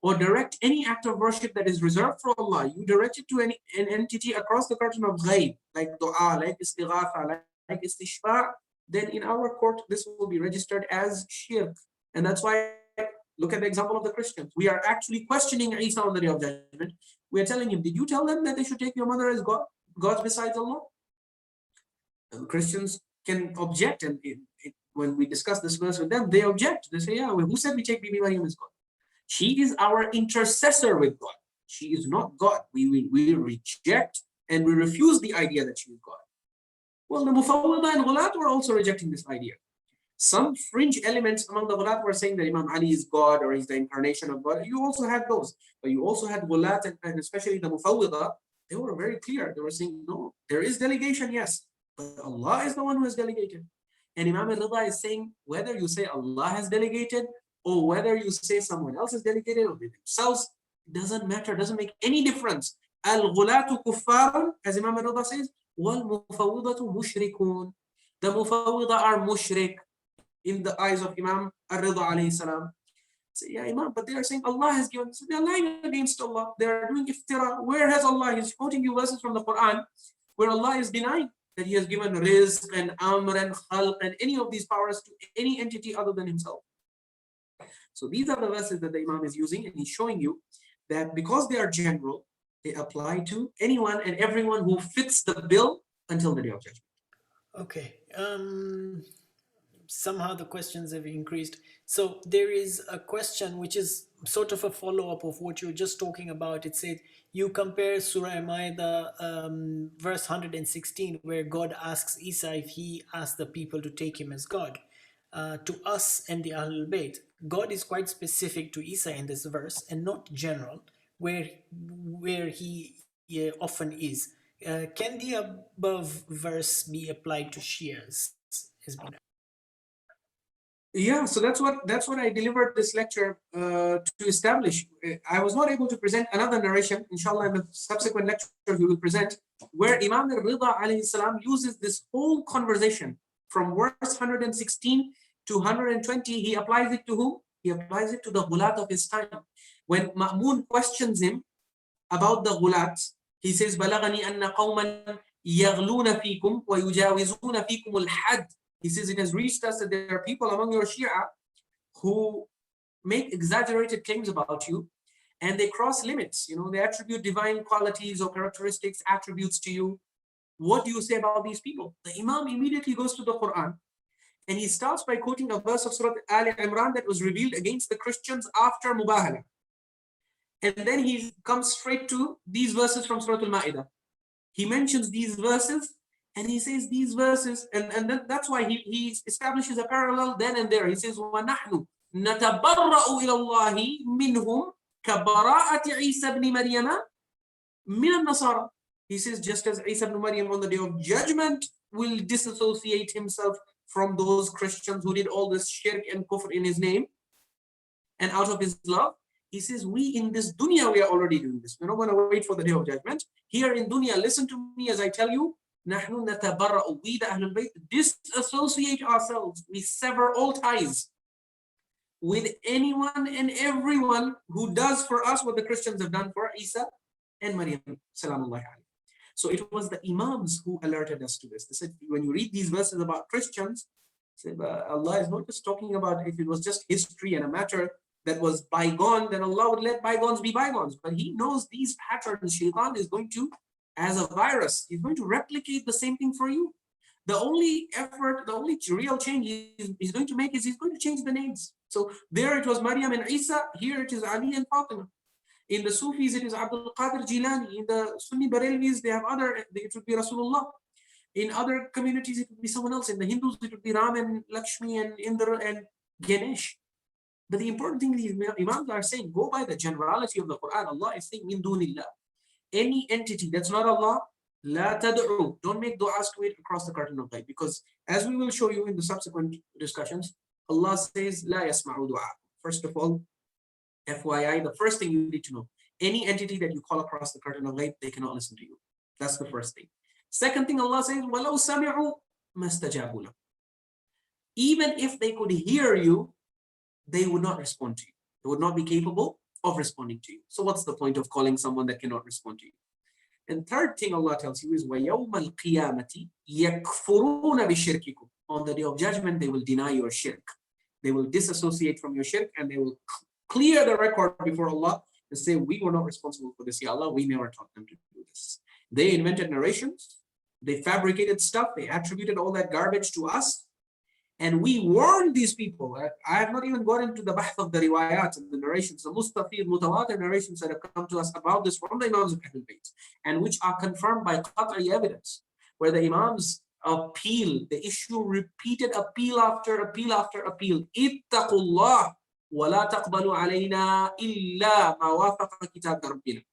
A: or direct any act of worship that is reserved for Allah, you direct it to an entity across the curtain of ghaib, like dua, like istighatha, like istishfa', then in our court, this will be registered as shirk. And that's why, look at the example of the Christians. We are actually questioning Isa on the Day of Judgment. We are telling him, did you tell them that they should take your mother as God, gods besides Allah? And Christians can object, and when we discuss this verse with them, they object. They say, yeah, well, who said we take Bibi Maryam as God? She is our intercessor with God. She is not God. We reject and we refuse the idea that she is God. Well, the Mufawwidah and Ghulaat were also rejecting this idea. Some fringe elements among the Ghulaat were saying that Imam Ali is God or he's the incarnation of God. You also had those, but you also had Ghulaat and especially the Mufawwidah. They were very clear. They were saying, no, there is delegation, yes, but Allah is the one who has delegated. And Imam Ridha is saying, whether you say Allah has delegated or whether you say someone else has delegated or themselves, it doesn't matter, doesn't make any difference. Al-Ghulatu Kuffar, as Imam Ridha says, wal-Mufawwidatu Mushrikoon. The Mufawwidah are mushrik in the eyes of Imam Ridha alayhi salam. Say, yeah, Imam, but they are saying Allah has given. So they are lying against Allah. They are doing Iftiraa. Where has Allah? He's quoting you verses from the Quran where Allah is denying that He has given rizq and amr and khalq and any of these powers to any entity other than Himself. So these are the verses that the Imam is using, and he's showing you that because they are general, they apply to anyone and everyone who fits the bill until the Day of Judgment.
B: Okay. Somehow the questions have increased. So there is a question which is sort of a follow-up of what you were just talking about. It said, you compare Surah Ma'idah, verse 116, where God asks Isa if he asked the people to take him as God. To us and the Ahlul Bayt, God is quite specific to Isa in this verse and not general, where he often is. Can the above verse be applied to Shias?
A: Yeah, so that's what I delivered this lecture to establish. I was not able to present another narration. Inshallah, in the subsequent lecture we will present, where Imam Ridha alayhi salam uses this whole conversation from verse 116 to 120. He applies it to whom? He applies it to the Ghulaat of his time. When Ma'mun questions him about the Ghulaat, he says, "Balagani anna qawman yaghluna fikum wa yujawizuna fikum al-had." He says, it has reached us that there are people among your Shia who make exaggerated claims about you and they cross limits. You know, they attribute divine qualities or characteristics, attributes to you. What do you say about these people? The Imam immediately goes to the Quran and he starts by quoting a verse of Surah Al Imran that was revealed against the Christians after Mubahala. And then he comes straight to these verses from Surah Al-Ma'idah. He mentions these verses and he says these verses, and then that's why he establishes a parallel then and there. He says, وَنَحْنُ نَتَبَرَّأُ إِلَى اللَّهِ مِنْهُمْ كَبَرَاءَةِ عِيسَى بْنِ مَرْيَمَ مِنَ النَّصَارَى. He says, just as Isa ibn Maryam on the Day of Judgment will disassociate himself from those Christians who did all this shirk and kufr in his name and out of his love, he says, we in this dunya, we are already doing this. We're not going to wait for the Day of Judgment. Here in dunya, listen to me as I tell you, نحن نتبرأ, we the Ahlul Bayt disassociate ourselves, we sever all ties with anyone and everyone who does for us what the Christians have done for Isa and Maryam salamullah alayhi. So it was the Imams who alerted us to this. They said, when you read these verses about Christians, say, Allah is not just talking about if it was just history and a matter that was bygone, then Allah would let bygones be bygones. But He knows these patterns. Shaitan is going to, as a virus, he's going to replicate the same thing for you. The only effort, the only real change he's going to make is he's going to change the names. So there it was Maryam and Isa, here it is Ali and Fatima. In the Sufis, it is Abdul Qadir Jilani. In the Sunni Barelvis, they have other, it would be Rasulullah. In other communities, it would be someone else. In the Hindus, it would be Ram and Lakshmi and Indra and Ganesh. But the important thing is, Imams are saying, go by the generality of the Quran. Allah is saying, min dunillah. Any entity that's not Allah, la tad'u. Don't make du'as to it across the curtain of light. Because as we will show you in the subsequent discussions, Allah says, la yasma'u du'a. First of all, FYI, the first thing you need to know, any entity that you call across the curtain of light, they cannot listen to you. That's the first thing. Second thing, Allah says, وَلَوْ سَمِعُوا مَسْتَجَابُوا لَهُ. Even if they could hear you, they would not respond to you. They would not be capable of responding to you. So what's the point of calling someone that cannot respond to you? And third thing Allah tells you is, وَيَوْمَ الْقِيَامَةِ يَكْفُرُونَ بِشِرْكِكُمْ. On the day of judgment, they will deny your shirk. They will disassociate from your shirk and they will clear the record before Allah and say, we were not responsible for this, Ya Allah. We never taught them to do this. They invented narrations. They fabricated stuff. They attributed all that garbage to us. And we warned these people. I have not even got into the bahth of the riwayat and the narrations, the mustafid, mutawatir narrations that have come to us about this from the Imams of Ahlul Bayt, and which are confirmed by qat'i evidence, where the Imams appeal, the issue repeated appeal after appeal after appeal. Ittaqullah wa la taqbalu alayna illa ma wafaqa kitab rabbina.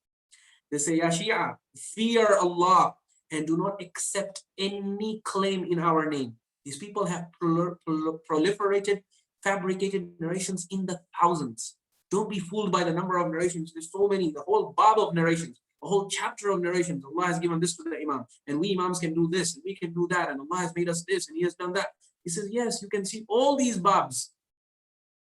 A: They say, Ya Shia, fear Allah and do not accept any claim in our name. These people have proliferated, fabricated narrations in the thousands. Don't be fooled by the number of narrations. There's so many, the whole bab of narrations, a whole chapter of narrations. Allah has given this to the Imam, and we Imams can do this, and we can do that, and Allah has made us this, and He has done that. He says, yes, you can see all these babs.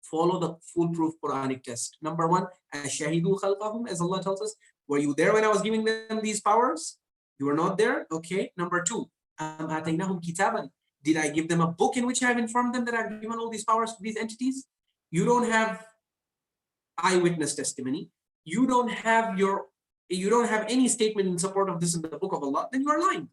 A: Follow the foolproof Quranic test. Number one, Shahidu khalqahum, as Allah tells us. Were you there when I was giving them these powers? You were not there? Okay. Number two, ataynahum kitaban. Did I give them a book in which I have informed them that I've given all these powers to these entities? You don't have eyewitness testimony. You don't have any statement in support of this in the book of Allah, then you are lying.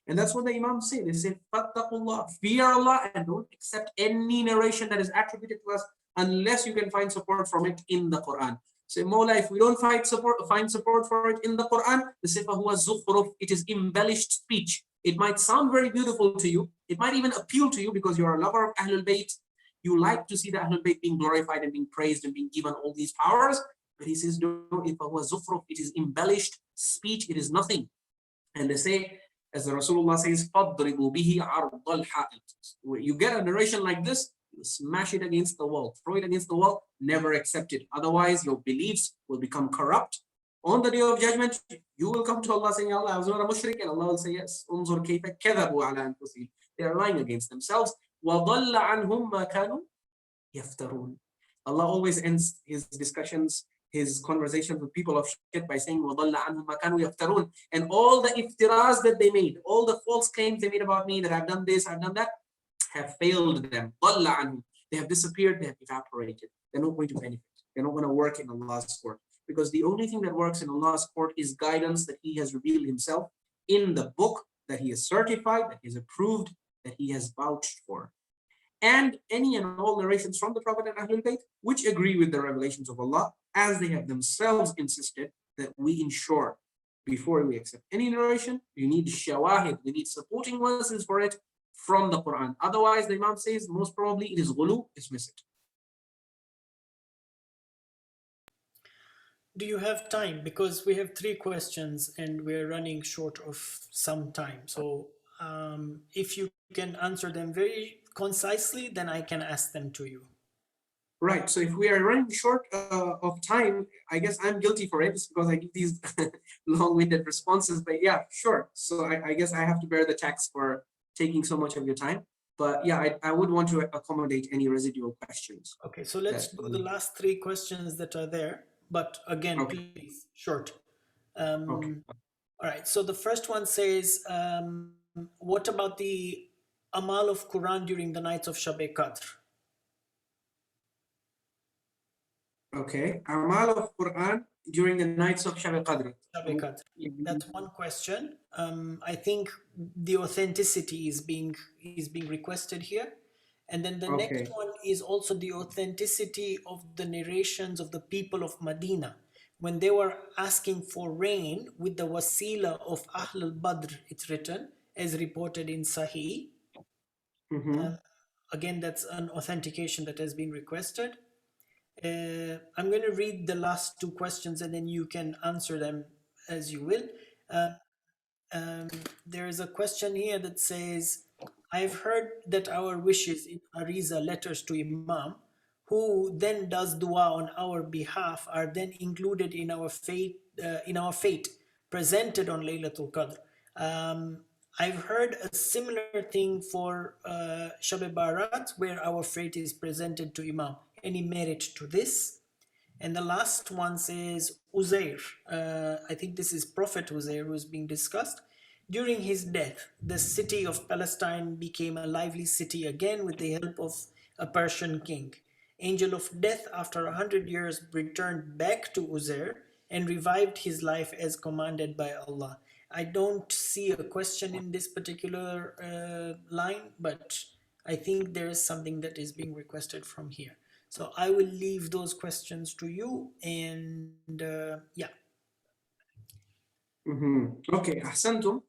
A: And that's what the Imams say. They say, Fattaqullah, fear Allah, and don't accept any narration that is attributed to us unless you can find support from it in the Quran. Say, Mawla, if we don't find support for it in the Quran, they say, Fahuwa zukhruf, it is embellished speech. It might sound very beautiful to you. It might even appeal to you because you are a lover of Ahlul Bayt. You like to see the Ahlul Bayt being glorified and being praised and being given all these powers. But he says, no, it is embellished speech. It is nothing. And they say, as the Rasulullah says, فَضْرِبُوا بِهِ عَرْضَ الْحَائِطِ. You get a narration like this, you smash it against the wall, throw it against the wall, never accept it. Otherwise, your beliefs will become corrupt. On the day of judgment, you will come to Allah saying, Allah, I was not a mushrik, and Allah will say, yes, unzur kayfa kadhabu ala anfusihim. They are lying against themselves. وَضَلَّ عَنْهُمْ مَا كَانُوا يَفْتَرُونَ. Allah always ends His discussions, His conversations with people of shirk by saying, وَضَلَّ عَنْهُمْ مَا كَانُوا يَفْتَرُونَ. And all the iftiraas that they made, all the false claims they made about me, that I've done this, I've done that, have failed them. ضَلَّ عَنْهُمْ. They have disappeared, they have evaporated. They're not going to benefit. They're not going to work in Allah's court. Because the only thing that works in Allah's court is guidance that He has revealed Himself in the book that He has certified, that He has approved, that He has vouched for. And any and all narrations from the Prophet and Ahlul Bayt which agree with the revelations of Allah, as they have themselves insisted that we ensure before we accept any narration, you need shawahid, we need supporting verses for it from the Quran. Otherwise, the Imam says, most probably it is ghuluww, dismiss it.
B: Do you have time? Because we have 3 questions and we're running short of some time. So if you can answer them very concisely, then I can ask them to you.
A: Right. So if we are running short of time, I guess I'm guilty for it because I give these long-winded responses. But yeah, sure. So I guess I have to bear the tax for taking so much of your time. But yeah, I would want to accommodate any residual questions.
B: Okay, so let's do the last 3 questions that are there. But again,
A: okay.
B: Please, short.
A: Okay.
B: All right, so the first one says, what about the Amaal of Quran during the nights of Shab-e Qadr?
A: Okay. Amaal of Quran during the nights of Shab al-Qadr.
B: That's one question. I think the authenticity is being requested here. And then the next
A: Okay.
B: one is also the authenticity of the narrations of the people of Medina when they were asking for rain with the wasila of Ahl al-Badr, it's written, as reported in Sahih. Again, that's an authentication that has been requested. I'm going to read the last two questions and then you can answer them as you will. There is a question here that says, I've heard that our wishes in Ariza letters to Imam, who then does dua on our behalf, are then included in our fate presented on Laylatul Qadr. I've heard a similar thing for Shab Barat, where our fate is presented to Imam. Any merit to this? And the last one says Uzair. I think this is Prophet Uzair who is being discussed. During his death, the city of Palestine became a lively city again with the help of a Persian king. Angel of death, after 100 years, returned back to Uzair and revived his life as commanded by Allah. I don't see a question in this particular line, but I think there is something that is being requested from here. So I will leave those questions to you, and yeah.
A: Okay, Ahsantum.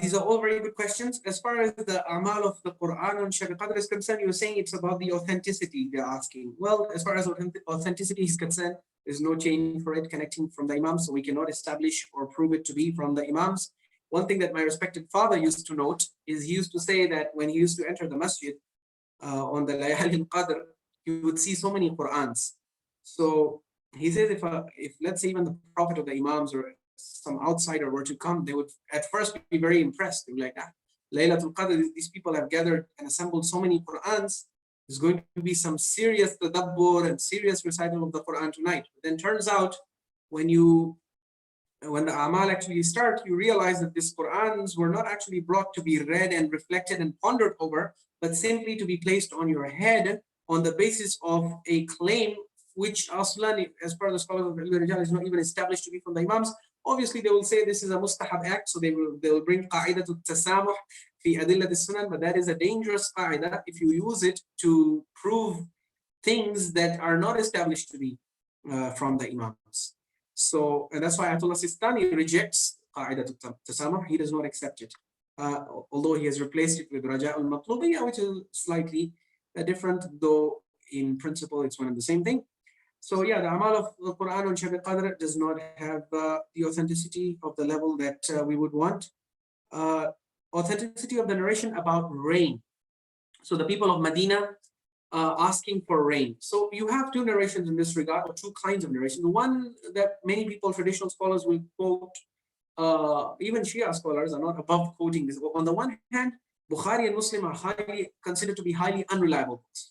A: These are all very good questions. As far as the Amaal of the Quran on Shab al-Qadr is concerned, you were saying it's about the authenticity they're asking. Well, as far as authenticity is concerned, there's no chain for it connecting from the Imams, so we cannot establish or prove it to be from the Imams. One thing that my respected father used to note is he used to say that when he used to enter the masjid on the Laylatul Qadr, you would see so many Qurans. So he says if let's say even the Prophet or the Imams or some outsider were to come, they would at first be very impressed. They would be like, Laylatul Qadr, these people have gathered and assembled so many Qurans. There's going to be some serious tadabbur and serious recital of the Quran tonight. But then turns out when the Amal actually start, you realize that these Qurans were not actually brought to be read and reflected and pondered over, but simply to be placed on your head on the basis of a claim which aslan, as per the scholars of Rijal, is not even established to be from the Imams. Obviously, they will say this is a mustahab act, so they will bring qa'idatul tasamuh fi adillat as-sunan, but that is a dangerous qa'idah if you use it to prove things that are not established to be from the Imams. So, and that's why Ayyatullah Sistani rejects qa'idatul tasamuh. He does not accept it, although he has replaced it with Raja al-Matlubiyya, which is slightly different, though in principle it's one and the same thing. So yeah, the Amal of the Quran on Shab al-Qadr does not have the authenticity of the level that we would want. Authenticity of the narration about rain. So the people of Medina asking for rain. So you have two narrations in this regard, or two kinds of narration. The one that many people, traditional scholars, will quote, even Shia scholars are not above quoting this. On the one hand, Bukhari and Muslim are considered to be highly unreliable books.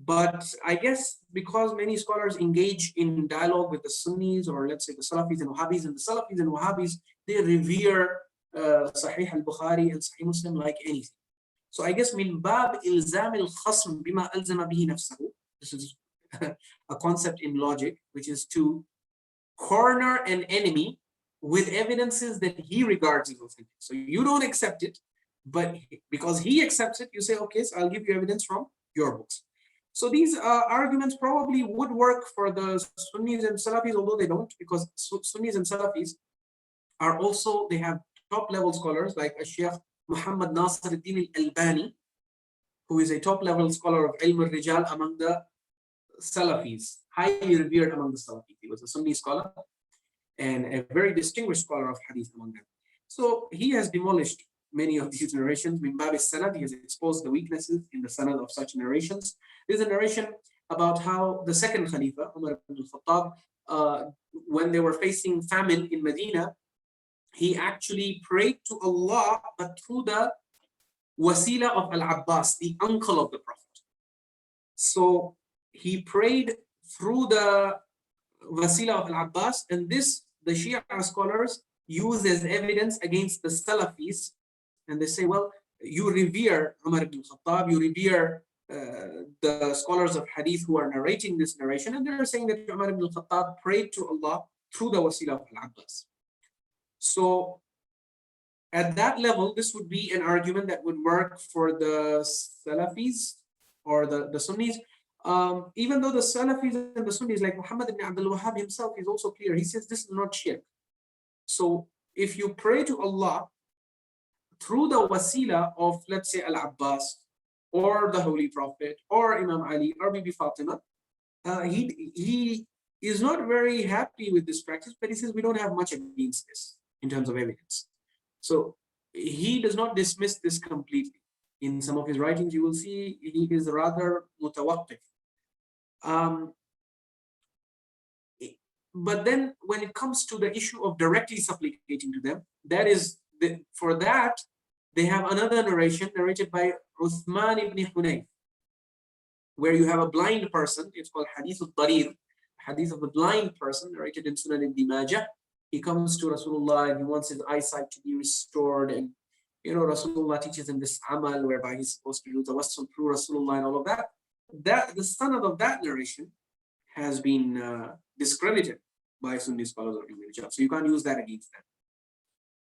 A: But I guess because many scholars engage in dialogue with the Sunnis, or let's say the Salafis and Wahhabis, and the Salafis and Wahhabis, they revere Sahih al-Bukhari and Sahih Muslim like anything. So I guess min bab ilzam al-khasm bima alzama bihi nafsahu. This is a concept in logic, which is to corner an enemy with evidences that he regards as authentic. So you don't accept it, but because he accepts it, you say, okay, so I'll give you evidence from your books. So these arguments probably would work for the Sunnis and Salafis, although they don't, because Sunnis and Salafis are also, they have top level scholars like Sheikh Muhammad Nasir al-Din al-Albani, who is a top level scholar of Ilm al-Rijal among the Salafis, highly revered among the Salafis. He was a Sunni scholar and a very distinguished scholar of Hadith among them. So he has demolished many of these narrations. Min bab as-sanad, he has exposed the weaknesses in the sanad of such narrations. There's a narration about how the second Khalifa, Umar ibn al-Khattab, when they were facing famine in Medina, he actually prayed to Allah, but through the wasila of Al-Abbas, the uncle of the Prophet. So he prayed through the wasila of Al-Abbas, and this the Shia scholars use as evidence against the Salafis. And they say, well, you revere Umar ibn Khattab, you revere the scholars of hadith who are narrating this narration, and they're saying that Umar ibn al-Khattab prayed to Allah through the wasila of Al-Abbas. So at that level, this would be an argument that would work for the Salafis or the Sunnis. Even though the Salafis and the Sunnis, like Muhammad ibn Abdul Wahhab himself, is also clear. He says this is not shirk. So if you pray to Allah through the wasila of, let's say, Al-Abbas or the Holy Prophet or Imam Ali or Bibi Fatima, he is not very happy with this practice, but he says we don't have much against this in terms of evidence. So he does not dismiss this completely. In some of his writings, you will see he is rather mutawaqqif. But then when it comes to the issue of directly supplicating to them, that is, for that, they have another narration narrated by Uthman ibn Hunayf, where you have a blind person. It's called Hadith al-Darir, Hadith of the blind person, narrated in Sunan ibn Majah. He comes to Rasulullah and he wants his eyesight to be restored. And, you know, Rasulullah teaches him this amal whereby he's supposed to do tawassul through Rasulullah and all of that. The sanad of that narration has been discredited by Sunni scholars of Hijab. So you can't use that against them.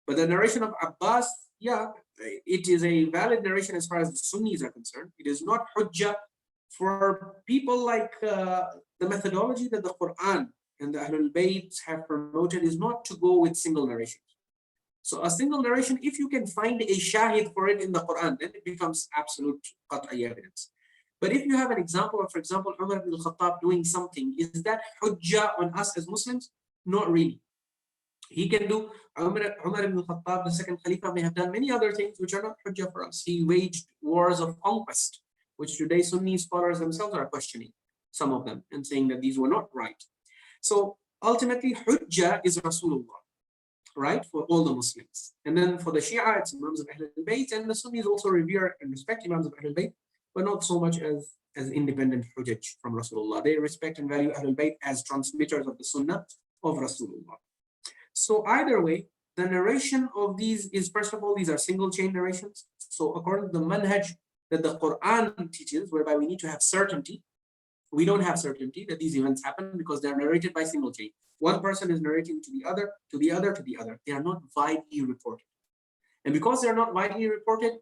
A: But the narration of Abbas, yeah, it is a valid narration as far as the Sunnis are concerned. It is not hujjah for people like the methodology that the Quran and the Ahlul Bayt have promoted is not to go with single narrations. So a single narration, if you can find a shahid for it in the Quran, then it becomes absolute qat'i evidence. But if you have an example of, for example, Umar ibn al-Khattab doing something, is that hujjah on us as Muslims? Not really. He can do, Umar ibn al-Khattab, the second Khalifa, may have done many other things which are not hujjah for us. He waged wars of conquest, which today Sunni scholars themselves are questioning, some of them, and saying that these were not right. So ultimately, hujjah is Rasulullah, right, for all the Muslims. And then for the Shia, it's Imams of Ahlul Bayt, and the Sunnis also revere and respect Imams of Ahlul Bayt, but not so much as independent hujjaj from Rasulullah. They respect and value Ahlul Bayt as transmitters of the Sunnah of Rasulullah. So either way, the narration of these is, first of all, these are single chain narrations. So according to the manhaj that the Quran teaches, whereby we need to have certainty, we don't have certainty that these events happen because they are narrated by single chain. One person is narrating to the other, to the other, to the other. They are not widely reported. And because they are not widely reported,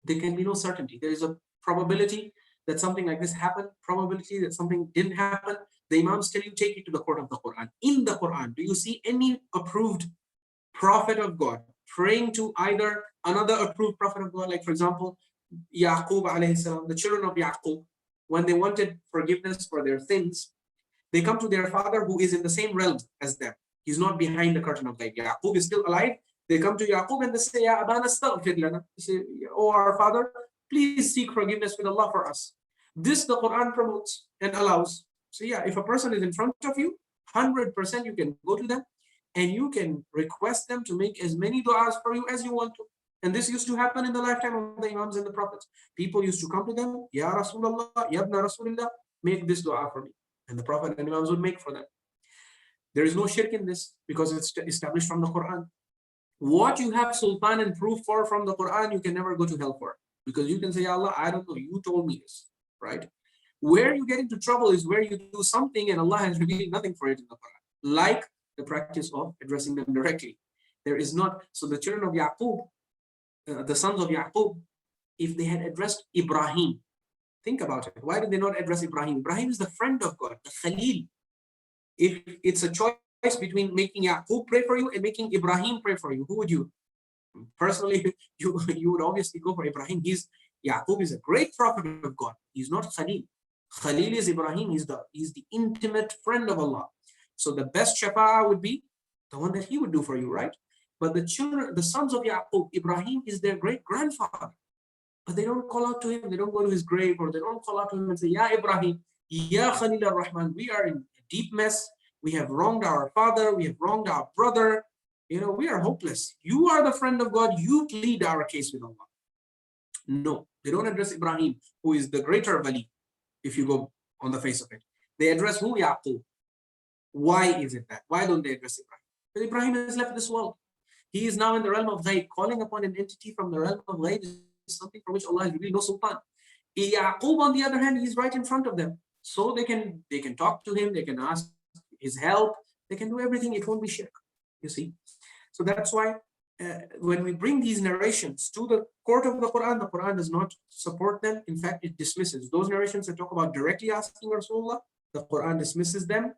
A: there can be no certainty. There is a probability that something like this happened, probability that something didn't happen. The Imams tell you, take it to the court of the Quran. In the Quran, do you see any approved prophet of God praying to either another approved prophet of God? Like, for example, Yaqub alayhi salam, the children of Yaqub, when they wanted forgiveness for their sins, they come to their father who is in the same realm as them. He's not behind the curtain of light. Yaqub is still alive. They come to Yaqub and they say, Ya Abana astaghfir lana. They say, oh, our father, please seek forgiveness with Allah for us. This the Quran promotes and allows. So yeah, if a person is in front of you, 100% you can go to them and you can request them to make as many du'as for you as you want to. And this used to happen in the lifetime of the Imams and the Prophets. People used to come to them, Ya Rasulullah, Ya Ibn Rasulullah, make this dua for me. And the Prophet and Imams would make for them. There is no shirk in this because it's established from the Quran. What you have sultan and proof for from the Quran, you can never go to hell for. Because you can say, Ya Allah, I don't know, you told me this, right? Where you get into trouble is where you do something and Allah has revealed nothing for it in the Quran. Like the practice of addressing them directly. There is not, so the children of Yaqub, the sons of Yaqub, if they had addressed Ibrahim, think about it. Why did they not address Ibrahim? Ibrahim is the friend of God, the Khalil. If it's a choice between making Yaqub pray for you and making Ibrahim pray for you, who would you? Personally, you would obviously go for Ibrahim. Yaqub is a great prophet of God. He's not Khalil. Khalil is Ibrahim. He's the intimate friend of Allah. So the best shafa'ah would be the one that he would do for you, right? But the children, the sons of Yaqub, Ibrahim is their great grandfather. But they don't call out to him. They don't go to his grave, or they don't call out to him and say, Ya Ibrahim, Ya Khalil ar-Rahman, we are in a deep mess. We have wronged our father. We have wronged our brother. You know, we are hopeless. You are the friend of God. You plead our case with Allah. No, they don't address Ibrahim, who is the greater wali, if you go on the face of it. They address who? Yaqub. Why is it that? Why don't they address Ibrahim? Because Ibrahim has left this world. He is now in the realm of ghaib. Calling upon an entity from the realm of ghaib is something for which Allah has revealed no sultan. Yaqub, on the other hand, he's right in front of them. So they can talk to him, they can ask his help, they can do everything. It won't be shirk, you see. So that's why when we bring these narrations to the court of the Quran does not support them. In fact, it dismisses those narrations that talk about directly asking Rasulullah. The Quran dismisses them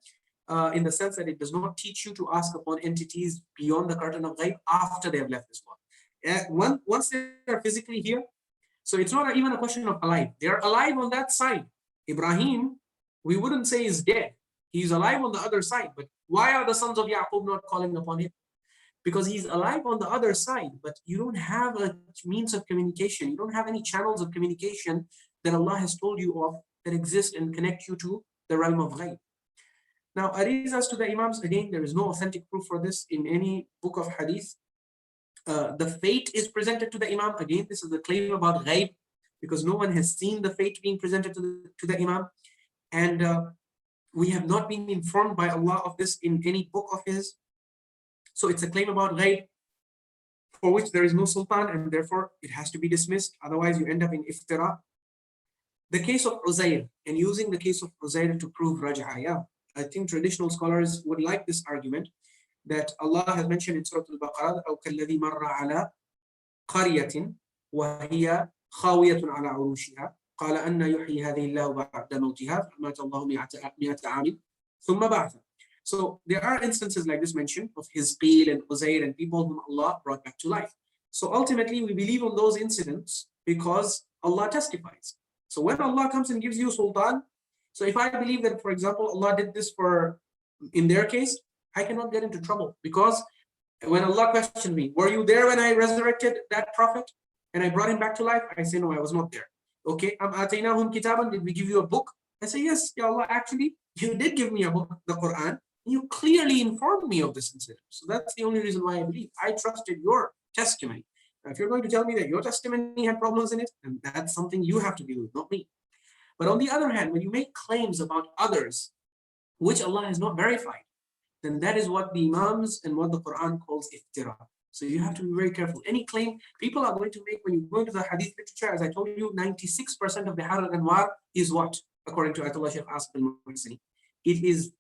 A: in the sense that it does not teach you to ask upon entities beyond the curtain of ghaib after they have left this world. Once they are physically here, so it's not even a question of alive. They are alive on that side. Ibrahim, we wouldn't say is dead. He's alive on the other side. But why are the sons of Yaqub not calling upon him? Because he's alive on the other side, but you don't have a means of communication. You don't have any channels of communication that Allah has told you of that exist and connect you to the realm of ghaib. Now, arizas to the Imams, again, there is no authentic proof for this in any book of hadith. The fate is presented to the Imam. Again, this is the claim about ghaib, because no one has seen the fate being presented to the Imam. And we have not been informed by Allah of this in any book of his. So it's a claim about ghaib for which there is no sultan, and therefore it has to be dismissed. Otherwise, you end up in iftiraa. The case of Uzair, and using the case of Uzair to prove raj'ah. I think traditional scholars would like this argument that Allah has mentioned in Surah Al-Baqarah, أو كالذي مر على قرية وهي خاوية على عروشها قال أن يحيي هذه الله بعد موتها فمات الله 100 عام ثم بعث. So there are instances like this mentioned of Hizqeel and Uzair and people whom Allah brought back to life. So ultimately we believe on those incidents because Allah testifies. So when Allah comes and gives you sultan, so if I believe that, for example, Allah did this in their case, I cannot get into trouble, because when Allah questioned me, were you there when I resurrected that prophet and I brought him back to life? I say, no, I was not there. Okay, did we give you a book? I say, yes, Ya Allah, actually, you did give me a book, the Quran. You clearly informed me of this incident. So that's the only reason why I believe. I trusted your testimony. Now, if you're going to tell me that your testimony had problems in it, then that's something you have to deal with, not me. But on the other hand, when you make claims about others, which Allah has not verified, then that is what the Imams and what the Quran calls iftiraa. So you have to be very careful. Any claim people are going to make when you go into the hadith literature, as I told you, 96% of the Bihar al-Anwar is what? According to Ayyatullah Subhani, it is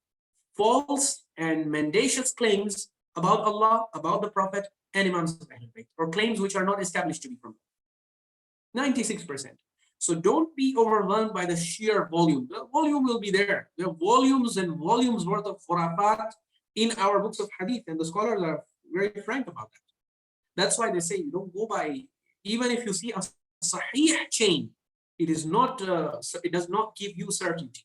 A: false and mendacious claims about Allah, about the Prophet, and Imams of Ahlul Bayt, or claims which are not established to be from 96%. So don't be overwhelmed by the sheer volume. The volume will be there. There are volumes and volumes worth of khurafat in our books of hadith, and the scholars are very frank about that. That's why they say you don't go by, even if you see a sahih chain, it does not give you certainty.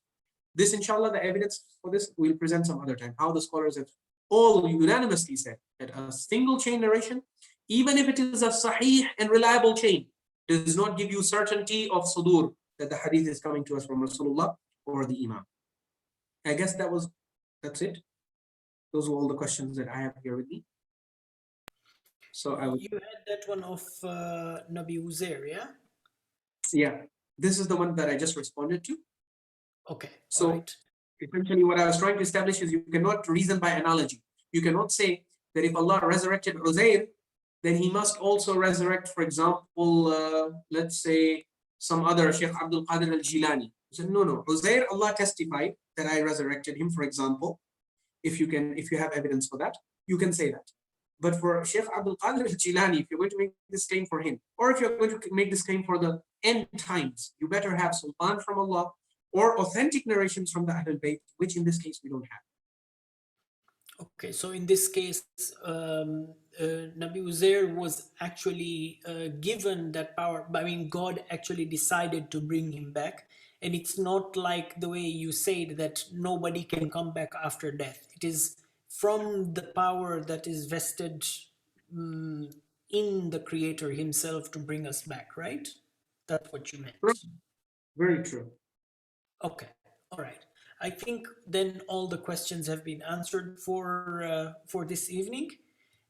A: This, inshallah, the evidence for this we'll present some other time, how the scholars have all unanimously said that a single chain narration, even if it is a sahih and reliable chain, does not give you certainty of sudur, that the hadith is coming to us from Rasulullah or the Imam. I guess that's it. Those were all the questions that I have here with me. So
B: You had that one of Nabi Uzair, yeah?
A: Yeah, this is the one that I just responded to.
B: Okay.
A: So
B: right.
A: Essentially what I was trying to establish is you cannot reason by analogy. You cannot say that if Allah resurrected Uzair, then he must also resurrect, for example, let's say some other Sheikh Abdul Qadir al-Jilani. He said, no, Uzair, Allah testified that I resurrected him, for example. If you have evidence for that, you can say that. But for Sheikh Abdul Qadir al-Jilani, if you're going to make this claim for him, or if you're going to make this claim for the end times, you better have sultan from Allah or authentic narrations from the Ahlul Bayt, which in this case we don't have.
B: Okay, so in this case, Nabi Uzair was actually given that power. I mean, God actually decided to bring him back. And it's not like the way you said that nobody can come back after death. It is from the power that is vested in the Creator himself to bring us back, right? That's what you meant.
A: Very true.
B: Okay, all right. I think then all the questions have been answered for this evening.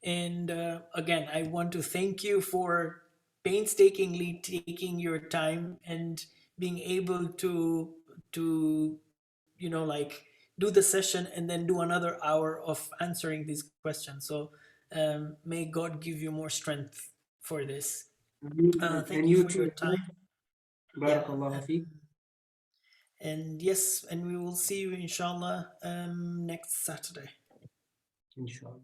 B: And again, I want to thank you for painstakingly taking your time and being able to do the session and then do another hour of answering these questions. So may God give you more strength for this. Thank you for your time.
A: Barakallahu feek.
B: And yes, and we will see you inshallah next Saturday.
A: Inshallah.